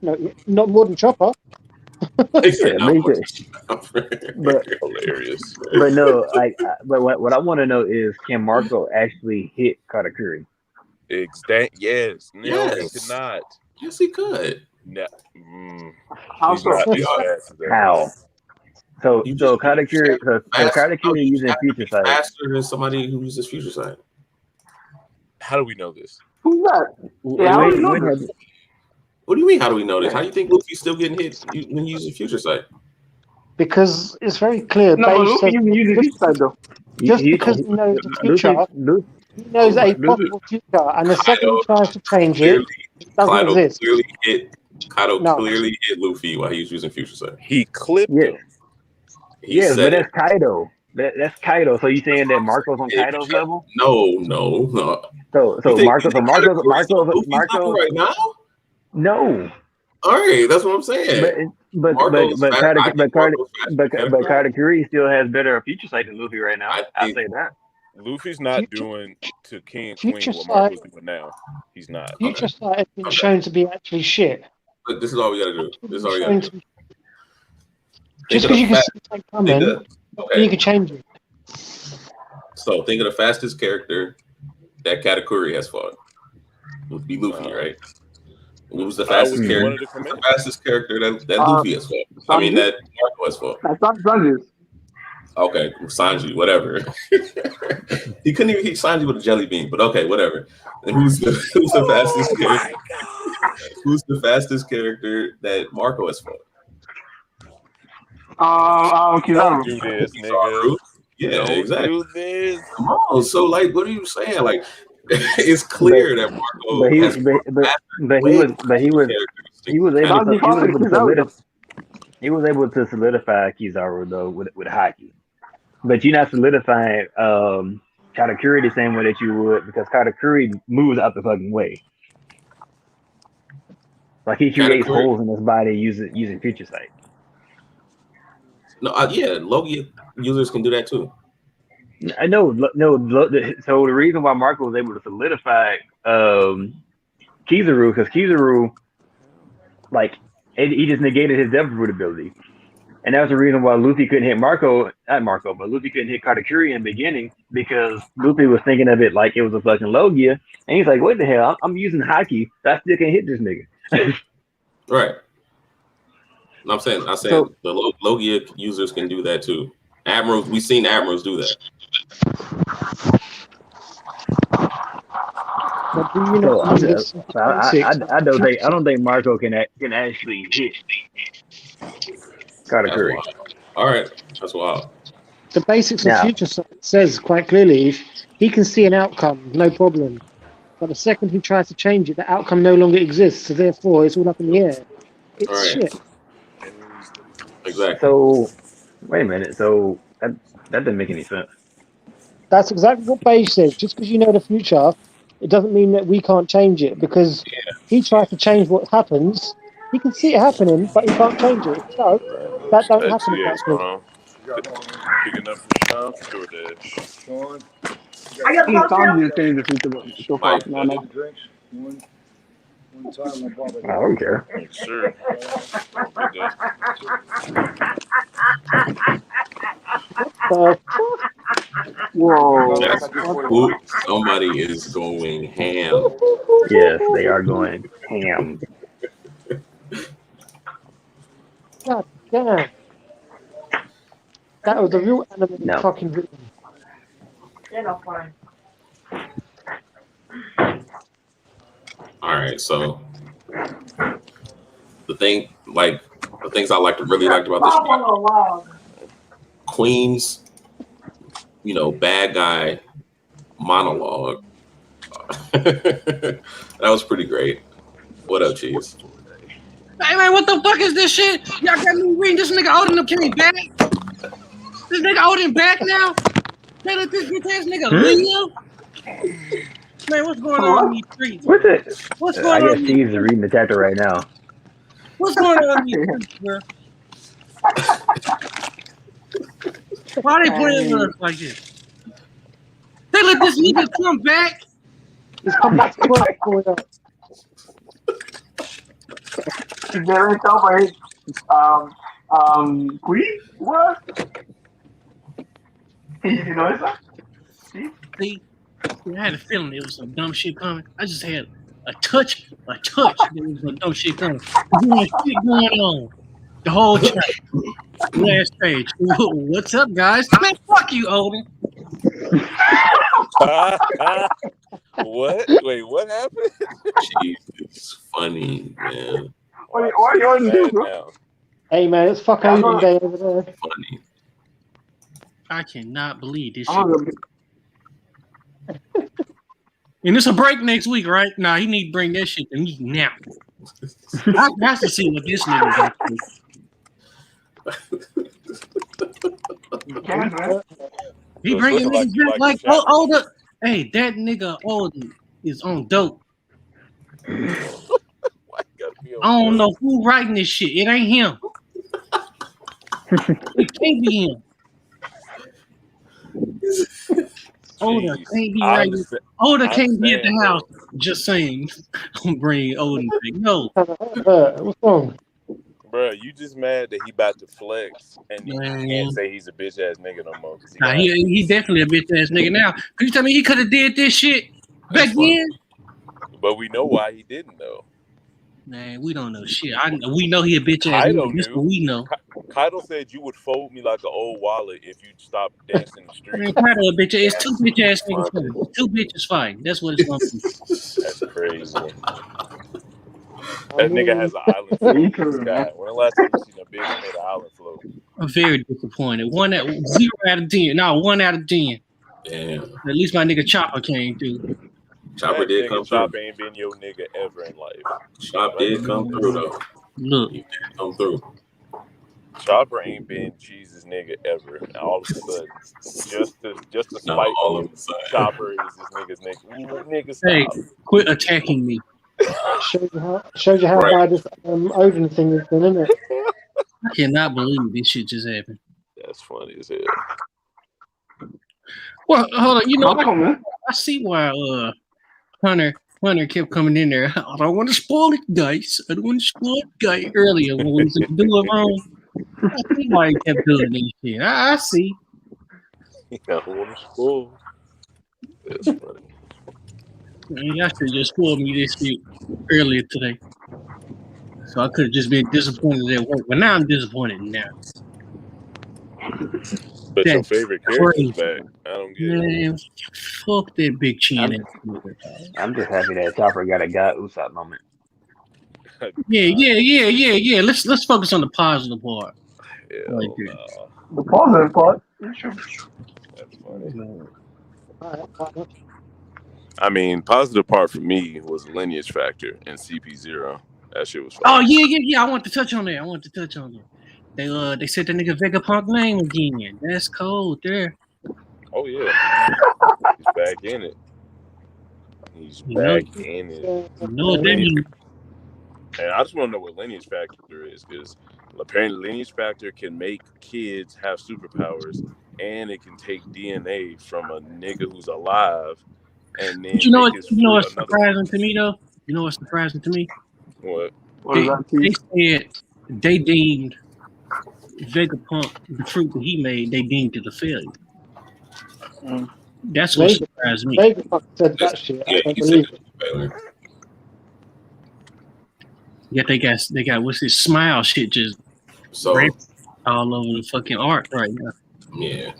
Speaker 3: No, not more than Chopper.
Speaker 10: But
Speaker 5: hilarious.
Speaker 10: But no, but what I want to know is, can Marco actually hit Katakuri?
Speaker 5: Yes. No, he could not.
Speaker 1: Yes, he could.
Speaker 5: No.
Speaker 6: How?
Speaker 10: So Katakuri, Katakuri using future sight
Speaker 1: faster than somebody who uses future sight.
Speaker 5: How do we know this?
Speaker 6: Who's that? How do we know this?
Speaker 1: What do you mean? How do we know this? How do you think Luffy's still getting hit when using future sight?
Speaker 3: Because it's very clear.
Speaker 6: No, Luffy using future sight though.
Speaker 3: Just because he knows the future, he knows a possible future, and the second he tries to change it doesn't exist.
Speaker 1: Kaido clearly hit Luffy while he was using future sight.
Speaker 5: He clipped him.
Speaker 10: Yes, but that's Kaido. That's Kaido. So you saying that Marco's on Kaido's level?
Speaker 1: No.
Speaker 10: So Marco
Speaker 1: right now?
Speaker 10: No.
Speaker 1: All right, that's what I'm saying.
Speaker 10: But Katakuri still has better future sight than Luffy right now. I say that.
Speaker 5: Luffy's not doing to King and Queen what Marco's doing now. He's not.
Speaker 3: Future sight has been shown to be actually shit.
Speaker 1: But this is all we gotta do.
Speaker 3: Just because you can see something coming, you can change it.
Speaker 1: So think of the fastest character that Katakuri has fought. It would be Luffy, right? Who was the fastest
Speaker 5: Which one
Speaker 1: character?
Speaker 5: of the
Speaker 1: Who's the
Speaker 5: commanders?
Speaker 1: fastest character that Luffy has fought? I mean,
Speaker 6: Sanji?
Speaker 1: that Marco has fought.
Speaker 6: That's not Sanji.
Speaker 1: Okay, Sanji, whatever. He couldn't even hit Sanji with a jelly bean, but okay, whatever. And who's the fastest character? Who's the fastest character that Marco has fought?
Speaker 6: Kizaru.
Speaker 5: Do this, nigga.
Speaker 1: Yeah,
Speaker 5: Don't
Speaker 1: exactly.
Speaker 5: do this.
Speaker 1: Come on. So, like, what are you saying? Like, it's clear that Marco
Speaker 10: But he
Speaker 1: has
Speaker 10: was able to solidify Kizaru though with haki. But you're not solidifying Katakuri the same way that you would, because Katakuri moves out the fucking way. Like he creates holes in his body using future sight.
Speaker 1: No, yeah, Logia users can do that too.
Speaker 10: I know, so the reason why Marco was able to solidify Kizaru, because Kizaru, like, he just negated his Devil Fruit ability. And that was the reason why Luffy couldn't hit but Luffy couldn't hit Katakuri in the beginning, because Luffy was thinking of it like it was a fucking Logia. And he's like, what the hell? I'm using Haki, so I still can't hit this nigga.
Speaker 1: Right. I'm saying the Logia users can do that too. Admirals, we've seen Admirals do that.
Speaker 3: But do you know?
Speaker 10: I don't think Marco can actually hit Katakuri.
Speaker 1: All right, that's wild.
Speaker 3: The basics of future sight says quite clearly if he can see an outcome, no problem. But the second he tries to change it, the outcome no longer exists. So therefore, it's all up in the air. It's shit.
Speaker 1: Exactly.
Speaker 10: So, wait a minute. So that doesn't make any sense.
Speaker 3: That's exactly what Beige says. Just because you know the future, it doesn't mean that we can't change it. Because he tries to change what happens. He can see it happening, but he can't change it. So that don't happen.
Speaker 5: Picking up for Sean for DoorDash.
Speaker 6: I got Sanji to change the future so far. No.
Speaker 10: I don't care.
Speaker 5: Sure.
Speaker 6: Whoa.
Speaker 1: Somebody is going ham.
Speaker 10: Yes, they are going ham.
Speaker 3: God damn. That was a real animated fucking video.
Speaker 6: You're not fine.
Speaker 1: All right, so the things I really liked about this Queen's, bad guy monologue. That was pretty great. What up, Cheese?
Speaker 11: Hey man, what the fuck is this shit? Y'all got me reading this nigga Odin came back. This nigga Odin back now? They let this bitch ass nigga leave? Man, what's going on in these streets?
Speaker 10: What's going on? I guess Steve's reading the chapter right now.
Speaker 11: What's going on in these streets, bro? Why are they playing with us like this? They let this nigga come back?
Speaker 3: He's come back to work for it.
Speaker 6: Very celebrate. Queen? What? You know that?
Speaker 11: See, I had a feeling there was some dumb shit coming. I just had a touch. There was some dumb shit coming. There was shit going on the whole chapter. Last page. What's up, guys? Man, fuck you, Odin.
Speaker 5: What? Wait, what happened?
Speaker 1: Jesus, funny, man.
Speaker 6: What are you on do, bro?
Speaker 3: Hey, man, it's fuck Odin Day over there.
Speaker 1: Funny.
Speaker 11: I cannot believe this shit. And it's a break next week, right? Nah, he need to bring that shit to me now. I have to see what this nigga got. He bringing niggas back like older. Hey, that nigga Odin is on dope. I don't know who writing this shit. It ain't him. It can't be him. Oda can't be right. Oda can't be at the house. Just saying. I'm bringing Odin back. No.
Speaker 3: What's wrong?
Speaker 5: bro, you just mad that he about to flex and then
Speaker 11: Man.
Speaker 5: you can't say he's a bitch ass nigga no more.
Speaker 11: Nah, he definitely a bitch ass nigga now. Could you tell me he could have did this shit back then?
Speaker 5: But we know why he didn't though.
Speaker 11: Man, we don't know shit. We know he a bitch ass
Speaker 5: Kaido
Speaker 11: nigga. That's
Speaker 5: knew.
Speaker 11: what we know.
Speaker 5: Kaido said you would fold me like an old wallet if you stopped dancing in the street.
Speaker 11: Man, Kaido a bitch. It's two bitch ass niggas fighting. Two bitches fighting. That's what it's gonna be.
Speaker 5: That's crazy. That nigga has an island float in the sky. When the last time you seen a bitch made an island float?
Speaker 11: I'm very disappointed. 0 out of 10. No, 1 out of 10.
Speaker 1: Damn.
Speaker 11: At least my nigga Chopper came through.
Speaker 1: Chopper did come through.
Speaker 5: Chopper ain't been your nigga ever in life.
Speaker 1: Chopper did come through though.
Speaker 11: Look,
Speaker 1: he did come through.
Speaker 5: Chopper ain't been Cheese's nigga ever. And all of a sudden, just to spite
Speaker 1: all
Speaker 5: him,
Speaker 1: of a sudden.
Speaker 5: Chopper is this nigga's nigga. Ooh, nigga, stop.
Speaker 11: Hey, quit attacking me.
Speaker 12: Shows you how bad this Odin thing has been, isn't it?
Speaker 11: I cannot believe this shit just happened.
Speaker 5: That's funny as hell.
Speaker 11: Well, hold on. You know, I see why Hunter kept coming in there. I don't want to spoil it, guys. I don't want to spoil it, guy. Earlier when we was doing it wrong. I see why he kept doing this shit. I see.
Speaker 5: I don't want to spoil. That's funny.
Speaker 11: Man, y'all should just spoiled me this shit earlier today. So I could have just been disappointed at work. But now I'm disappointed now.
Speaker 5: But your favorite character is back. I don't get it.
Speaker 11: Man, fuck that big chin.
Speaker 10: I'm just happy that Chopper got a God Usopp moment.
Speaker 11: Yeah. Let's focus on the positive part.
Speaker 6: The positive part.
Speaker 5: That's funny. I mean, positive part for me was lineage factor and CP0. That shit was fun.
Speaker 11: Oh yeah. I want to touch on that. They said the nigga Vegapunk name again. That's cold there.
Speaker 5: Oh yeah. He's back in it.
Speaker 11: You know what that means?
Speaker 5: And I just want to know what lineage factor is, because apparently lineage factor can make kids have superpowers, and it can take DNA from a nigga who's alive, and then
Speaker 11: You know what's surprising to me though? You know what's surprising to me?
Speaker 5: What?
Speaker 11: They said they deemed Vegapunk, the fruit that he made, they deemed it a failure. That's what surprised me.
Speaker 12: Vegapunk said that shit. I don't believe it.
Speaker 11: Yet they got what's this smile shit just all over the fucking art right now.
Speaker 1: Yeah.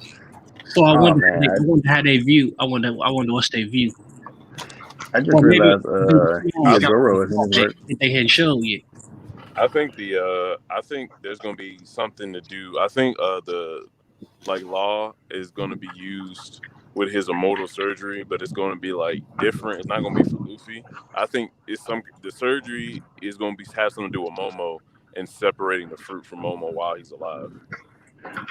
Speaker 11: So I wonder how they view. I wonder what's their view.
Speaker 10: I just realized Yagoro is in his work.
Speaker 11: They hadn't shown yet.
Speaker 5: I think there's gonna be something to do. I think the law is gonna be used with his immortal surgery, but it's gonna be different. It's not gonna be for Luffy. I think the surgery is gonna have something to do with Momo and separating the fruit from Momo while he's alive.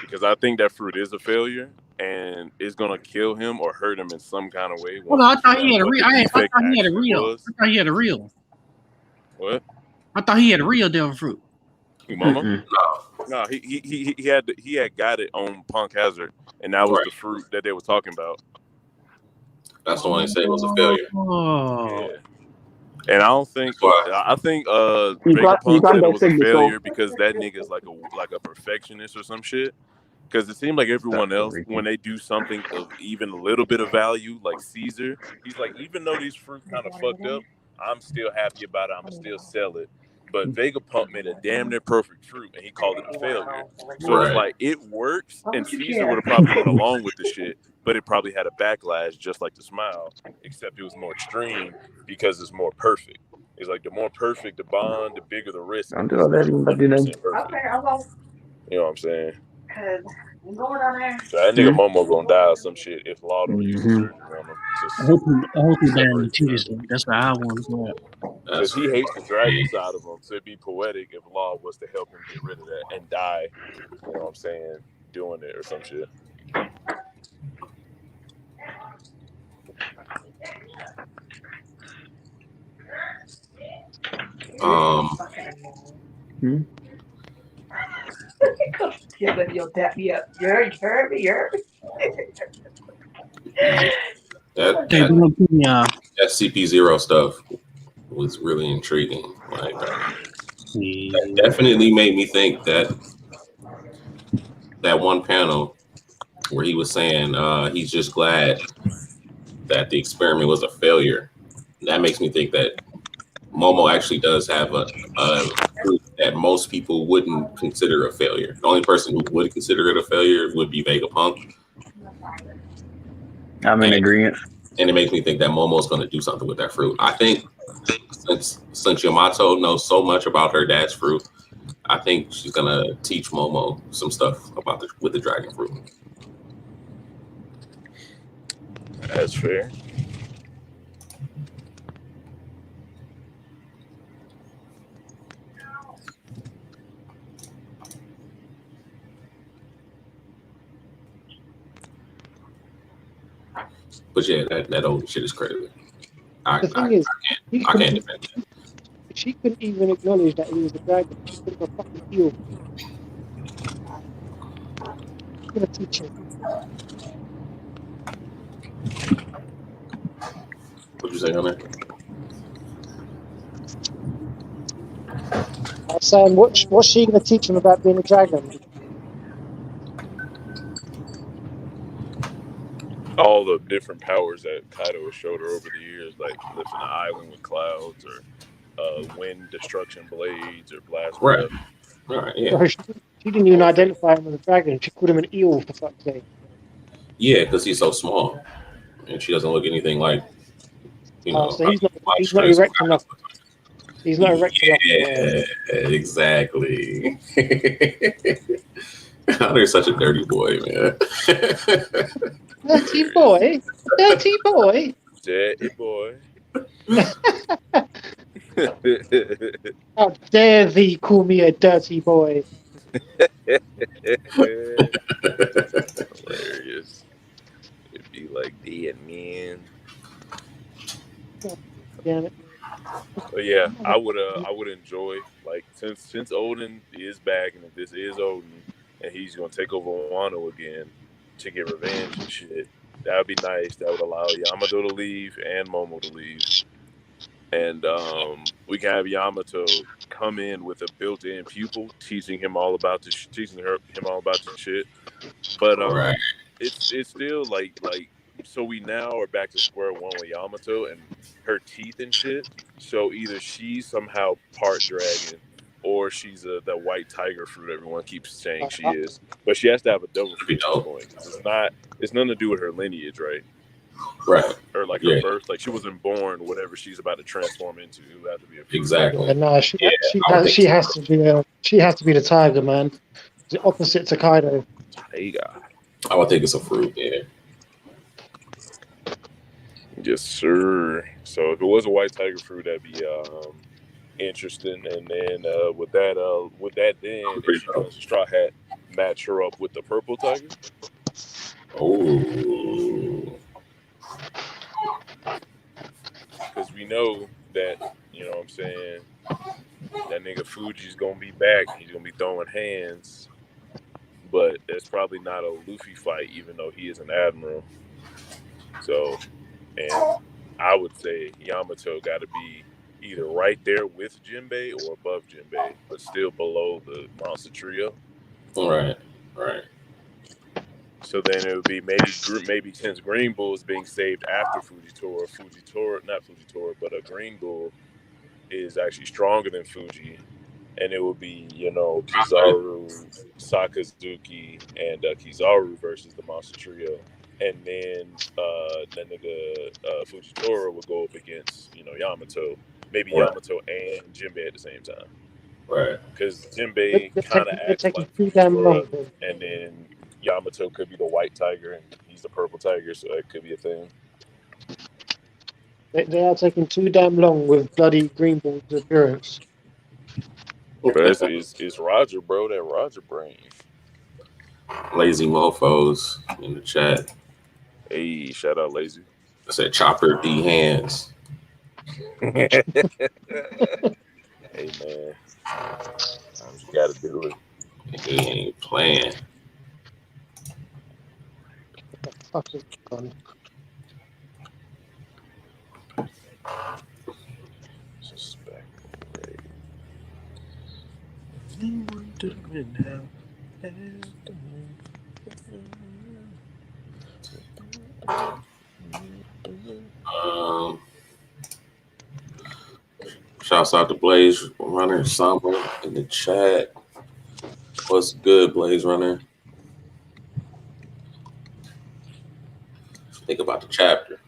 Speaker 5: Because I think that fruit is a failure and it's gonna kill him or hurt him in some kind of way.
Speaker 11: Well, I thought he had a real. I thought he had a real.
Speaker 5: What?
Speaker 11: I thought he had a real devil fruit.
Speaker 5: Momo? No, he had got it on Punk Hazard, and that was the fruit that they were talking about.
Speaker 1: That's the one they said was a failure.
Speaker 11: Oh.
Speaker 5: Yeah. And I don't think Vegapunk said it was a failure because that nigga's like a perfectionist or some shit. Because it seemed like everyone else, when they do something of even a little bit of value, like Caesar, he's like, even though these fruits kind of fucked up, I'm still happy about it. I'm still sell it. But Vegapunk made a damn near perfect fruit, and he called it a failure. So it's like, it works, and Caesar would have probably went along with the shit, but it probably had a backlash, just like the smile, except it was more extreme because it's more perfect. It's like the more perfect the bond, the bigger the risk.
Speaker 10: I'm doing that.
Speaker 5: You know what I'm saying? So that nigga Momo gonna die or some shit if Law don't use surgery on him.
Speaker 11: I hope he died in the titties. That's what I want to know.
Speaker 5: Because he hates the dragon side of him, so it'd be poetic if Law was to help him get rid of that and die. You know what I'm saying? Doing it or some shit.
Speaker 13: You'll tap me up. You heard me.
Speaker 1: That CP0 stuff was really intriguing. that definitely made me think that one panel where he was saying he's just glad that the experiment was a failure. That makes me think that Momo actually does have a fruit that most people wouldn't consider a failure. The only person who would consider it a failure would be Vegapunk.
Speaker 10: I'm in agreement.
Speaker 1: And it makes me think that Momo's going to do something with that fruit. I think since Yamato knows so much about her dad's fruit, I think she's going to teach Momo some stuff about with the dragon fruit.
Speaker 5: That's fair.
Speaker 1: But yeah, that old shit is crazy.
Speaker 12: The thing is,
Speaker 1: I can't defend it.
Speaker 12: She couldn't even acknowledge that he was a dragon. She could have a fucking eel. I'm gonna teach him.
Speaker 1: What'd you say on there?
Speaker 12: I was saying, what's she gonna teach him about being a dragon?
Speaker 5: All the different powers that Kaido has showed her over the years, like lifting an island with clouds, or wind destruction blades, or blast breath.
Speaker 1: Right, yeah.
Speaker 12: So she didn't even identify him as a dragon. She called him an eel, for fuck's sake.
Speaker 1: Yeah, because he's so small, and she doesn't look anything like,
Speaker 12: So he's not erect enough. He's not erect enough.
Speaker 1: Yeah, exactly. Hunter's such a dirty boy, man.
Speaker 12: Dirty boy, dirty boy.
Speaker 5: Dirty boy.
Speaker 12: How dare thee call me a dirty boy?
Speaker 5: Hilarious. It'd be like D and men.
Speaker 12: Damn it.
Speaker 5: But yeah, I would enjoy, like, since Odin is back, and if this is Odin and he's gonna take over Wano again to get revenge and shit, that would be nice. That would allow Yamato to leave and Momo to leave, and we can have Yamato come in with a built-in pupil, teaching him all about the shit. But
Speaker 1: Right.
Speaker 5: it's still like so we now are back to square one with Yamato and her teeth and shit. So either she's somehow part dragon, or she's that white tiger fruit everyone keeps saying she is. But she has to have a double fruit at this point, because it's nothing to do with her lineage, right?
Speaker 1: Right.
Speaker 5: Or like her birth, like she wasn't born whatever she's about to transform into. It would have to be a fruit.
Speaker 1: Exactly.
Speaker 12: No, she has to be the tiger, man. The opposite to Kaido.
Speaker 5: Tiger.
Speaker 1: I would think it's a fruit, yeah.
Speaker 5: Yes, sir. So if it was a white tiger fruit, that'd be interesting. And then with that, then if she does a straw hat, match her up with the purple tiger.
Speaker 1: Oh.
Speaker 5: Because we know that, you know what I'm saying, that nigga Fuji's gonna be back. He's gonna be throwing hands. But it's probably not a Luffy fight, even though he is an admiral. So, and I would say Yamato got to be either right there with Jinbei or above Jinbei, but still below the monster trio.
Speaker 1: Right.
Speaker 5: So then it would be maybe since Green Bull is being saved after not Fujitora, but a Green Bull is actually stronger than Fuji, and it would be, Kizaru, Sakazuki, and Kizaru versus the monster trio. And then nigga Fujitora would go up against, Yamato. Maybe Yamato and Jinbei at the same time.
Speaker 1: Right.
Speaker 5: Because Jinbei kind of acts like
Speaker 12: Fujitora,
Speaker 5: and then Yamato could be the white tiger, and he's the purple tiger, so that could be a thing.
Speaker 12: They are taking too damn long with bloody Green Bull's appearance.
Speaker 5: But it's Roger, bro. That Roger brain.
Speaker 1: Lazy mofos in the chat.
Speaker 5: Hey, shout out Lazy.
Speaker 1: I said Chopper D hands.
Speaker 5: Hey, man. Sometimes you gotta do it.
Speaker 1: He ain't playing.
Speaker 12: What the fuck is gone?
Speaker 1: Um, Shouts out to Blaze Runner Summer in the chat. What's good, Blaze Runner? Think about the chapter.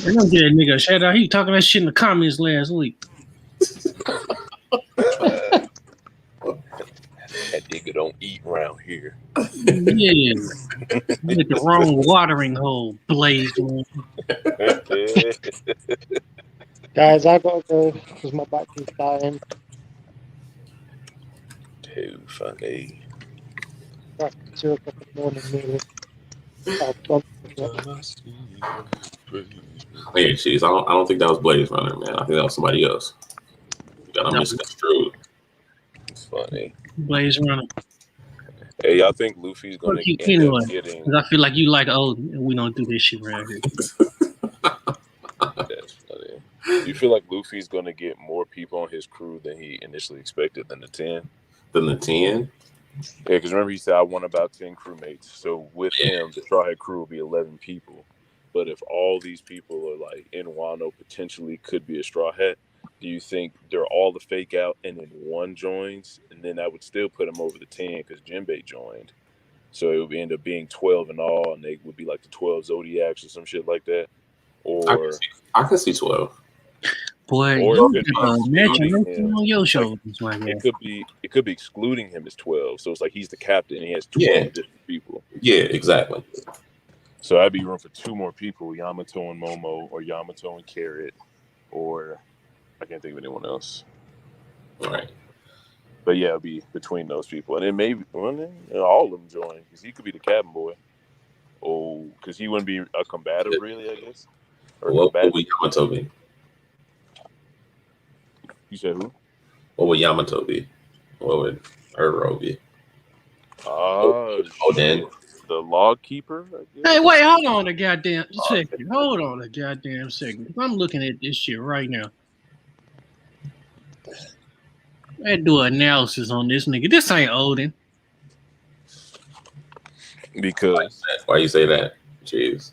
Speaker 11: I don't get that nigga a shout out. He talking that shit in the comments last week.
Speaker 5: That nigga don't eat around here.
Speaker 11: Yeah. You hit the wrong watering hole, Blaze.
Speaker 12: Guys, I gotta go because my battery's dying.
Speaker 5: Too funny.
Speaker 12: That's 2 o'clock in the morning, nearly. Oh,
Speaker 1: Hey, jeez, I don't think that was Blaze Runner, man. I think that was somebody else. You got him misconstrued.
Speaker 5: It's funny.
Speaker 11: Blaze Runner.
Speaker 5: Hey, I think Luffy's gonna end
Speaker 11: Anyway,
Speaker 5: up getting.
Speaker 11: because I feel like you like Odin, and we don't do this shit around here.
Speaker 5: That's funny. You feel like Luffy's gonna get more people on his crew than he initially expected than the 10?
Speaker 1: Than the 10?
Speaker 5: Yeah, because remember he said I want about 10 crewmates. So with him, the Straw Hat crew will be 11 people. But if all these people are like in Wano, potentially could be a Straw Hat, do you think they're all the fake out and then one joins? And then that would still put him over the 10 because Jinbei joined. So it would end up being 12 in all, and they would be like the 12 Zodiacs or some shit like that. Or
Speaker 1: I can see 12.
Speaker 11: Boy,
Speaker 5: or
Speaker 11: you
Speaker 5: it could be
Speaker 11: imagine
Speaker 5: excluding him.
Speaker 11: on your show.
Speaker 5: Like, it could be excluding him as 12. So it's like he's the captain and he has 12 different people.
Speaker 1: Yeah, exactly.
Speaker 5: So I'd be room for 2 more people, Yamato and Momo, or Yamato and Carrot, or I can't think of anyone else.
Speaker 1: All right.
Speaker 5: But yeah, it'd be between those people. And then maybe all of them join, because he could be the cabin boy. Oh, because he wouldn't be a combative, really, I guess. Or
Speaker 1: What would Yamato be?
Speaker 5: You said who?
Speaker 1: What would Yamato be? What would Uro be?
Speaker 5: Then the log keeper.
Speaker 11: Hey, wait, hold on a goddamn second. Hold on a goddamn second. I'm looking at this shit right now. I had to do an analysis on this nigga. This ain't Odin.
Speaker 5: Because
Speaker 1: why you say that? Jeez.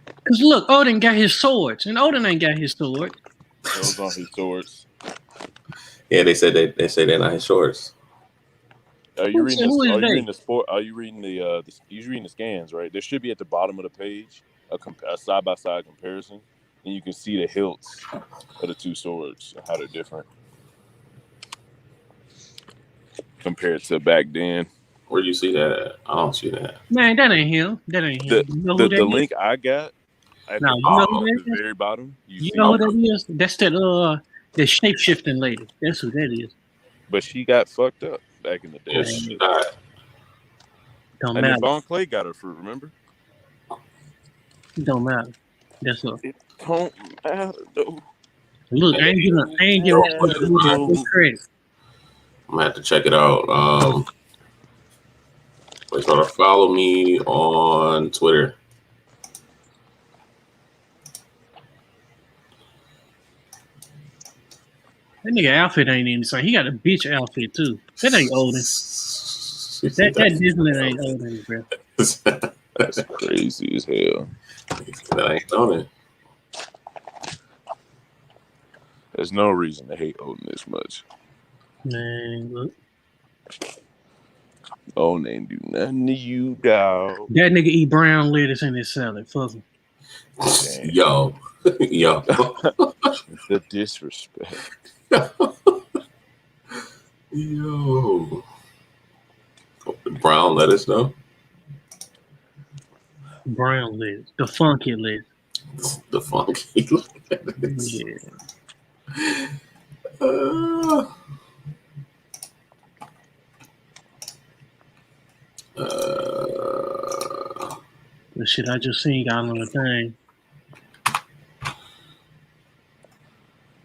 Speaker 11: Because look, Odin got his swords, and Odin ain't got his sword.
Speaker 5: Those aren't his swords.
Speaker 1: Yeah, they said they say they're not his shorts.
Speaker 5: Are you reading the scans, right? There should be at the bottom of the page a side-by-side comparison, and you can see the hilts of the 2 swords and how they're different compared to back then.
Speaker 1: Where do you see that at? I don't see that.
Speaker 11: Man, that ain't him. That ain't him.
Speaker 5: The link I got at the very bottom.
Speaker 11: You know who that is? That's that the shape-shifting lady. That's who that is.
Speaker 5: But she got fucked up back in the day.
Speaker 1: Yes, she died.
Speaker 11: Don't
Speaker 5: and
Speaker 11: matter.
Speaker 5: Vaughn Clay got her fruit, remember?
Speaker 11: It don't matter. That's all.
Speaker 5: It don't matter, though.
Speaker 11: Look, I ain't giving credit.
Speaker 1: I'm gonna have to check it out. Please follow me on Twitter.
Speaker 11: That nigga outfit ain't even the same. He got a bitch outfit too. That ain't Odin. That Disney ain't Odin, bro.
Speaker 5: That's crazy as hell.
Speaker 1: That ain't Odin.
Speaker 5: There's no reason to hate Odin this much.
Speaker 11: Man, look.
Speaker 5: Odin ain't do nothing to you, dog.
Speaker 11: That nigga eat brown lettuce in his salad. Fuck him.
Speaker 1: Yo.
Speaker 5: The disrespect.
Speaker 1: Yo. Brown lettuce, though?
Speaker 11: Brown lettuce. The funky lettuce.
Speaker 1: The funky lettuce.
Speaker 11: Yeah. The shit I just seen got on the thing.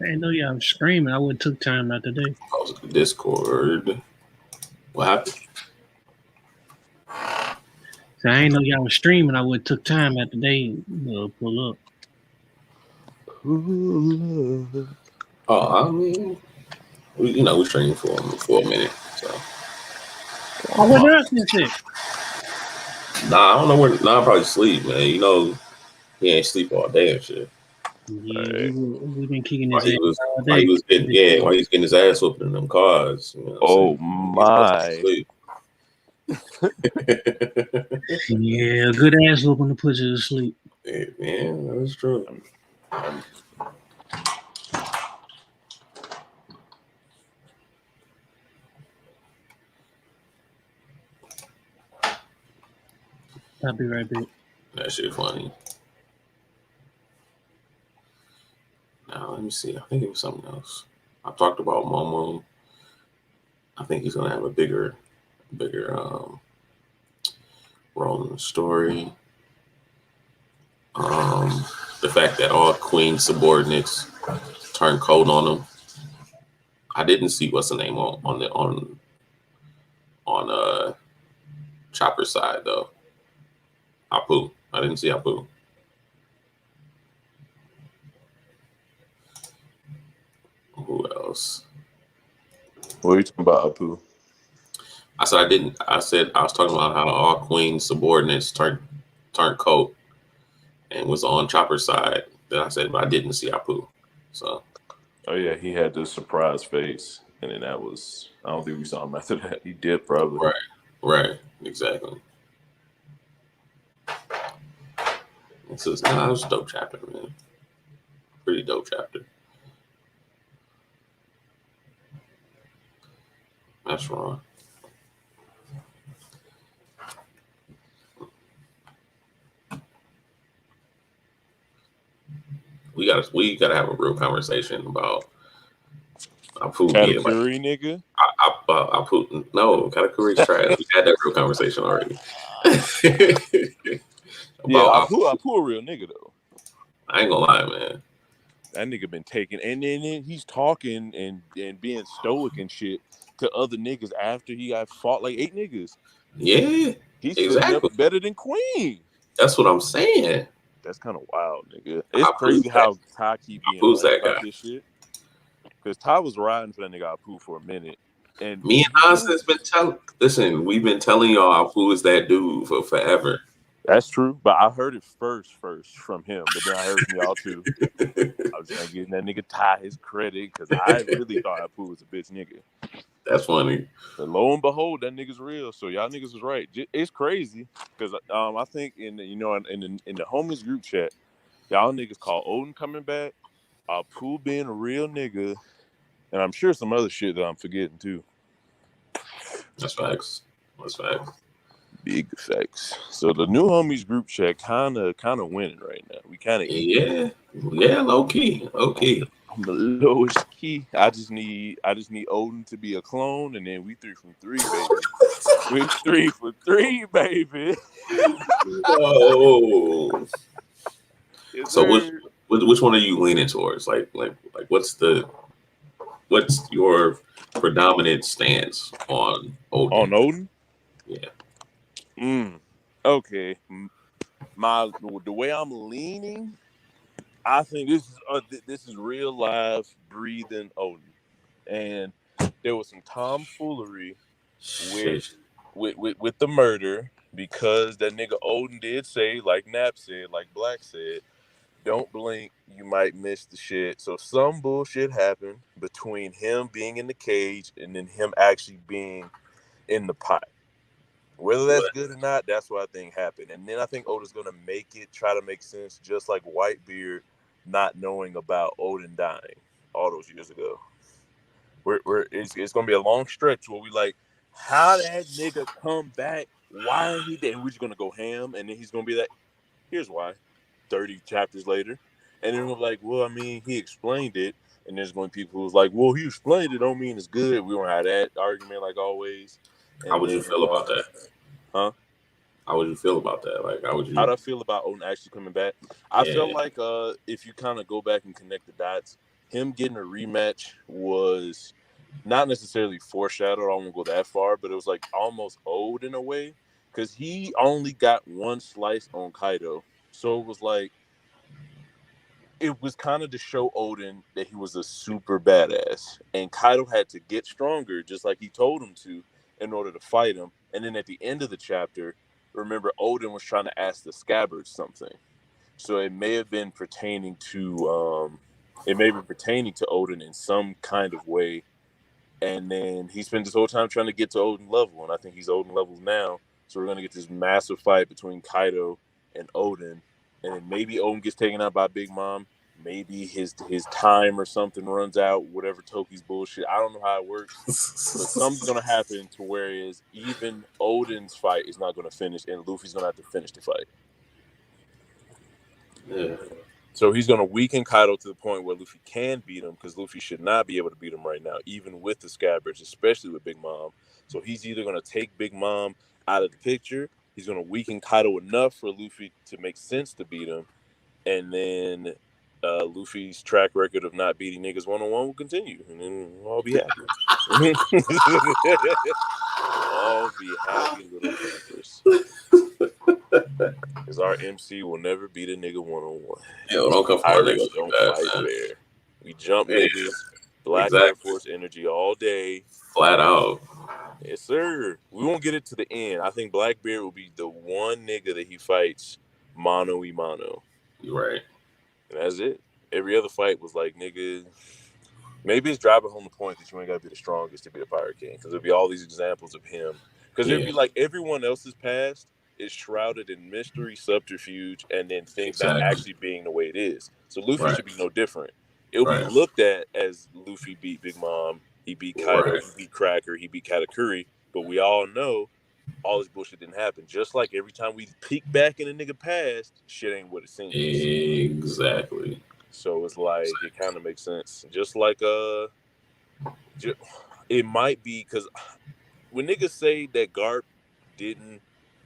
Speaker 11: I didn't know y'all was screaming. I wouldn't took time out today.
Speaker 1: Discord. What happened?
Speaker 11: So I didn't know y'all was streaming. I wouldn't took time out today. Pull up.
Speaker 1: Oh, I mean, we streamed for a minute. So.
Speaker 11: Oh, what nonsense is?
Speaker 1: Nah, I don't know where. Nah, I probably sleep, man. You know, he ain't sleep all day and shit.
Speaker 11: Yeah, we've been kicking
Speaker 1: While
Speaker 11: his
Speaker 1: he
Speaker 11: ass
Speaker 1: was,
Speaker 11: all
Speaker 1: while he
Speaker 11: day.
Speaker 1: was getting, while he's getting his ass whooped in them cars. You know what I'm
Speaker 5: Oh
Speaker 1: saying? He's supposed to
Speaker 5: my!
Speaker 1: sleep.
Speaker 11: Yeah, good ass whooping to put you to sleep.
Speaker 1: Yeah, that's true.
Speaker 11: I'll be right back.
Speaker 1: That shit funny. Now let me see. I think it was something else. I talked about Momo. I think he's gonna have a bigger role in the story. The fact that all Queen subordinates turn cold on him. I didn't see what's the name on Chopper's side though. Apu. I didn't see Apu. Who else?
Speaker 5: What are you talking about, Apu?
Speaker 1: I said I didn't. I said I was talking about how all Queen subordinates turned cold and was on Chopper's side. Then I said, but I didn't see Apu. So.
Speaker 5: Oh yeah, he had the surprise face, and then that was. I don't think we saw him after that. He did probably.
Speaker 1: Right. Exactly. It was a dope chapter, man. Pretty dope chapter. That's wrong. We gotta have a real conversation about Apu being like
Speaker 5: Katakuri, nigga.
Speaker 1: Apu. No, Katakuri's trash. We had that real conversation already.
Speaker 5: Yeah,
Speaker 1: About
Speaker 5: Apu a real nigga though.
Speaker 1: I ain't gonna lie, man.
Speaker 5: That nigga been taking, and then he's talking and being stoic and shit to other niggas after he got fought like 8 niggas.
Speaker 1: Yeah,
Speaker 5: He's sitting up
Speaker 1: exactly.
Speaker 5: better than Queen.
Speaker 1: That's what I'm saying.
Speaker 5: That's kind of wild, nigga. It's crazy how Ty keep being
Speaker 1: Apu's
Speaker 5: right
Speaker 1: that
Speaker 5: about
Speaker 1: guy.
Speaker 5: this shit. Because Ty was riding for that nigga Apu for a minute. And
Speaker 1: Me and Nonsense been telling. Listen, we've been telling y'all Apu is that dude for forever.
Speaker 5: That's true, but I heard it first from him, but then I heard from y'all too. I was trying to give that nigga Ty his credit because I really thought Apu was a bitch nigga.
Speaker 1: That's funny.
Speaker 5: But lo and behold, that nigga's real. So y'all niggas was right. It's crazy because I think in the homies group chat, y'all niggas call Odin coming back, Apu being a real nigga, and I'm sure some other shit that I'm forgetting too.
Speaker 1: That's facts.
Speaker 5: Big facts. So the new homies group chat kind of winning right now. We kind of
Speaker 1: yeah, low key.
Speaker 5: I'm the lowest key. I just need Odin to be a clone, and then we 3 from 3, baby. We 3 for 3, baby.
Speaker 1: Oh.
Speaker 5: Yes,
Speaker 1: So
Speaker 5: sir.
Speaker 1: which one are you leaning towards? Like what's your predominant stance on Odin?
Speaker 5: On Odin?
Speaker 1: Yeah.
Speaker 5: Okay. The way I'm leaning, I think this is real life breathing Odin, and there was some tomfoolery with the murder because that nigga Odin did say, like Nap said, like Black said, don't blink, you might miss the shit. So some bullshit happened between him being in the cage and then him actually being in the pot. Whether that's good or not, that's what I think happened. And then I think Oda's gonna try to make sense, just like Whitebeard not knowing about Odin dying all those years ago. It's gonna be a long stretch where we like, how that nigga come back? Why he dead? And we're just gonna go ham, and then he's gonna be like, here's why. 30 chapters later, and then we're like, well, I mean, he explained it, and there's going to be people who's like, well, he explained it, don't mean it's good. We don't have that argument like always.
Speaker 1: How would you feel about that?
Speaker 5: Huh?
Speaker 1: How would you feel about that? Like, how would you?
Speaker 5: How do I feel about Odin actually coming back? I felt like if you kind of go back and connect the dots, him getting a rematch was not necessarily foreshadowed. I don't want to go that far, but it was like almost owed in a way because he only got one slice on Kaido. So it was like
Speaker 14: it was kind of to show Odin that he was a super badass, and Kaido had to get stronger, just like he told him to, in order to fight him. And then at the end of the chapter, remember Odin was trying to ask the Scabbards something, so it may have been pertaining to Odin in some kind of way. And then he spent this whole time trying to get to Odin level, and I think he's Odin level now. So we're gonna get this massive fight between Kaido and Odin, and then maybe Odin gets taken out by Big Mom. Maybe his time or something runs out. Whatever Toki's bullshit. I don't know how it works, but something's gonna happen to whereas even Odin's fight is not gonna finish, and Luffy's gonna have to finish the fight.
Speaker 1: Yeah.
Speaker 14: So he's going to weaken Kaido to the point where Luffy can beat him, because Luffy should not be able to beat him right now, even with the Scabbards, especially with Big Mom. So he's either going to take Big Mom out of the picture, he's going to weaken Kaido enough for Luffy to make sense to beat him, and then Luffy's track record of not beating niggas one-on-one will continue, and then we'll all be happy. All be happy little campers. Because our MC will never beat a nigga one-on-one.
Speaker 1: Yo, don't come for my
Speaker 14: Pirates
Speaker 1: nigga
Speaker 14: don't
Speaker 1: like
Speaker 14: fight
Speaker 1: that, man.
Speaker 14: fair. We jump
Speaker 1: Yeah,
Speaker 14: niggas, Black
Speaker 1: exactly.
Speaker 14: Air Force energy all day.
Speaker 1: Flat out.
Speaker 14: Yes, sir. We won't get it to the end. I think Blackbeard will be the one nigga that he fights mano-y-mano.
Speaker 1: You're right.
Speaker 14: And that's it. Every other fight was like, nigga, maybe it's driving home the point that you ain't got to be the strongest to be the Pirate King. Because there'll be all these examples of him. Because it'd be like everyone else's past is shrouded in mystery, subterfuge, and then things not actually being the way it is. So Luffy should be no different. It'll be looked at as Luffy beat Big Mom, he beat Kaido, he beat Cracker, he beat Katakuri, but we all know all this bullshit didn't happen. Just like every time we peek back in a nigga past, shit ain't what it seems.
Speaker 1: Exactly.
Speaker 14: So it's like, it kind of makes sense. Just like, it might be, because when niggas say that Garp didn't,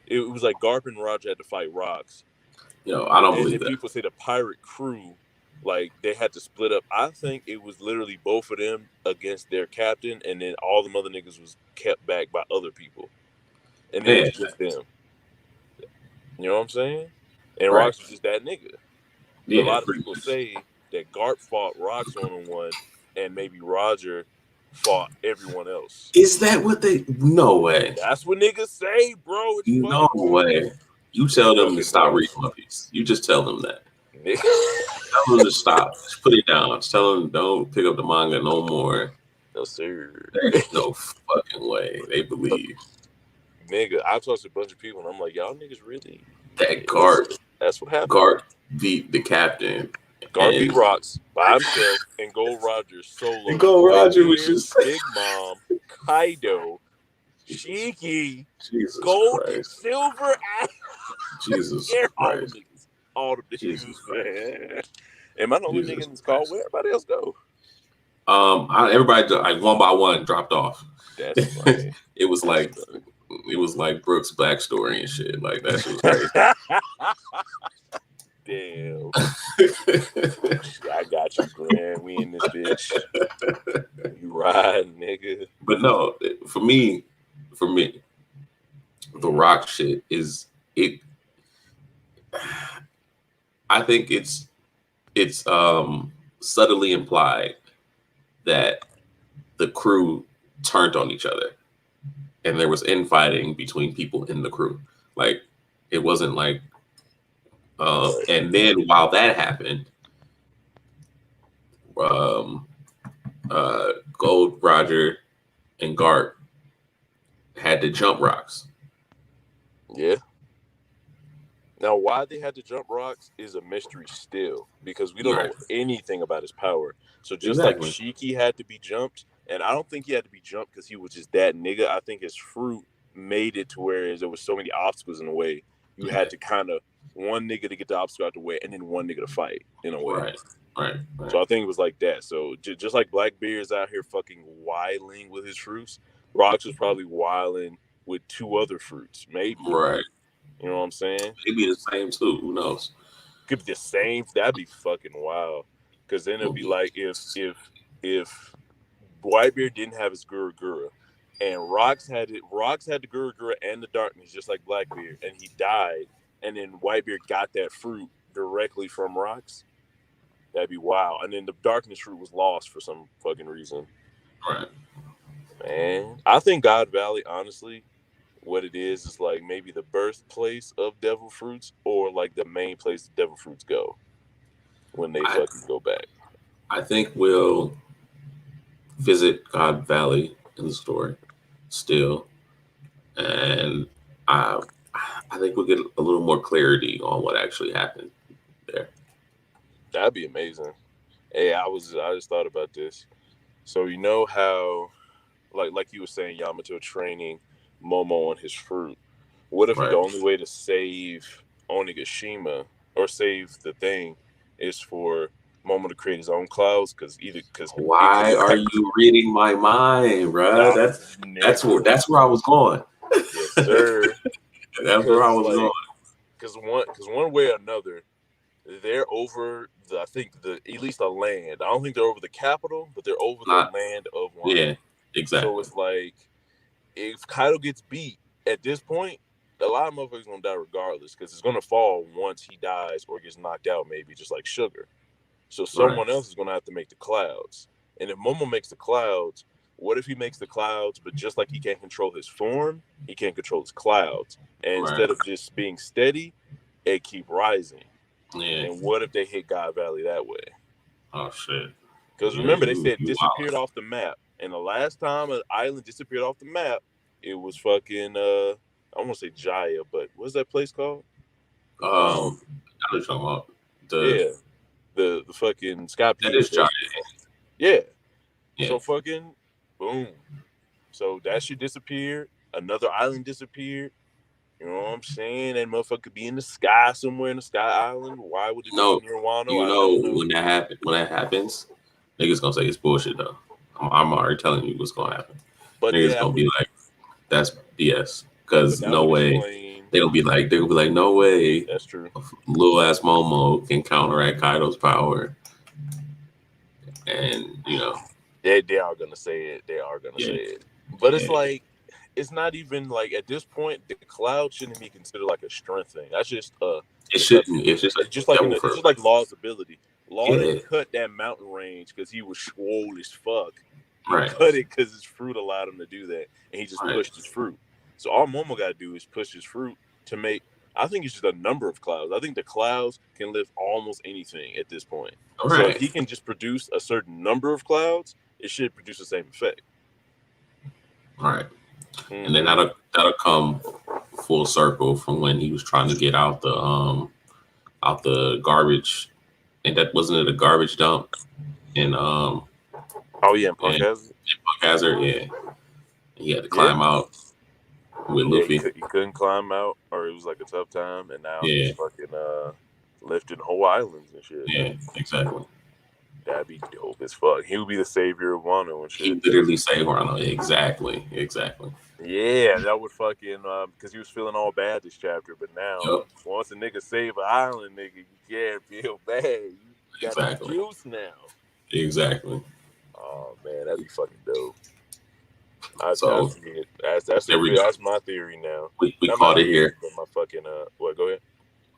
Speaker 14: it was like Garp and Roger had to fight Rocks.
Speaker 1: Yo, I don't
Speaker 14: and
Speaker 1: believe
Speaker 14: then
Speaker 1: that.
Speaker 14: people say the pirate crew, like, they had to split up. I think it was literally both of them against their captain, and then all the other niggas was kept back by other people. And it was just them. You know what I'm saying? And Rocks was just that nigga.
Speaker 1: Yeah,
Speaker 14: a lot of people say that Garp fought Rocks one-on-one, and maybe Roger fought everyone else.
Speaker 1: Is that what they? No way.
Speaker 14: That's what niggas say, bro. It's
Speaker 1: no way. You tell them to stop reading One Piece. You just tell them that. Tell them to stop. Just put it down. Just tell them don't pick up the manga no more.
Speaker 14: No, sir.
Speaker 1: There's no fucking way they believe.
Speaker 14: Nigga, I talked to a bunch of people, and I'm like, y'all niggas really?
Speaker 1: That Garp.
Speaker 14: That's what happened.
Speaker 1: Garp beat the captain.
Speaker 14: Garp beat Rocks by himself, and Gold Roger solo.
Speaker 1: And Gold Roger was just
Speaker 14: Big Mom, Kaido, Shiki,
Speaker 1: Jesus
Speaker 14: Gold
Speaker 1: Christ.
Speaker 14: and Silver.
Speaker 1: Jesus Christ.
Speaker 14: All the niggas. Am I the only nigga in this call? Where everybody else go?
Speaker 1: Everybody like one by one dropped off.
Speaker 14: That's funny.
Speaker 1: It was like Brooks' backstory and shit. Like that shit was crazy.
Speaker 14: Damn. I got you, Glenn. We in this bitch. You ride, nigga.
Speaker 1: But no, for me, the Rock shit is it. I think it's subtly implied that the crew turned on each other, and there was infighting between people in the crew. Like it wasn't like. And then while that happened, Gold, Roger, and Garp had to jump Rocks.
Speaker 14: Yeah. Now, why they had to jump Rocks is a mystery still, because we don't know anything about his power. So just like Shiki had to be jumped, and I don't think he had to be jumped because he was just that nigga. I think his fruit made it to where there was so many obstacles in the way. You had to kind of one nigga to get the obstacle out the way, and then one nigga to fight in a way.
Speaker 1: Right.
Speaker 14: So I think it was like that. So just like Blackbeard's out here fucking wiling with his fruits, Rocks was probably wiling with two other fruits, maybe.
Speaker 1: Right.
Speaker 14: You know what I'm saying?
Speaker 1: Maybe the same too. Who knows?
Speaker 14: Could be the same. That'd be fucking wild. Because then it'd be like if Whitebeard didn't have his Gura Gura, and Rocks had the Gura Gura and the darkness, just like Blackbeard, and he died, and then Whitebeard got that fruit directly from Rocks. That'd be wild. And then the darkness fruit was lost for some fucking reason.
Speaker 1: Right.
Speaker 14: Man, I think God Valley, honestly, what it is like maybe the birthplace of devil fruits or like the main place the devil fruits go when they fucking go back.
Speaker 1: I think we'll visit God Valley in the story still, and I think we'll get a little more clarity on what actually happened there.
Speaker 14: That'd be amazing. Hey, I just thought about this. So you know how, like you were saying, Yamato training Momo on his fruit. What if
Speaker 1: Right.
Speaker 14: the only way to save Onigashima or save the thing is for Momo to create his own clouds?
Speaker 1: Why are you reading my mind, bro? That's where I was going.
Speaker 14: Yes, sir.
Speaker 1: That's where I was going.
Speaker 14: Because one way or another, they're over I think at least the land. I don't think they're over the capital, but they're over the land of Wano.
Speaker 1: Yeah, exactly.
Speaker 14: So it's like if Kaido gets beat at this point, a lot of motherfuckers gonna die regardless because it's gonna fall once he dies or gets knocked out, maybe just like Sugar. So someone else is gonna have to make the clouds. And if Momo makes the clouds, what if he makes the clouds, but just like he can't control his form, he can't control his clouds. And instead of just being steady, it keep rising.
Speaker 1: Yeah.
Speaker 14: And what if they hit God Valley that way?
Speaker 1: Oh shit!
Speaker 14: Because remember, they said disappeared off the map, and the last time an island disappeared off the map, it was fucking I don't want to say Jaya, but what's that place called?
Speaker 1: I know what you're talking about.
Speaker 14: The fucking Sky
Speaker 1: That is Jaya.
Speaker 14: Yeah.
Speaker 1: Yeah.
Speaker 14: So fucking boom. So that shit disappeared. Another island disappeared. You know what I'm saying? That motherfucker could be in the sky somewhere in the Sky Island. Why would it be near Wano?
Speaker 1: You know when that happens, niggas gonna say it's bullshit though. I'm already telling you what's gonna happen. But niggas gonna be like, that's BS. Because no way. They'll be like, no way.
Speaker 14: That's true.
Speaker 1: Little ass Momo can counteract Kaido's power. And
Speaker 14: they are gonna say it. They are gonna say it. But it's like, it's not even like at this point the cloud shouldn't be considered like a strength thing. That's just
Speaker 1: it shouldn't. It's just
Speaker 14: like Law's ability. Law didn't cut that mountain range because he was swole as fuck. He cut it because his fruit allowed him to do that, and he just pushed his fruit. So all Momo got to do is push his fruit to make. I think it's just a number of clouds. I think the clouds can lift almost anything at this point. So if he can just produce a certain number of clouds, it should produce the same effect.
Speaker 1: All right. And then that'll come full circle from when he was trying to get out the garbage, and that wasn't it a garbage dump in
Speaker 14: in Punk
Speaker 1: Hazard, yeah. He had to climb out with Luffy.
Speaker 14: He couldn't climb out, or it was like a tough time, and now he's fucking lifting whole islands and shit.
Speaker 1: Yeah, exactly.
Speaker 14: That'd be dope as fuck. He would be the savior of Wano and shit.
Speaker 1: He literally saved Wano. Exactly.
Speaker 14: Yeah, that would fucking because he was feeling all bad this chapter, but now once a nigga save an island, nigga, you can't feel bad. You got the juice now.
Speaker 1: Exactly.
Speaker 14: Oh man, that'd be fucking dope. That's my theory now.
Speaker 1: We called it here.
Speaker 14: My fucking what? Go ahead.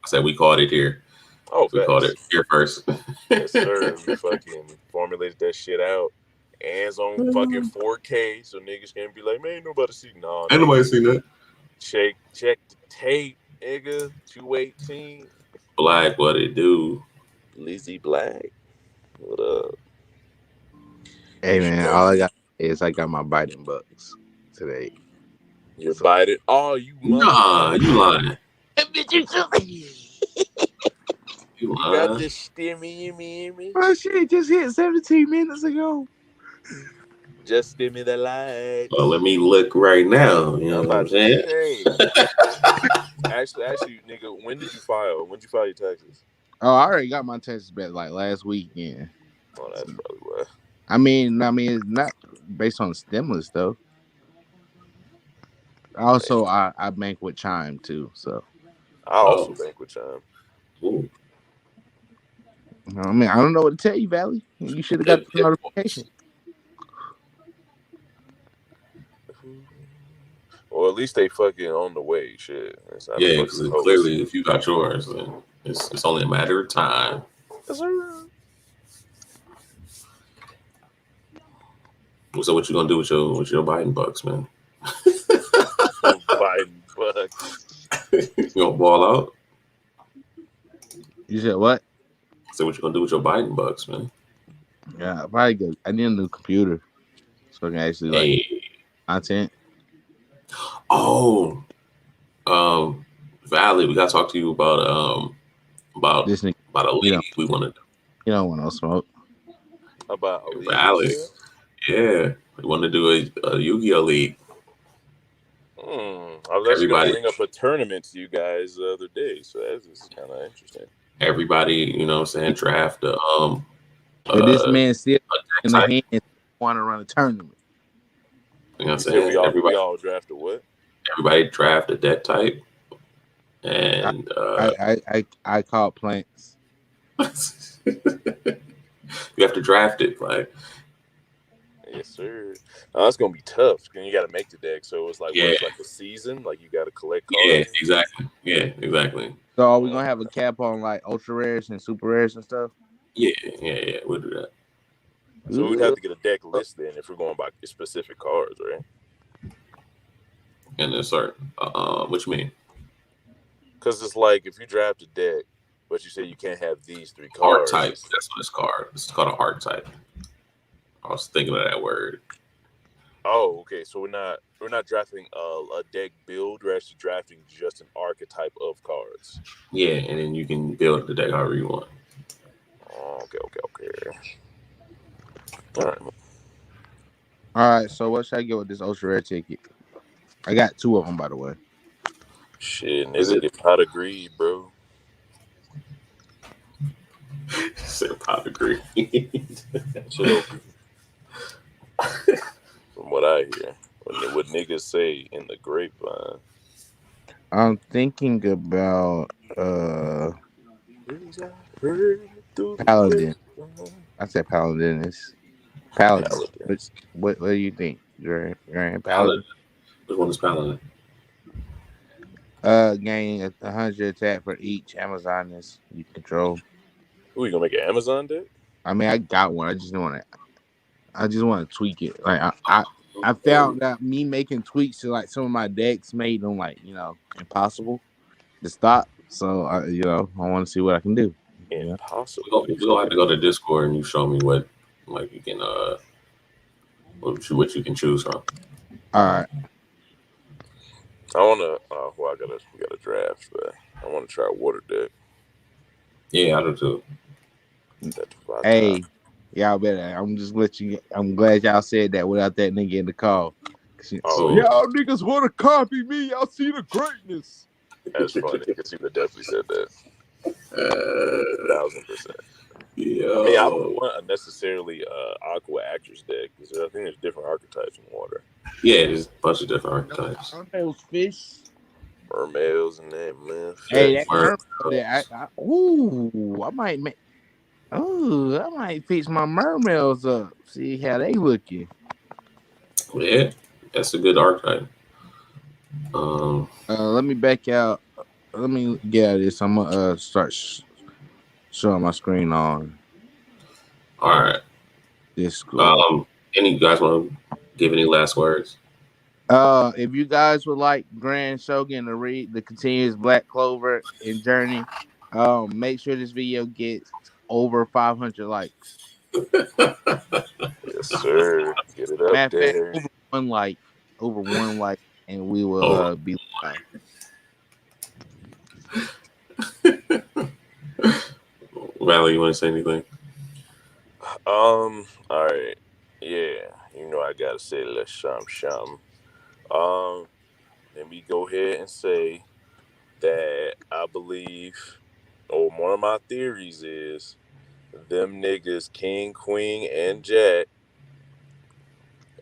Speaker 1: I said we called it here.
Speaker 14: Oh,
Speaker 1: we called it here first.
Speaker 14: Yes, sir. We fucking formulated that shit out. And it's on fucking 4K, so niggas can't be like, man, ain't nobody see. No,
Speaker 1: ain't nobody seen that.
Speaker 14: Check the tape, nigga. 218.
Speaker 1: Black, what it do?
Speaker 14: Lizzie Black. What up?
Speaker 7: Hey man, all I got is I got my biting bucks today.
Speaker 14: You're biting? Oh, you
Speaker 1: nah, you lying.
Speaker 14: You got this stimmy.
Speaker 7: Oh shit, just hit 17 minutes ago.
Speaker 14: Just stimmy the light.
Speaker 1: Well, let me look right now. You know what I'm saying?
Speaker 14: Actually, nigga, when did you file? When did you file your taxes?
Speaker 7: Oh, I already got my taxes back like last weekend.
Speaker 14: Oh, that's probably why.
Speaker 7: I mean, it's not based on stimulus though. Also, I bank with Chime too, so.
Speaker 14: I also bank with Chime.
Speaker 1: Ooh.
Speaker 7: I mean, I don't know what to tell you, Valley. You should have got the notification.
Speaker 14: Well, at least they fucking on the way, shit.
Speaker 1: Yeah, because clearly, if you got yours, then it's only a matter of time.
Speaker 14: Yes, sir.
Speaker 1: So what you gonna do with your Biden bucks, man?
Speaker 14: Biden bucks.
Speaker 1: You gonna ball out?
Speaker 7: You said what?
Speaker 1: So what you gonna do with your Biden bucks, man?
Speaker 7: Yeah, probably good. I need a new computer so I can actually like content.
Speaker 1: Oh, Valley, we gotta talk to you about
Speaker 7: This nigga,
Speaker 1: a
Speaker 7: you
Speaker 1: league we want to do.
Speaker 7: You don't want no smoke.
Speaker 14: About a league,
Speaker 1: Valley, yeah, we want to do a Yu-Gi-Oh league.
Speaker 14: I was actually going to bring up a tournament to you guys the other day, so this is kind of interesting.
Speaker 1: Everybody, you know what I'm saying, draft
Speaker 7: But this man still in the hand want to run a tournament.
Speaker 1: You know what I'm saying?
Speaker 14: We all drafted what?
Speaker 1: Everybody draft a deck type. And
Speaker 7: I call plants.
Speaker 1: You have to draft it, like.
Speaker 14: Yes, sir. It's gonna be tough. You got to make the deck, so it's like
Speaker 1: it's
Speaker 14: like a season. Like you got to collect cards.
Speaker 1: Yeah, exactly.
Speaker 7: So are we gonna have a cap on like ultra rares and super rares and stuff?
Speaker 1: Yeah, we'll do that.
Speaker 14: So we'd have to get a deck list then if we're going by specific cards, right?
Speaker 1: And then start. What you mean?
Speaker 14: Because it's like if you draft a deck, but you say you can't have these 3 cards.
Speaker 1: Archetype. That's what it's called. It's called an archetype. I was thinking of that word.
Speaker 14: Oh, okay. So we're not drafting a deck build. We're actually drafting just an archetype of cards.
Speaker 1: Yeah, and then you can build the deck however you want.
Speaker 14: Oh, okay. All right.
Speaker 7: All right. So what should I get with this ultra rare ticket? I got 2 of them, by the way.
Speaker 14: Shit, nigga, get pot of greed, bro.
Speaker 1: Said pot of greed.
Speaker 14: So, from what I hear, what niggas say in the grapevine.
Speaker 7: I'm thinking about Paladin. I said Paladin is Paladin. What do you think? You're in Paladin.
Speaker 1: Which one is Paladin?
Speaker 7: Gain 100 attack for each Amazoness you control.
Speaker 14: Who you gonna make an Amazon deck?
Speaker 7: I mean, I got one. I just want to tweak it. Like I found out me making tweaks to like some of my decks made them like impossible to stop. So I want to see what I can do.
Speaker 14: Impossible.
Speaker 1: We'll have to go to Discord and you show me what you can what you can choose from.
Speaker 7: All right.
Speaker 14: I wanna. We gotta draft, but I want to try water deck.
Speaker 1: Yeah, I do too.
Speaker 7: Hey, y'all better. I'm glad y'all said that without that nigga in the call. Y'all niggas want to copy me. Y'all see the greatness.
Speaker 14: That's funny because you definitely said that. 1,000%.
Speaker 1: Yeah.
Speaker 14: I mean, I don't want a necessarily aqua actress deck because I think there's different archetypes in water.
Speaker 1: Yeah, there's a bunch of different archetypes.
Speaker 7: Those fish.
Speaker 14: Mermaids and that, man.
Speaker 7: Hey, that mermaid. I might make. Oh, I might fix my mermaids up. See how they looking.
Speaker 1: Yeah, that's a good archetype.
Speaker 7: Let me back out. Let me get out of this. I'm gonna start showing my screen on.
Speaker 1: All right.
Speaker 7: Discord.
Speaker 1: Any you guys want to give any last words?
Speaker 7: If you guys would like ThaGrandShowgan to read the continuous Black Clover and Journey, make sure this video gets over 500 likes.
Speaker 14: Yes, sir. Get it up there.
Speaker 7: Fact, over one like, and we will be live.
Speaker 1: Valley, you want to say anything?
Speaker 14: All right. Yeah, I gotta say let's sham. Let me go ahead and say that I believe, or one of my theories is, them niggas King, Queen, and Jack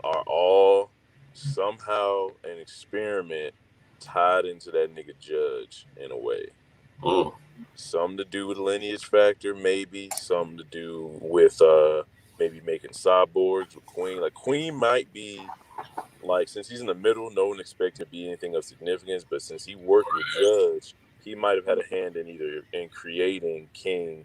Speaker 14: are all somehow an experiment tied into that nigga Judge in a way. Something to do with lineage factor, maybe. Something to do with maybe making cyborgs with Queen. Like Queen might be like, since he's in the middle, no one expects him to be anything of significance. But since he worked with Judge, he might have had a hand in either in creating King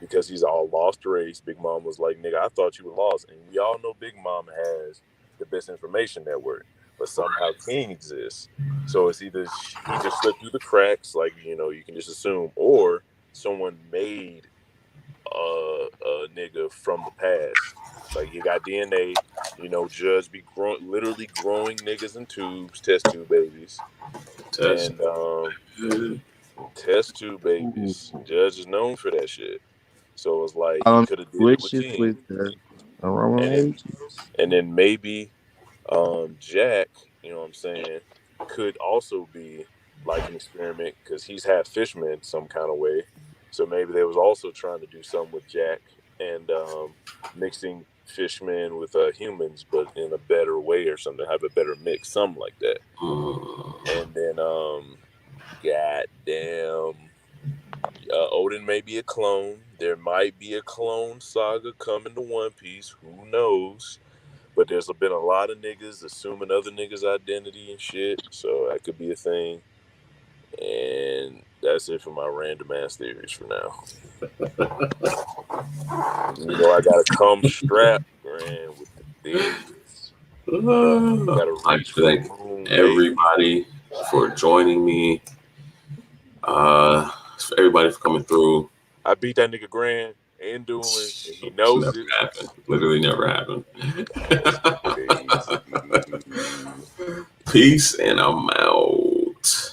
Speaker 14: because he's all lost race. Big Mom was like, nigga, I thought you were lost. And we all know Big Mom has the best information network, but somehow King exists. So it's either he just slipped through the cracks, like, you know, you can just assume, or someone made a nigga from the past. Like, you got DNA, you know, Judge be literally growing niggas in tubes, test tube babies.
Speaker 1: Test.
Speaker 14: And test tube babies. Judge is known for that shit. So it's like
Speaker 7: I
Speaker 14: he
Speaker 7: don't
Speaker 14: could have did it with
Speaker 7: wishes
Speaker 14: King.
Speaker 7: with aroma
Speaker 14: And then maybe Jack, you know what I'm saying, could also be like an experiment because he's half fishman some kind of way. So maybe they was also trying to do something with Jack and mixing fishmen with humans, but in a better way or something, have a better mix, something like that. And then goddamn, Odin may be a clone. There might be a clone saga coming to One Piece. Who knows? But there's been a lot of niggas assuming other niggas' identity and shit. So that could be a thing. And that's it for my random ass theories for now. You know, I gotta come strapped, man, with the theories. Gotta
Speaker 1: I
Speaker 14: reach for the
Speaker 1: thank
Speaker 14: moon,
Speaker 1: everybody for joining me. For everybody for coming through.
Speaker 14: I beat that nigga Grand and dueling, and he
Speaker 1: Which
Speaker 14: knows
Speaker 1: never
Speaker 14: it.
Speaker 1: happened. Literally never happened.
Speaker 14: That's crazy.
Speaker 1: Peace, and I'm out.